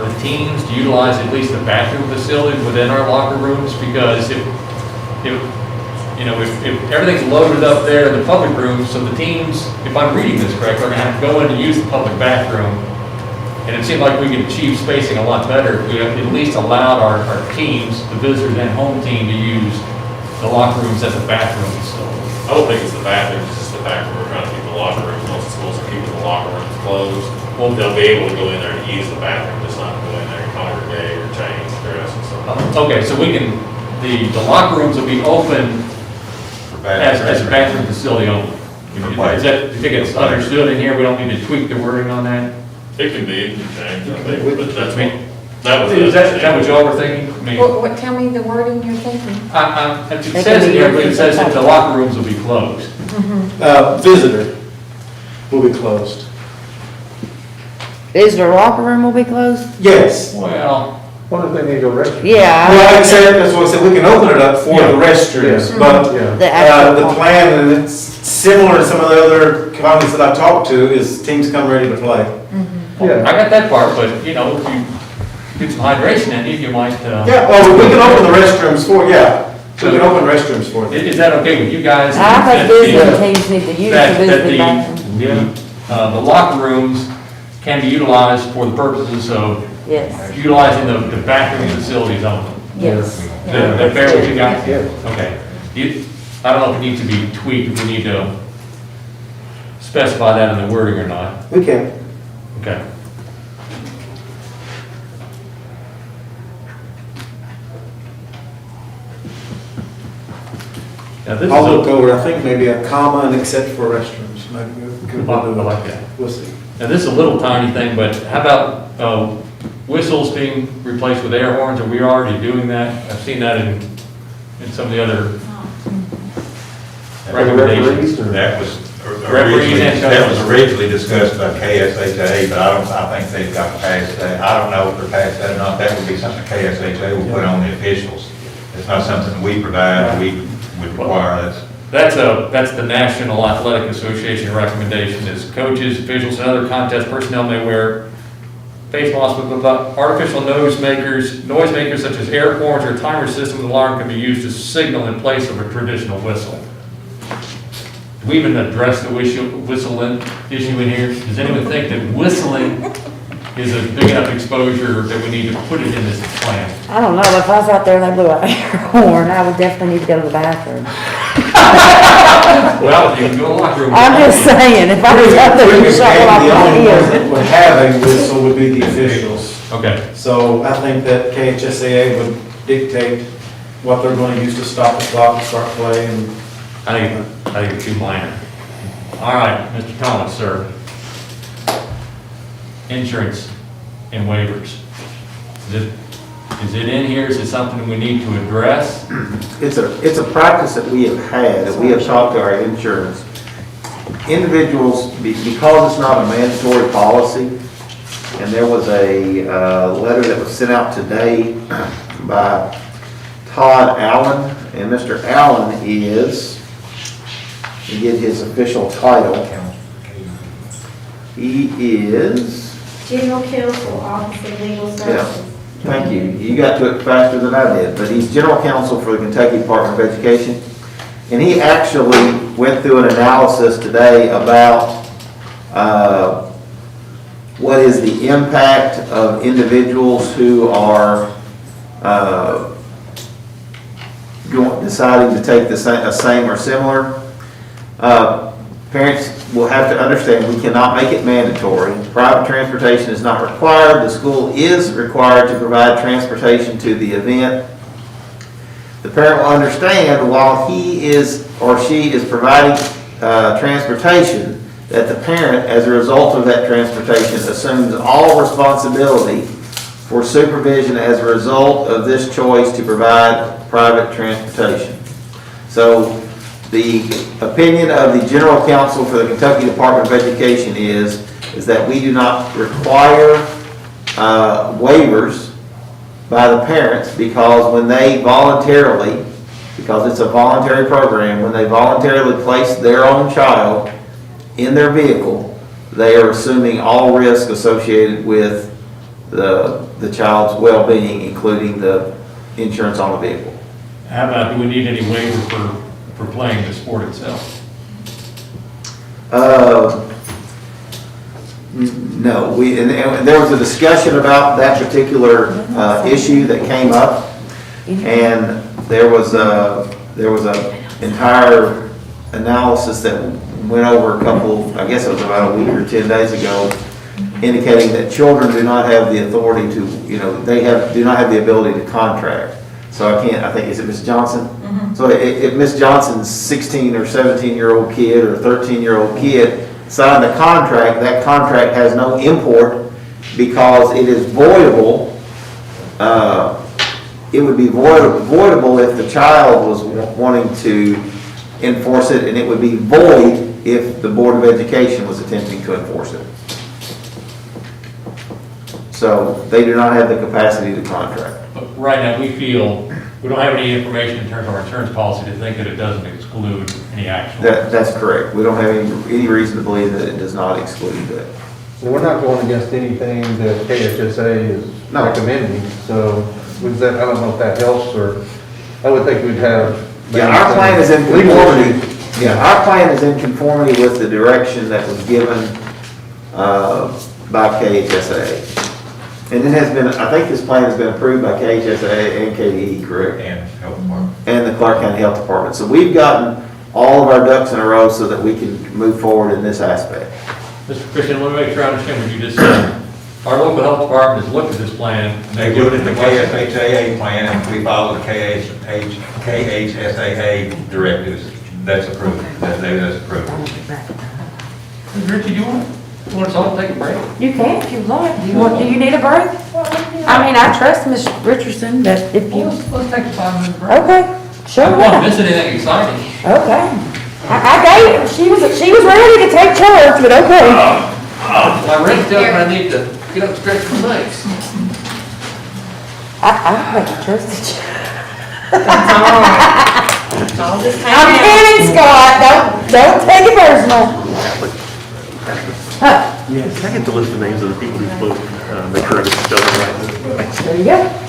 the teams to utilize at least the bathroom facilities within our locker rooms? Because if everything's loaded up there in the public rooms, so the teams, if I'm reading this correctly, are going to have to go in and use the public bathroom. And it seemed like we could achieve spacing a lot better if we at least allowed our teams, the visitors and home team, to use the locker rooms as a bathroom facility. I don't think it's the bathrooms, it's just the fact that we're trying to keep the locker rooms, most schools are keeping the locker rooms closed. Well, they'll be able to go in there and use the bathroom, just not go in there and congregate or change, dress and stuff. Okay, so we can, the locker rooms will be open as a bathroom facility only. Is that, do you think it's understood in here? We don't need to tweak the wording on that? It can be, it can change, I think, but that's what, that was. Is that what y'all were thinking? I mean, Tell me the wording you're thinking. it says in here, but it says that the locker rooms will be closed. Visitor will be closed. Visitor locker room will be closed? Yes. Well, what if they need to go restroom? Yeah. Well, that's what I said, we can open it up for Yeah. the restrooms, Yeah. but Yeah. The actual the plan, and it's similar to some of the other counties that I've talked to, is teams come ready to play. Yeah. I got that part, but if you get some hydration in you, you might, Yeah, well, we can open the restrooms for, we can open restrooms for them. is that okay with you guys? I That think visiting the- teams need to use the that visiting bathroom. the locker rooms can be utilized for the purposes of Yes, utilizing the bathroom facilities only. yes. That fair with you guys? Yes. Okay. I don't know if it needs to be tweaked, if we need to specify that in the wording or not. We can. Okay. Now, this is I'll look a, over, I think maybe a comma and except for restrooms, maybe we could I do like it. that. We'll see. Now, this is a little tiny thing, but how about whistles being replaced with air horns? Are we already doing that? I've seen that in some of the other recommendations. That was Referees and coaches. originally discussed by KSHA, but I think they've got past that. I don't know if they're past that or not. That would be something KSHA will put on the officials. It's not something we provide, we would require. That's the National Athletic Association recommendation is coaches, officials, and other contest personnel may wear face masks with artificial noise makers such as air horns or timer system with alarm can be used to signal in place of a traditional whistle. Do we even address the whistling issue in here? Does anyone think that whistling is a big enough exposure that we need to put it in this plan? I don't know, if I was out there and they blew an air horn, I would definitely need to go to the bathroom. Well, you can go to the locker room. I'm just saying, if I was out there and shot one off The my only ones that ear. would have a whistle would be the officials. Okay. So I think that KHSAA would dictate what they're going to use to stop the clock and start play and. I think it's too minor. All right, Mr. Thomas, sir. Insurance and waivers. Is it in here? Is it something we need to address? It's a practice that we have had, that we have talked to our insurance. Individuals, because it's not a mandatory policy, and there was a letter that was sent out today by Todd Allen, and Mr. Allen is, to get his official title, he is, General Counsel, Office of Legal Services. thank you, you got to it faster than I did, but he's General Counsel for the Kentucky Department of Education. And he actually went through an analysis today about what is the impact of individuals who are deciding to take a same or similar. Parents will have to understand we cannot make it mandatory. Private transportation is not required. The school is required to provide transportation to the event. The parent will understand while he is or she is providing transportation, that the parent, as a result of that transportation, assumes all responsibility for supervision as a result of this choice to provide private transportation. So the opinion of the General Counsel for the Kentucky Department of Education is that we do not require waivers by the parents, because when they voluntarily, because it's a voluntary program, when they voluntarily place their own child in their vehicle, they are assuming all risk associated with the child's well-being, including the insurance on the vehicle. How about, do we need any waiver for playing the sport itself? No, and there was a discussion about that particular issue that came up, and there was a entire analysis that went over a couple, I guess it was about a week or 10 days ago, indicating that children do not have the authority to, do not have the ability to contract. So I think, is it Ms. Johnson? Mm-hmm. So if Ms. Johnson's 16 or 17-year-old kid or 13-year-old kid signed a contract, that contract has no import because it is voidable. It would be voidable if the child was wanting to enforce it, and it would be void if the Board of Education was attempting to enforce it. So they do not have the capacity to contract. But right now, we feel we don't have any information in terms of our insurance policy to think that it doesn't exclude any action. That's correct. We don't have any reason to believe that it does not exclude that. Well, we're not going against anything that KHSA is recommending, so with that, I don't know if that helps, or I would think we'd have. Yeah, our plan is in conformity. Yeah, our plan is in conformity with the direction that was given by KHSA. And it has been, I think this plan has been approved by KHSA and KDE, correct? And Health Department. And the Clark County Health Department. So we've gotten all of our ducks in a row so that we can move forward in this aspect. Mr. Christian, let me make sure I understand what you just said. Our local health department has looked at this plan. And They looked at the KSHAA plan, and we follow the KHSAA directives. That's approved. That's approved. Richie, you want us all to take a break? You can if you like. Do you need a break? I mean, I trust Ms. Richardson, but if you, Let's take a 5-minute break. okay, sure. I don't want to miss anything exciting. Okay. I gave, she was ready to take charge, but okay. My rent tells me I need to get up and stretch my legs. I think I trusted you. I'm kidding, Scott. Don't take it personal. Huh. Yes. Can I get the list of names of the people who spoke? Make sure I get the spelling right. There you go.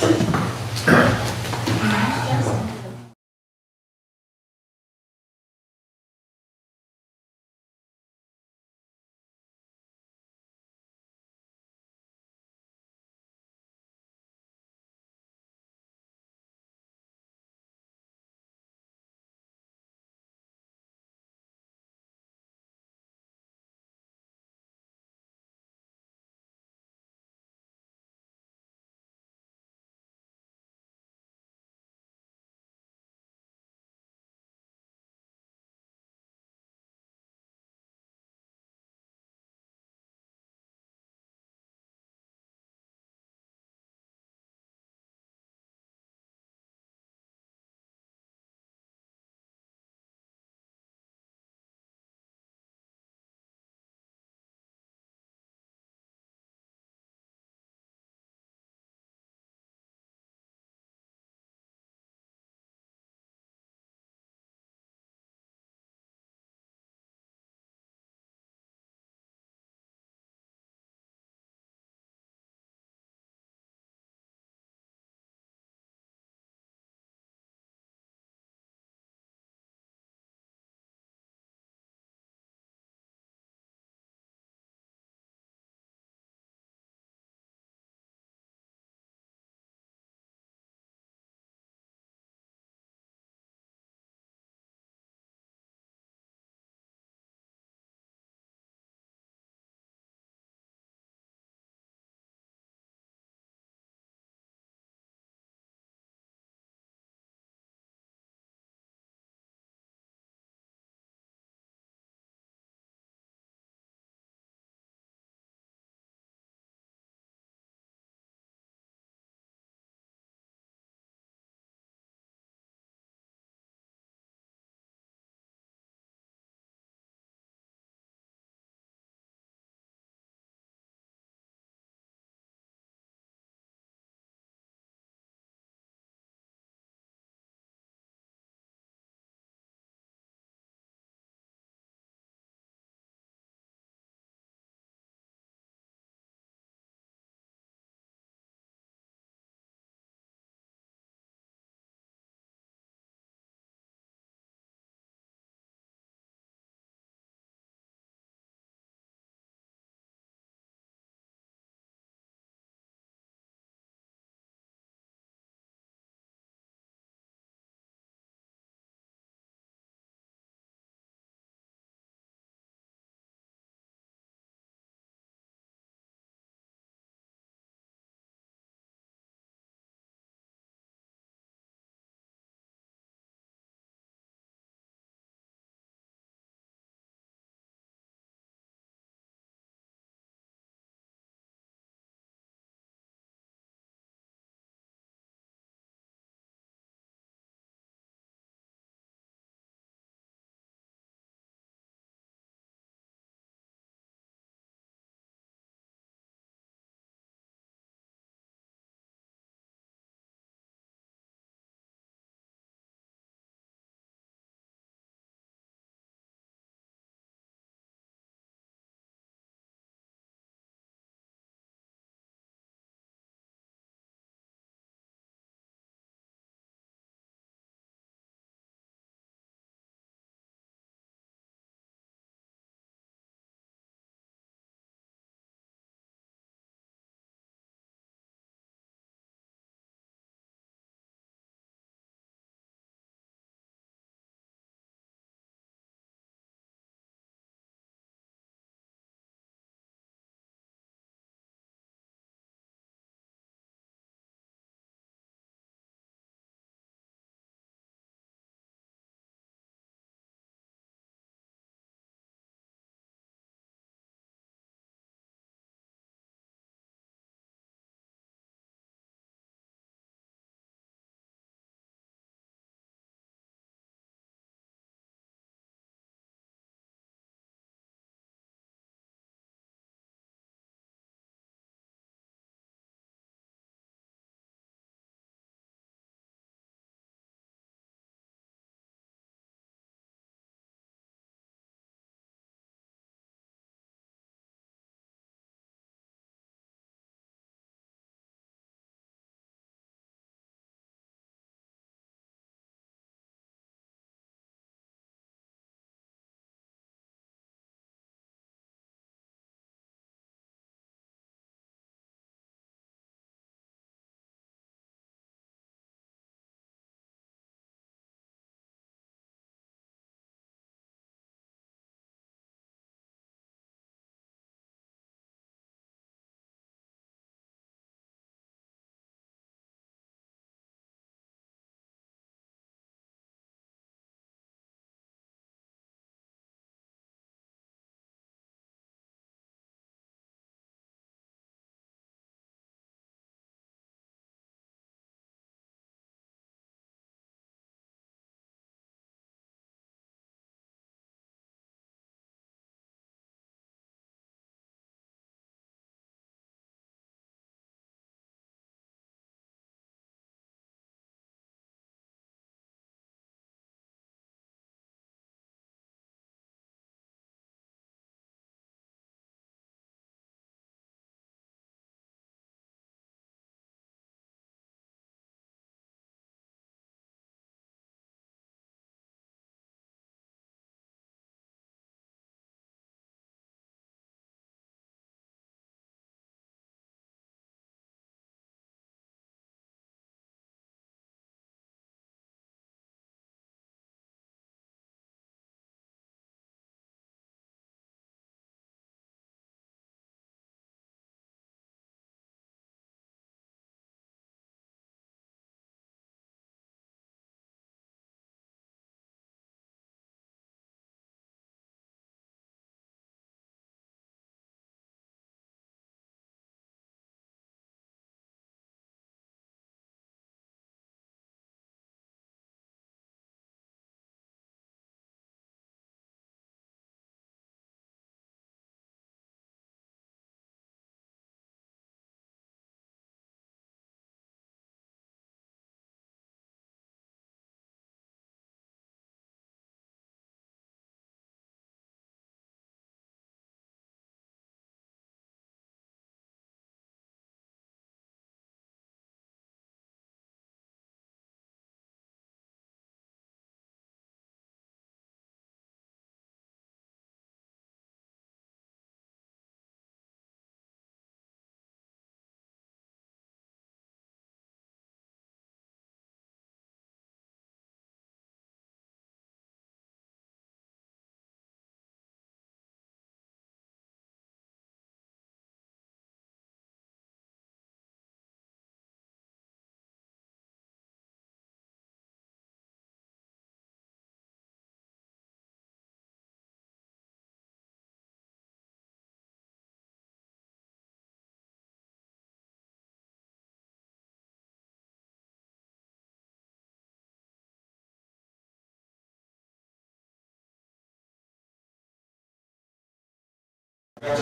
Okay.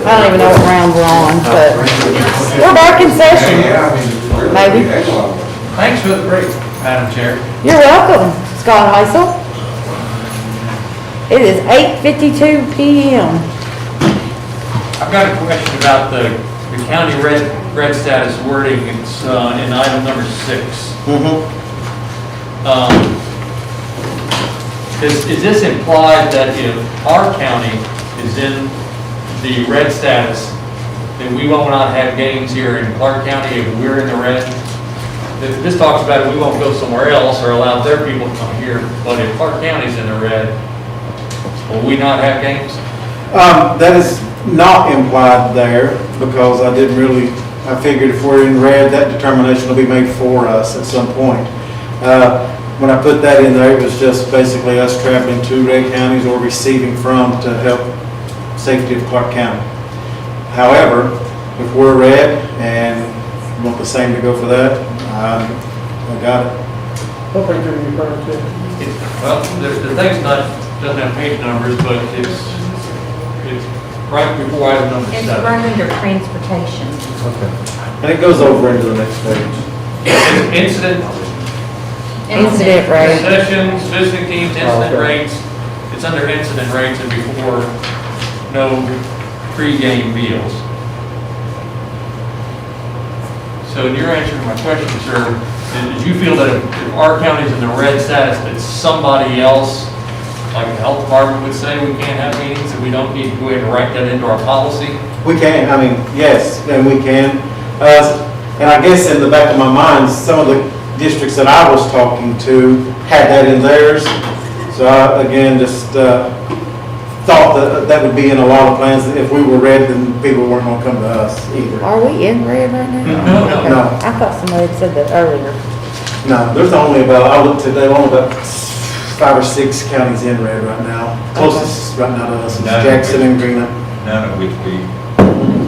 I don't even know what round we're on, but we're back in session. Maybe. Thanks for the break, Madam Chair. You're welcome, Scott Heisel. It is 8:52 PM. I've got a question about the county red status wording. It's in item number 6. Is this implied that if our county is in the red status, then we will not have games here in Clark County if we're in the red? This talks about we won't go somewhere else or allow their people to come here, but if Clark County's in the red, will we not have games? That is not implied there, because I figured if we're in red, that determination will be made for us at some point. When I put that in there, it was just basically us traveling to red counties or receiving from to help safety of Clark County. However, if we're red and want the same to go for that, I got it. What page are you referring to? Well, the thing's doesn't have page numbers, but it's right before item number 7. It's right under transportation. Okay. And it goes over into the next page. Incident rate. Sessions, visiting teams, incident Okay. rates. It's under incident rates and before no pre-game meals. So in your answer to my question, sir, did you feel that if our county's in the red status, that somebody else, like the health department would say, we can't have meetings, and we don't need to go ahead and write that into our policy? We can, yes, and we can. And I guess in the back of my mind, some of the districts that I was talking to had that in theirs. So I, again, just thought that would be in a lot of plans, that if we were red, then people weren't gonna come to us either. Are we in red right now? No. Okay. No. I thought somebody had said that earlier. No, there's only about, I looked today, only about 5 or 6 counties in red right now. Closest right now to us is None. Jackson and Greenup. None of which we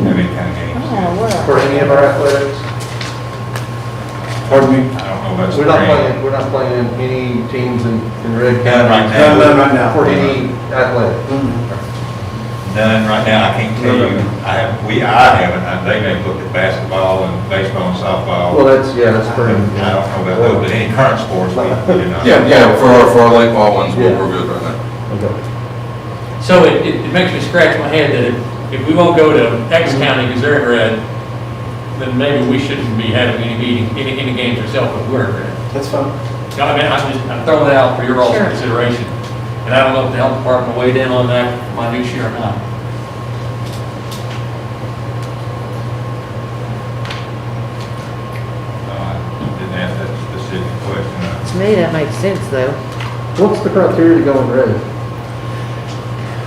have any kind of games. Oh, what? For any of our athletics? Pardon me? I don't know about We're not spring. playing any teams in Red None right County. now. None right now. For any athletic. None right now, I can't tell you, I haven't, they may have looked at basketball and baseball and softball. Well, that's pretty. I don't know about those, but any current sports, we do not. Yeah, for our late ball ones, Yeah. we're good right now. Okay. So it makes me scratch my head that if we won't go to X county because they're in red, then maybe we shouldn't be having any games ourselves if we're in red. That's fine. I mean, I'm throwing that out for your all's Sure. consideration. And I don't know if the health department weighed in on that minutiae or not. No, I didn't ask that specific question. To me, that makes sense though. What's the criteria to go in red?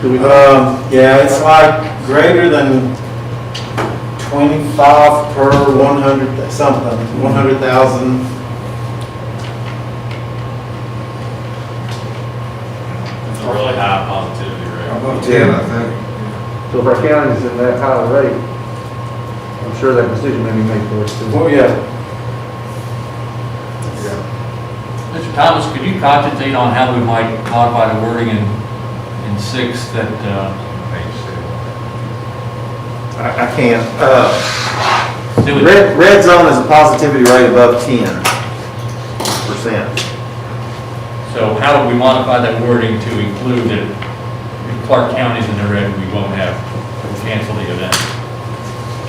Do we, Yeah, it's like greater than 25 per 100 something, 100,000. It's a really high positivity rate. About 10, I think. so if our county's in that high rate, I'm sure that decision may be made for us too. Well, yeah. Mr. Thomas, could you cogitate on how we might modify the wording in 6 that, I can't. do it? Red zone is a positivity rate above 10%. So how do we modify that wording to include that if Clark County's in the red, we won't have, we'll cancel the event?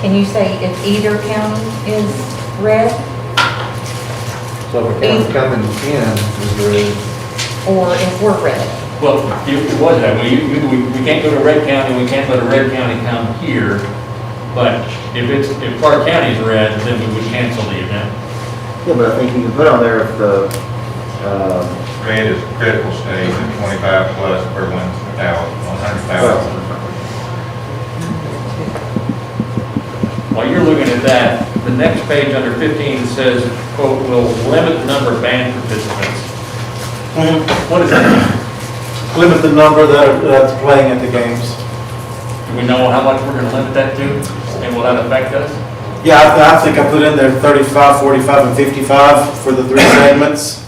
Can you say if either county is red So if a county coming in is red, or if we're red? Well, it was that way. We can't go to Red County, we can't let a Red County come here, but if Clark County's red, then we would cancel the event. Yeah, but I think you can put on there if the, Red is critical stage at 25 plus per 100,000. While you're looking at that, the next page under 15 says, quote, "will limit the number of band participants." What does that mean? Limit the number that's playing at the games. Do we know how much we're gonna limit that to, and will that affect us? Yeah, I think I put in there 35, 45, and 55 for the 3 segments.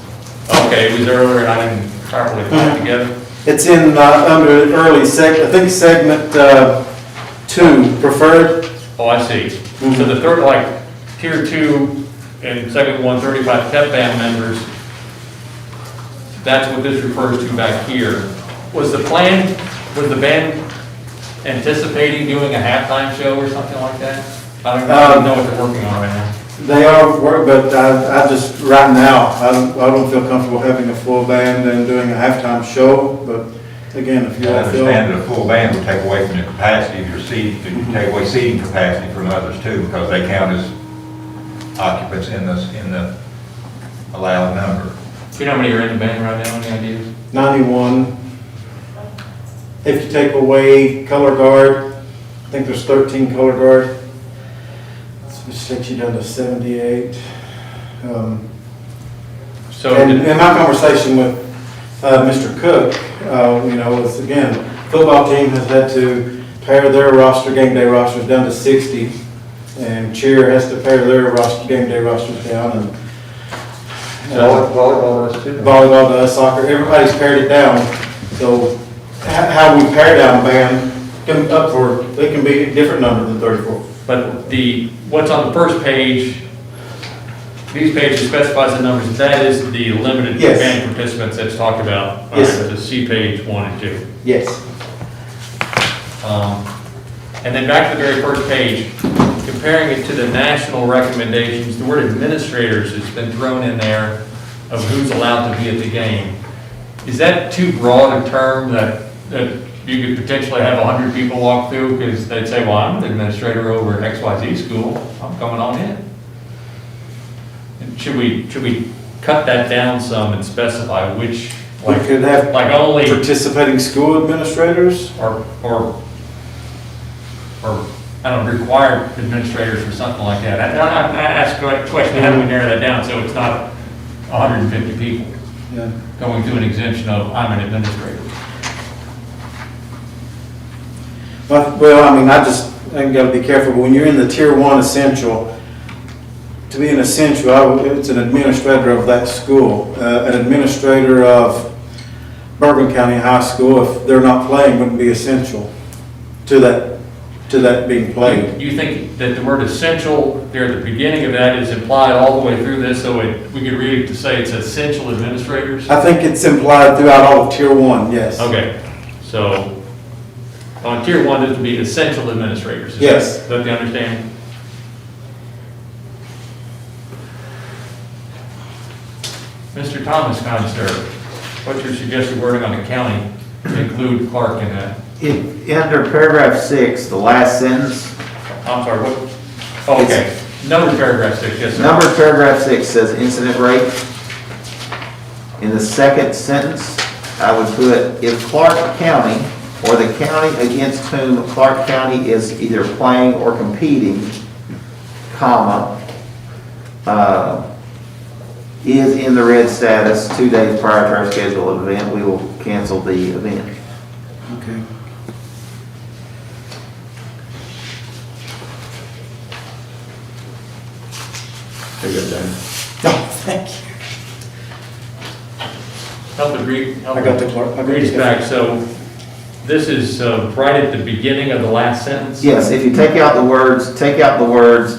Okay, it was earlier and I didn't properly put it together. It's in, under early I think segment 2, preferred. Oh, I see. So the third, like, tier 2 and segment 1, 35 pep band members, that's what this refers to back here. Was the band anticipating doing a halftime show or something like that? I don't know what they're working on right now. They are, but I just, right now, I don't feel comfortable having a full band and doing a halftime show, but again, if you I all feel. understand that a full band would take away from the capacity of your seating, to take away seating capacity from others too, because they count as occupants in the allowed number. Do you know how many are in the band right now, any ideas? 91. If you take away color guard, I think there's 13 color guard. Which takes you down to 78. So And in my conversation with Mr. Cook, is again, football team has had to pare their game day rosters down to 60, and cheer has to pare their game day rosters down, and Volleyball does too. volleyball does, soccer, everybody's pared it down. So how we pare down band it can be a different number than 34. But what's on the first page, these pages specifies the numbers, that is the limited Yes. band participants that's talked about. Yes, To see page 1 and 2. Yes. And then back to the very first page, comparing it to the national recommendations, the word administrators has been thrown in there of who's allowed to be at the game. Is that too broad a term that you could potentially have 100 people walk through because they'd say, well, I'm an administrator over at XYZ school, I'm coming on in? And should we cut that down some and specify which, We could have like only, participating school administrators. or, I don't know, required administrators or something like that? I asked the question, how do we narrow that down so it's not 150 people Yeah. going through an exemption of, I'm an administrator? Well, I mean, I gotta be careful, but when you're in the tier 1 essential, to be an essential, it's an administrator of that school. An administrator of Bourbon County High School, if they're not playing, wouldn't be essential to that being played. Do you think that the word essential there at the beginning of that is implied all the way through this, so we could read it to say it's essential administrators? I think it's implied throughout all of tier 1, yes. Okay, so on tier 1, this would be essential administrators. Yes. Is that the understanding? Mr. Thomas Conster, what's your suggested wording on the county to include Clark in that? Under paragraph 6, the last sentence, I'm sorry, what? Oh, okay, number paragraph 6, yes, sir. number paragraph 6 says incident rate. In the second sentence, I would put, if Clark County or the county against whom Clark County is either playing or competing, comma, is in the red status 2 days prior to our scheduled event, we will cancel the event. Okay. There you go, Dan. No, thank you. Help the read. I got the Clark. Read it back, so this is right at the beginning of the last sentence? Yes, if you take out the words,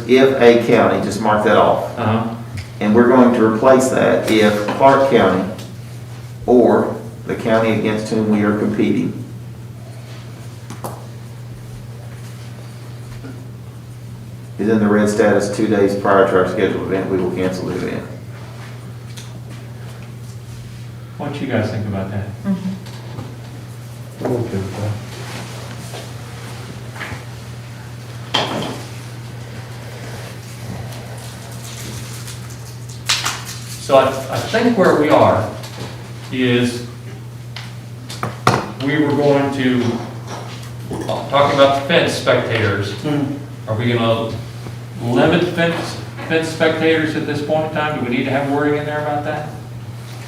if a county, just mark that off. Uh-huh. And we're going to replace that if Clark County or the county against whom we are competing is in the red status 2 days prior to our scheduled event, we will cancel the event. What do you guys think about that? I'm okay with that. So I think where we are is we were going to, talking about fence spectators, are we gonna limit fence spectators at this point in time? Do we need to have wording in there about that?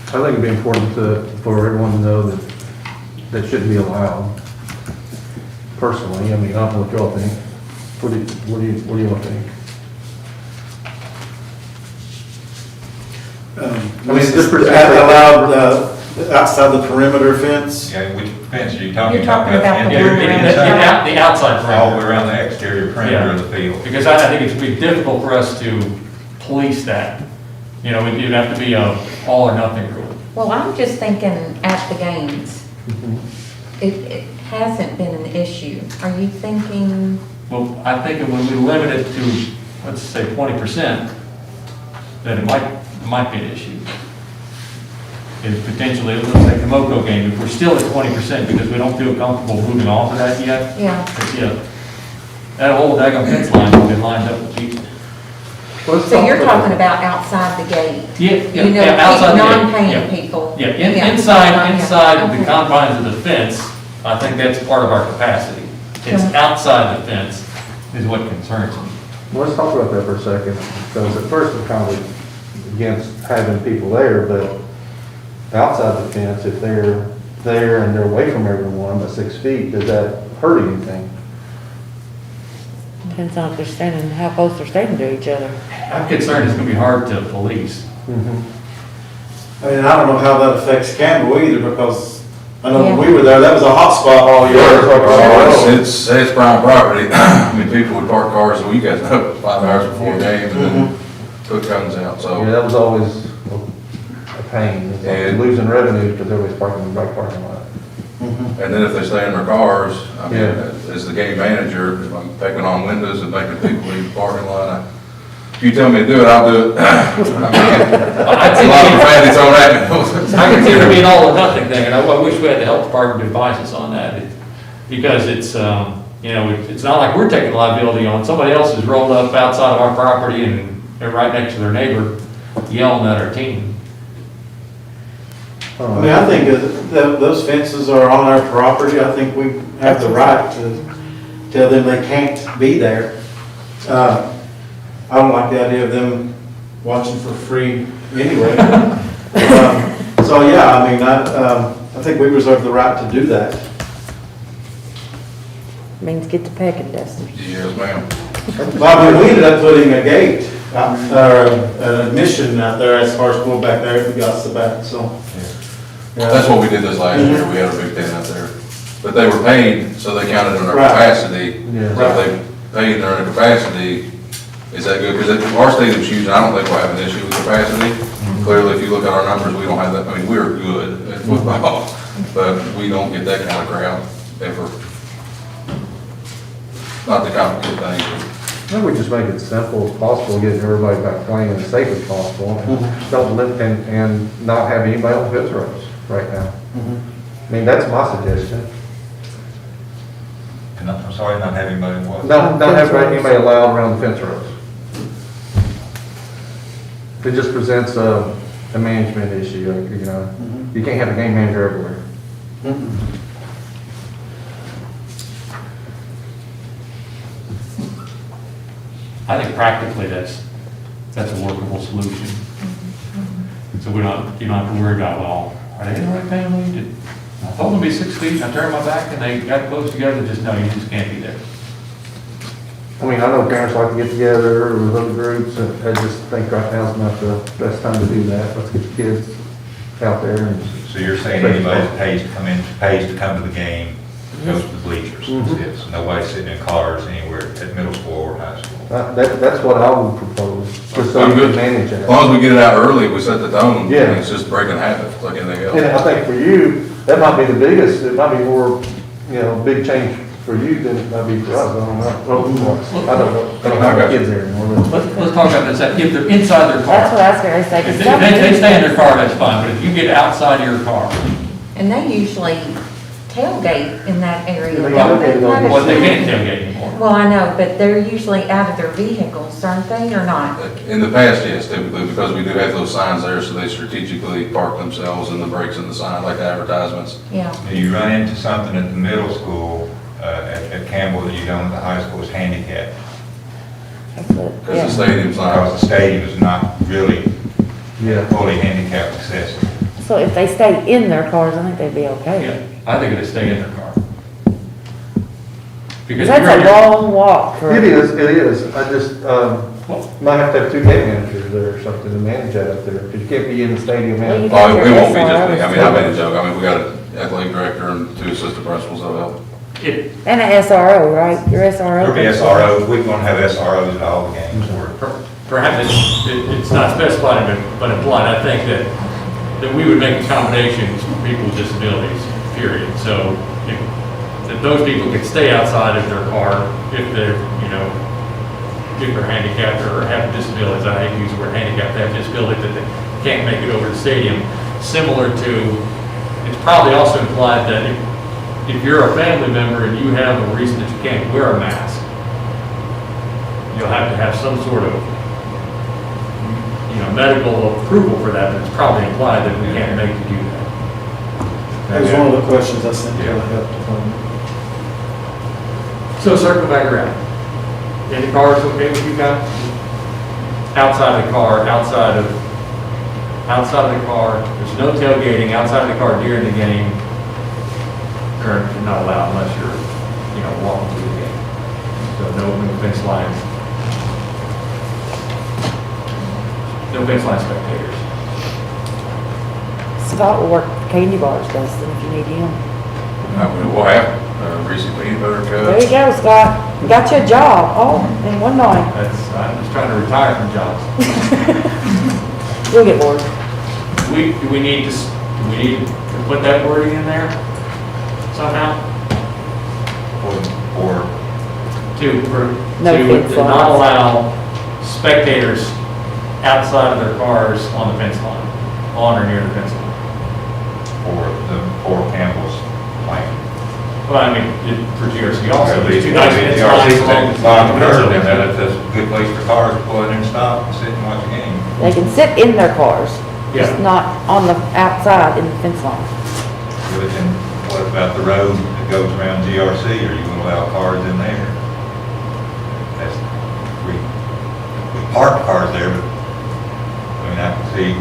I think it'd be important for everyone to know that that shouldn't be allowed. Personally, I mean, I don't know what y'all think. What do you all think? this allowed, outside the perimeter fence. Yeah, which fence are you talking You're about? talking about the Interior, one around inside? The outside All the way perimeter. around the exterior perimeter of the field. Because I think it's be difficult for us to police that. You know, it'd have to be a all or nothing rule. Well, I'm just thinking at the games. It hasn't been an issue. Are you thinking, Well, I think when we limit it to, let's say 20%, then it might be an issue. If potentially, let's take the MoCo game, if we're still at 20% because we don't feel comfortable moving off of that yet. yeah, That whole daggone fence line will be lined up with people. so you're talking about outside the gate? Yeah, You know, outside the gate, non-paying yeah. people? Yeah, Yeah. inside the Okay. confines of the fence, I think that's part of our capacity. It's Okay. outside the fence is what concerns me. Let's talk about that for a second, because at first I'm kind of against having people there, but outside the fence, if they're there and they're away from everyone by 6 feet, does that hurt anything? Depends on if they're standing, how close they're standing to each other. I'm concerned it's gonna be hard to police. I mean, I don't know how that affects Campbell either, because I know when Yeah. we were there, that was a hot spot all year. It's prime property. I mean, people would park cars, well, you guys know, 5 hours before game and then put cones out, Yeah, so. that was always a pain, it's like And- losing revenue because everybody's parking in the back parking lot. And then if they stay in their cars, I mean, Yeah. as the game manager, if I'm taking on windows and making people leave the parking lot, if you tell me to do it, I'll do it. I mean, I a lot of profanity thrown at me. I consider it to be an all or nothing thing, and I wish we had the health department to advise us on that. Because it's, you know, it's not like we're taking liability on, somebody else has rolled up outside of our property and they're right next to their neighbor yelling at our team. I mean, I think that those fences are on our property. I think we have the right to tell them they can't be there. I don't like the idea of them watching for free anyway. So, yeah, I mean, I think we reserve the right to do that. Means get the pecking, Dustin. Yes, ma'am. Well, I mean, we ended up putting a gate, or an admission out there as far as going back there if we got the back, so. That's what we did this last year, we had a big tent out there. But they were paid, so they counted in their Right. capacity. Yeah. So if they paid in their capacity, is that good? Because our stadium's huge, I don't think we'll have an issue with capacity. Clearly, if you look at our numbers, we don't have that, I mean, we're good at football, but we don't get that kind of crowd ever. Not the complicate thing, I think we just make it simple as possible, getting everybody back playing as safe as possible, and don't limit, and not have anybody on fence rows right now. I mean, that's my suggestion. And I'm sorry, not having anybody what? Not have anybody allowed around the fence rows. It just presents a management issue, like, you know, you can't have a game manager everywhere. I think practically that's a workable solution. So you don't have to worry about, well, are they in the right family? I told them to be 6 feet, and I turned my back and they got close together, just no, you just can't be there. I mean, I know parents like to get together with other groups, and I just think right now's not the best time to do that. Let's get the kids out there and. So you're saying anybody that pays to come to the game, goes to the bleachers? Yes, nobody sitting in cars anywhere at middle school or high school? That's what I would propose, just so I'm you good. can manage as that. long as we get it out early, we set the tone. Yeah. It's just breaking habits like anything else. And I think for you, that might be the biggest, it might be more, you know, big change for you than it might be for us, I don't know. I don't know, I don't have my kids there anymore. but- Let's talk about this, if they're inside their car. That's what I was gonna say. 'Cause If some- they stay in their car, that's fine, but if you get outside of your car, and they usually tailgate in that area. Yeah, they don't tailgate they? on- well, they can't tailgate anymore. Well, I know, but they're usually out of their vehicles, aren't they, or not? In the past, yes, typically, because we do have those signs there, so they strategically park themselves in the breaks in the sign, like the advertisements. Yeah. Do you run into something at the middle school, at Campbell that you don't at the high school is handicap? That's what- Because yeah. the stadium's not, Because the stadium is not really Yeah. fully handicap accessible. So if they stay in their cars, I think they'd be Yeah, okay. I think it'd stay in their car. Because That's you're- a long walk for. It is, I just, Might have to have 2 game managers there or something to manage that up there, because you can't be in the stadium Well, you and. got We your won't be just, SROs. I mean, I made a joke, I mean, we got an athletic director and 2 assistant principals of it. And an SRO, right? Your SRO. There'll be SROs, we're gonna have SROs at all the games. Perhaps it's not specified, but implied, I think that we would make accommodations for people with disabilities, period. So if those people could stay outside of their car if they're, if they're handicapped or have disabilities, I hate to use the word handicapped, they have disability that they can't make it over to the stadium. Similar to, it's probably also implied that if you're a family member and you have a reason that you can't wear a mask, you'll have to have some sort of, medical approval for that, but it's probably implied that we can't make you do that. That was one of the questions I sent to the health department. So circle back around. In the car, it's okay with you guys? Outside of the car, outside of the car, there's no tailgating outside of the car during the game. Or you're not allowed unless you're, walking through the game. So no fence lines. No fence line spectators. Scott will work candy bars, Dustin, if you need him. We'll have recent peanut butter There cups. you go, Scott. You got you a job, in one night. I'm just trying to retire from jobs. You'll get bored. Do we need to put that wording in there somehow? Or To No fence not lines. allow spectators outside of their cars on the fence line, on or near the fence line. for Campbell's plan. Well, I mean, for GRC also, At there's least, 2 nice fence lines along the line fence curve, line. and that's a good place for cars to pull in and stop and sit and watch the game. They can sit in their cars, just Yeah. not on the outside in the fence line. But then what about the road that goes around GRC? Are you gonna allow cars in there? That's, we park cars there, but, I can see,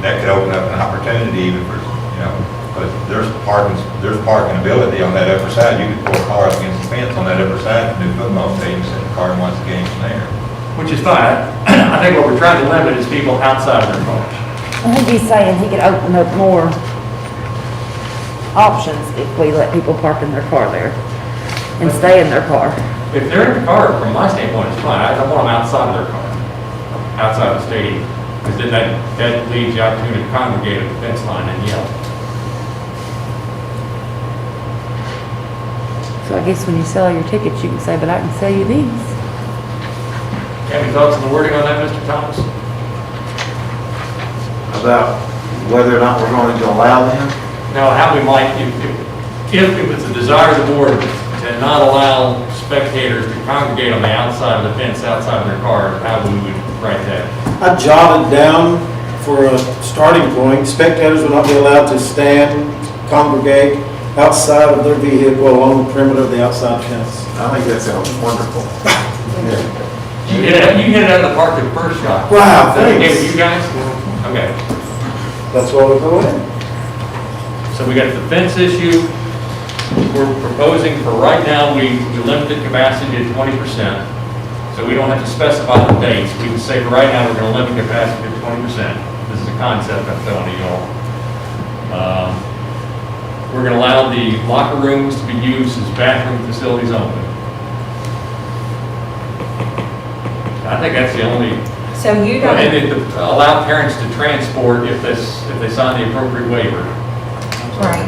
that could open up an opportunity even for, but there's parking ability on that upper side. You could pull a car up against the fence on that upper side and do football stadium, sit in the car and watch the game from there. Which is fine. I think what we're trying to limit is people outside of their cars. I think he's saying he could open up more options if we let people park in their car there and stay in their car. If they're in the car, from my standpoint, it's fine. I don't want them outside of their car, outside of the stadium. Because then that leaves the opportunity to congregate at the fence line and yell. So I guess when you sell your tickets, you can say, but I can sell you these. Any thoughts on the wording on that, Mr. Thomas? About whether or not we're going to allow them? Now, how we might, if it's a desire of the board to not allow spectators to congregate on the outside of the fence, outside of their car, how we would write that? I jotted down for a starting point, spectators will not be allowed to stand, congregate outside of their vehicle along the perimeter of the outside fence. I think that sounds wonderful. You hit it out of the park with the first shot. Wow, Is that okay thanks. with you guys? Okay. That's why we go in. So we got the fence issue. We're proposing for right now, we limited capacity to 20%. So we don't have to specify the dates. We can say for right now, we're going to limit capacity to 20%. This is a concept I'm telling you all. We're going to allow the locker rooms to be used as bathroom facilities only. I think that's the only. So you don't. And then allow parents to transport if they sign the appropriate waiver. Right.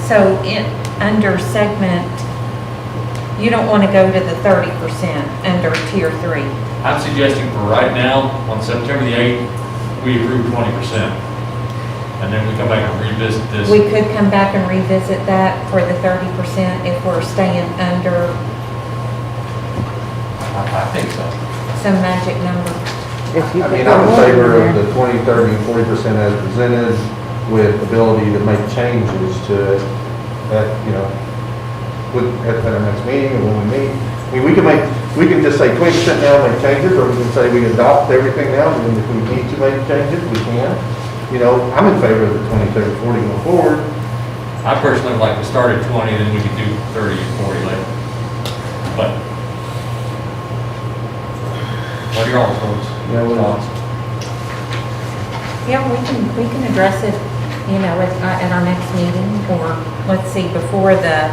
So under segment, you don't want to go to the 30% under tier 3. I'm suggesting for right now, on September the 8th, we approve 20%. And then we come back and revisit this. We could come back and revisit that for the 30% if we're staying under I think so. some magic number. If you I put mean, the I'm in one favor in of there. the 20, 30, and 40% as presented with ability to make changes to it at, at our next meeting or when we meet. I mean, we can just say 20% now, make changes, or we can say we adopt everything now, and if we need to make changes, we can. I'm in favor of the 20, 30, 40 going forward. I personally would like to start at 20, then we can do 30 and 40 later. but what are your thoughts? Yeah, well, Yeah, we can address it, you know, at our next meeting, or, let's see, before the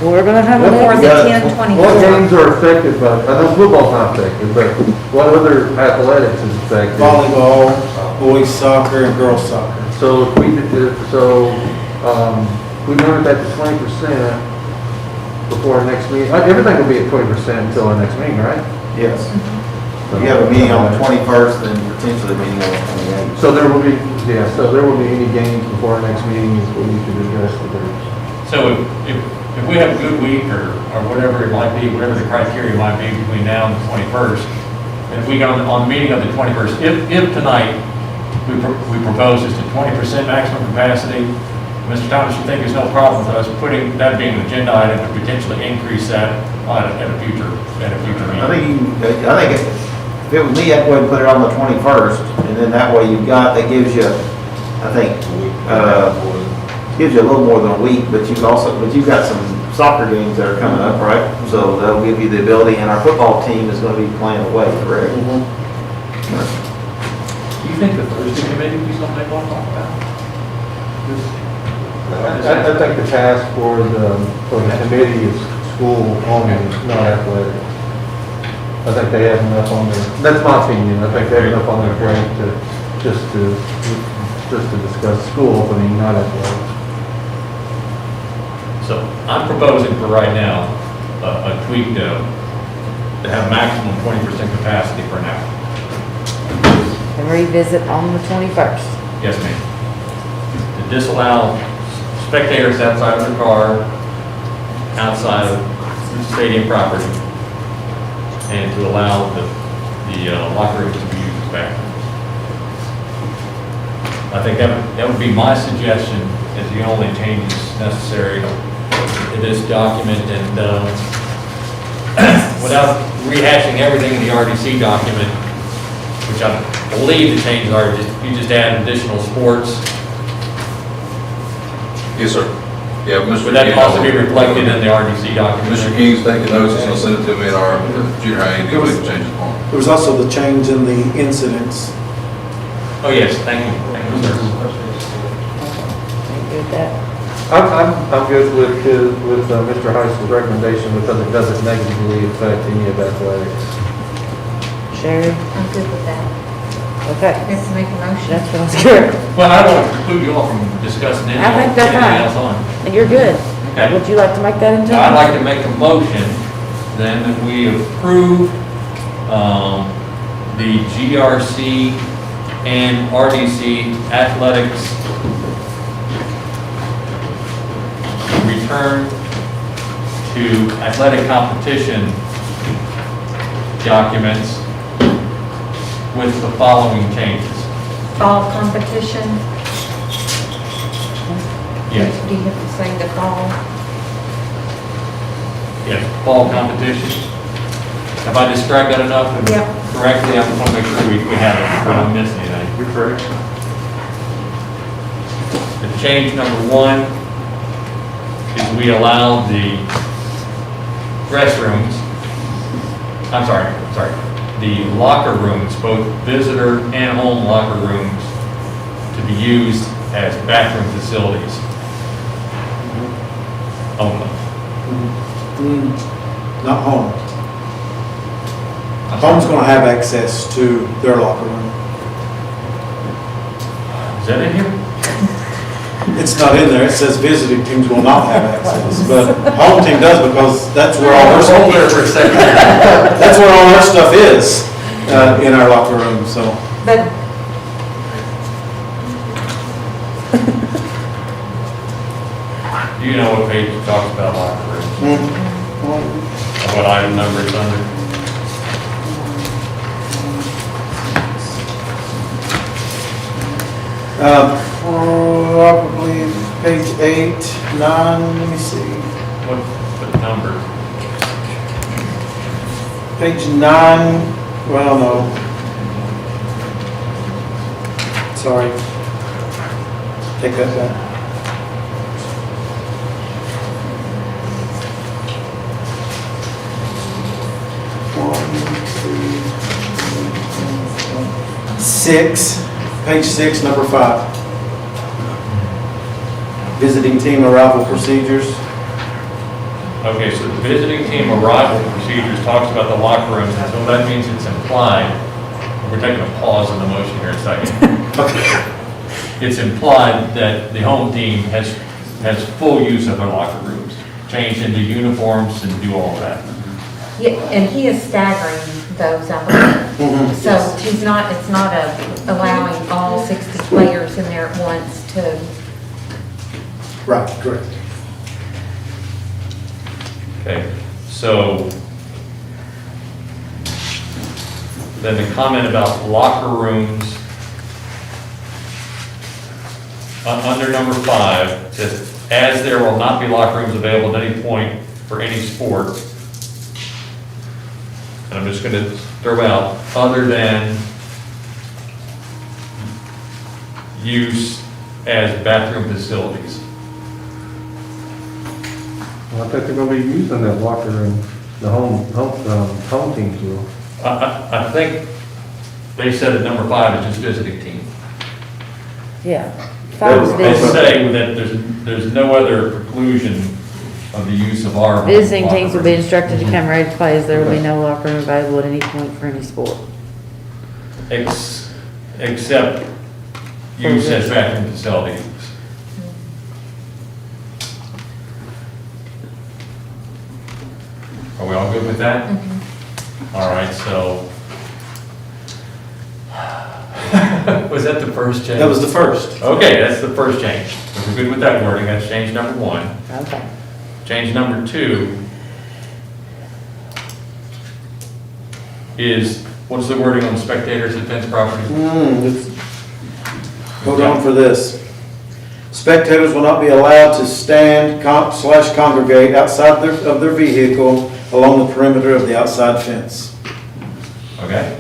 We're gonna have What- Before the yeah, 10-24. What games are affected by, I know football's not affected, but what other athletics is affected? Volleyball, boys soccer, and girls soccer. So if we we limit that to 20% before our next meeting, everything will be at 20% until our next meeting, right? Yes. You have a meeting on the 21st and potentially a meeting on the 28th. So there will be, yeah, so there will be any games before our next meeting is what we should address with her. So if we have a good week or whatever it might be, whatever the criteria might be between now and the 21st, and if we go on the meeting of the 21st, if tonight we propose just a 20% maximum capacity, Mr. Thomas, you think there's no problem with us putting, that being an agenda item to potentially increase that at a future meeting? I think if it was me, I'd go ahead and put it on the 21st, and then that way that gives you, I think, gives you a little more than a week, but you've got some soccer games that are coming up, right? So that'll give you the ability, and our football team is gonna be playing away, correct? Do you think the Thursday committee would be something they want to talk about? I think the task for the committee is school only, not athletic. I think they have enough on their, that's my opinion, I think they have enough on their plate just to discuss school opening, not athletic. So I'm proposing for right now, a tweak to have maximum 20% capacity for now. and revisit on the 21st. Yes, ma'am. To disallow spectators outside of the car, outside of the stadium property, and to allow the locker rooms to be used as bathrooms. I think that would be my suggestion as the only changes necessary in this document, and without rehashing everything in the RDC document, which I believe the changes are, you just add additional sports. Yes, sir. Yeah, Mr. Would that King, also be reflected in the RDC document? Mr. King's taking notes, he's gonna send it to me in our junior high, and we can change it on. There was also the change in the incidents. Oh, yes, thank you, sir. Are you good with that? I'm good with Mr. Heiss's recommendation because it doesn't negatively affect any of athletics. Sherry? I'm good with that. Okay. Let's make a motion. That sounds good. Well, I don't want to preclude you all from discussing I think that's anything else fine. on. You're good. Okay. Would you like to make that into? I'd like to make a motion then that we approve the GRC and RDC athletics return to athletic competition documents with the following changes. Fall competition, Yes, do you have to say the fall? yes, fall competition. Have I described that enough and Yep. correctly? I just want to make sure we have it, we don't miss anything. You're correct. The change number one is we allow the restrooms, the locker rooms, both visitor and home locker rooms, to be used as bathroom facilities only. Not home. Home's gonna have access to their locker room. Is that in here? It's not in there, it says visiting teams will not have access, but home team does because that's where all our Hold there for a second. that's where all our stuff is, in our locker room, so. But Do you know what page it talks about locker rooms? What item number it's under? Probably page 8, 9, let me see. What number? Page 9, well, no. Sorry. Take that back. page 6, number 5. Visiting team arrival procedures. Okay, so the visiting team arrival procedures talks about the locker rooms, and so that means it's implied, we're taking a pause in the motion here in a second. It's implied that the home team has full use of our locker rooms, change into uniforms and do all of that. Yeah, and he is staggering those, I believe. So it's not allowing all 60 players in there at once to. Right, correct. Okay, so then the comment about locker rooms, under number 5, says, as there will not be locker rooms available at any point for any sport. And I'm just going to throw out, other than use as bathroom facilities. I think they're gonna be using that locker room, the home teams will. I think they said that number 5 is just visiting team. Yeah. Five is They visiting. say that there's no other preclusion of the use of our. Visiting teams will be instructed to come ready to play as there will be no locker room available at any point for any sport. Except use as bathroom facilities. Are we all good with that? All right, so. Was that the first change? That was the first. Okay, that's the first change. If we're good with that wording, that's change number 1. Okay. Change number 2 is, what is the wording on spectators at fenced property? Hold on for this. Spectators will not be allowed to stand / congregate outside of their vehicle along the perimeter of the outside fence. Okay?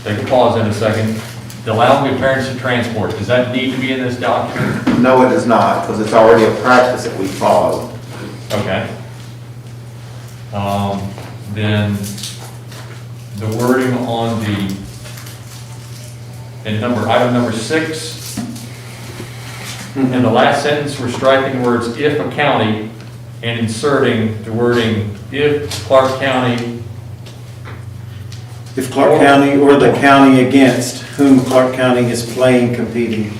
Take a pause in a second. Allowing the parents to transport, does that need to be in this document? No, it is not, because it's already a practice that we follow. Okay. Then the wording on item number 6, in the last sentence, we're striking the words "if a county" and inserting the wording "if Clark County." If Clark County or the county against whom Clark County is playing, competing.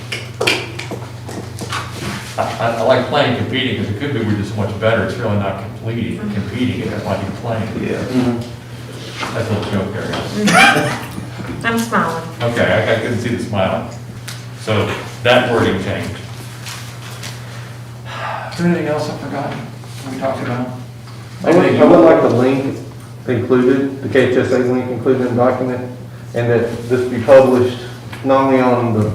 I like playing competing because it could be we're just much better. It's really not competing, it's like you're playing. Yeah. That's a little joke there, guys. I'm smiling. Okay, I couldn't see the smile. So that wording changed. Is there anything else I forgot we talked about? I would like the link included, the KHSA link included in the document, and that this be published not only on the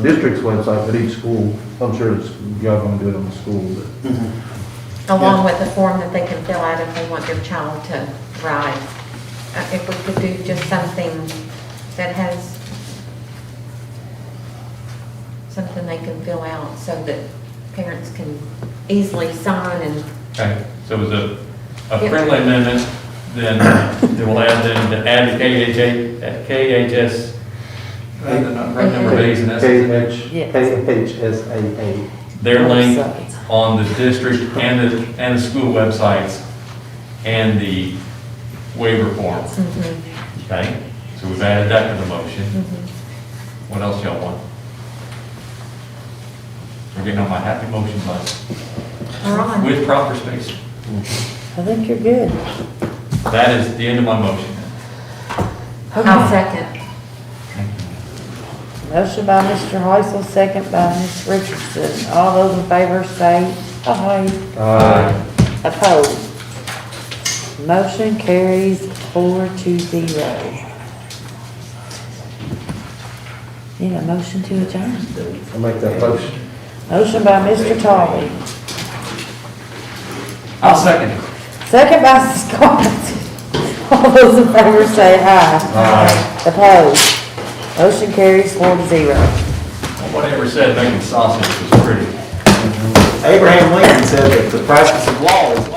district's website, but each school. I'm sure y'all gonna do it on the school, but. Along with the form that they can fill out if they want their child to ride. If we could do just something that has something they can fill out so that parents can easily sign and. Okay, so it was a friendly amendment, then they will add the KHS, right number of A's and S's. KHSAA. Their link on the district and the school websites and the waiver form. Okay, so we've added that to the motion. What else y'all want? We're getting on my happy motion bus. All right. With proper spacing. I think you're good. That is the end of my motion. I'll second. Motion by Mr. Heisel, second by Ms. Richardson. All those in favor say aye. Aye. Opposed? Motion carries 4-0. Need a motion to adjourn. I'll make that motion. Motion by Mr. Tolly. I'll second it. Second by Scott. All those in favor say aye. Aye. Opposed? Motion carries 4-0. Whatever said making sausage was pretty. Abraham Lincoln said that the practice of law is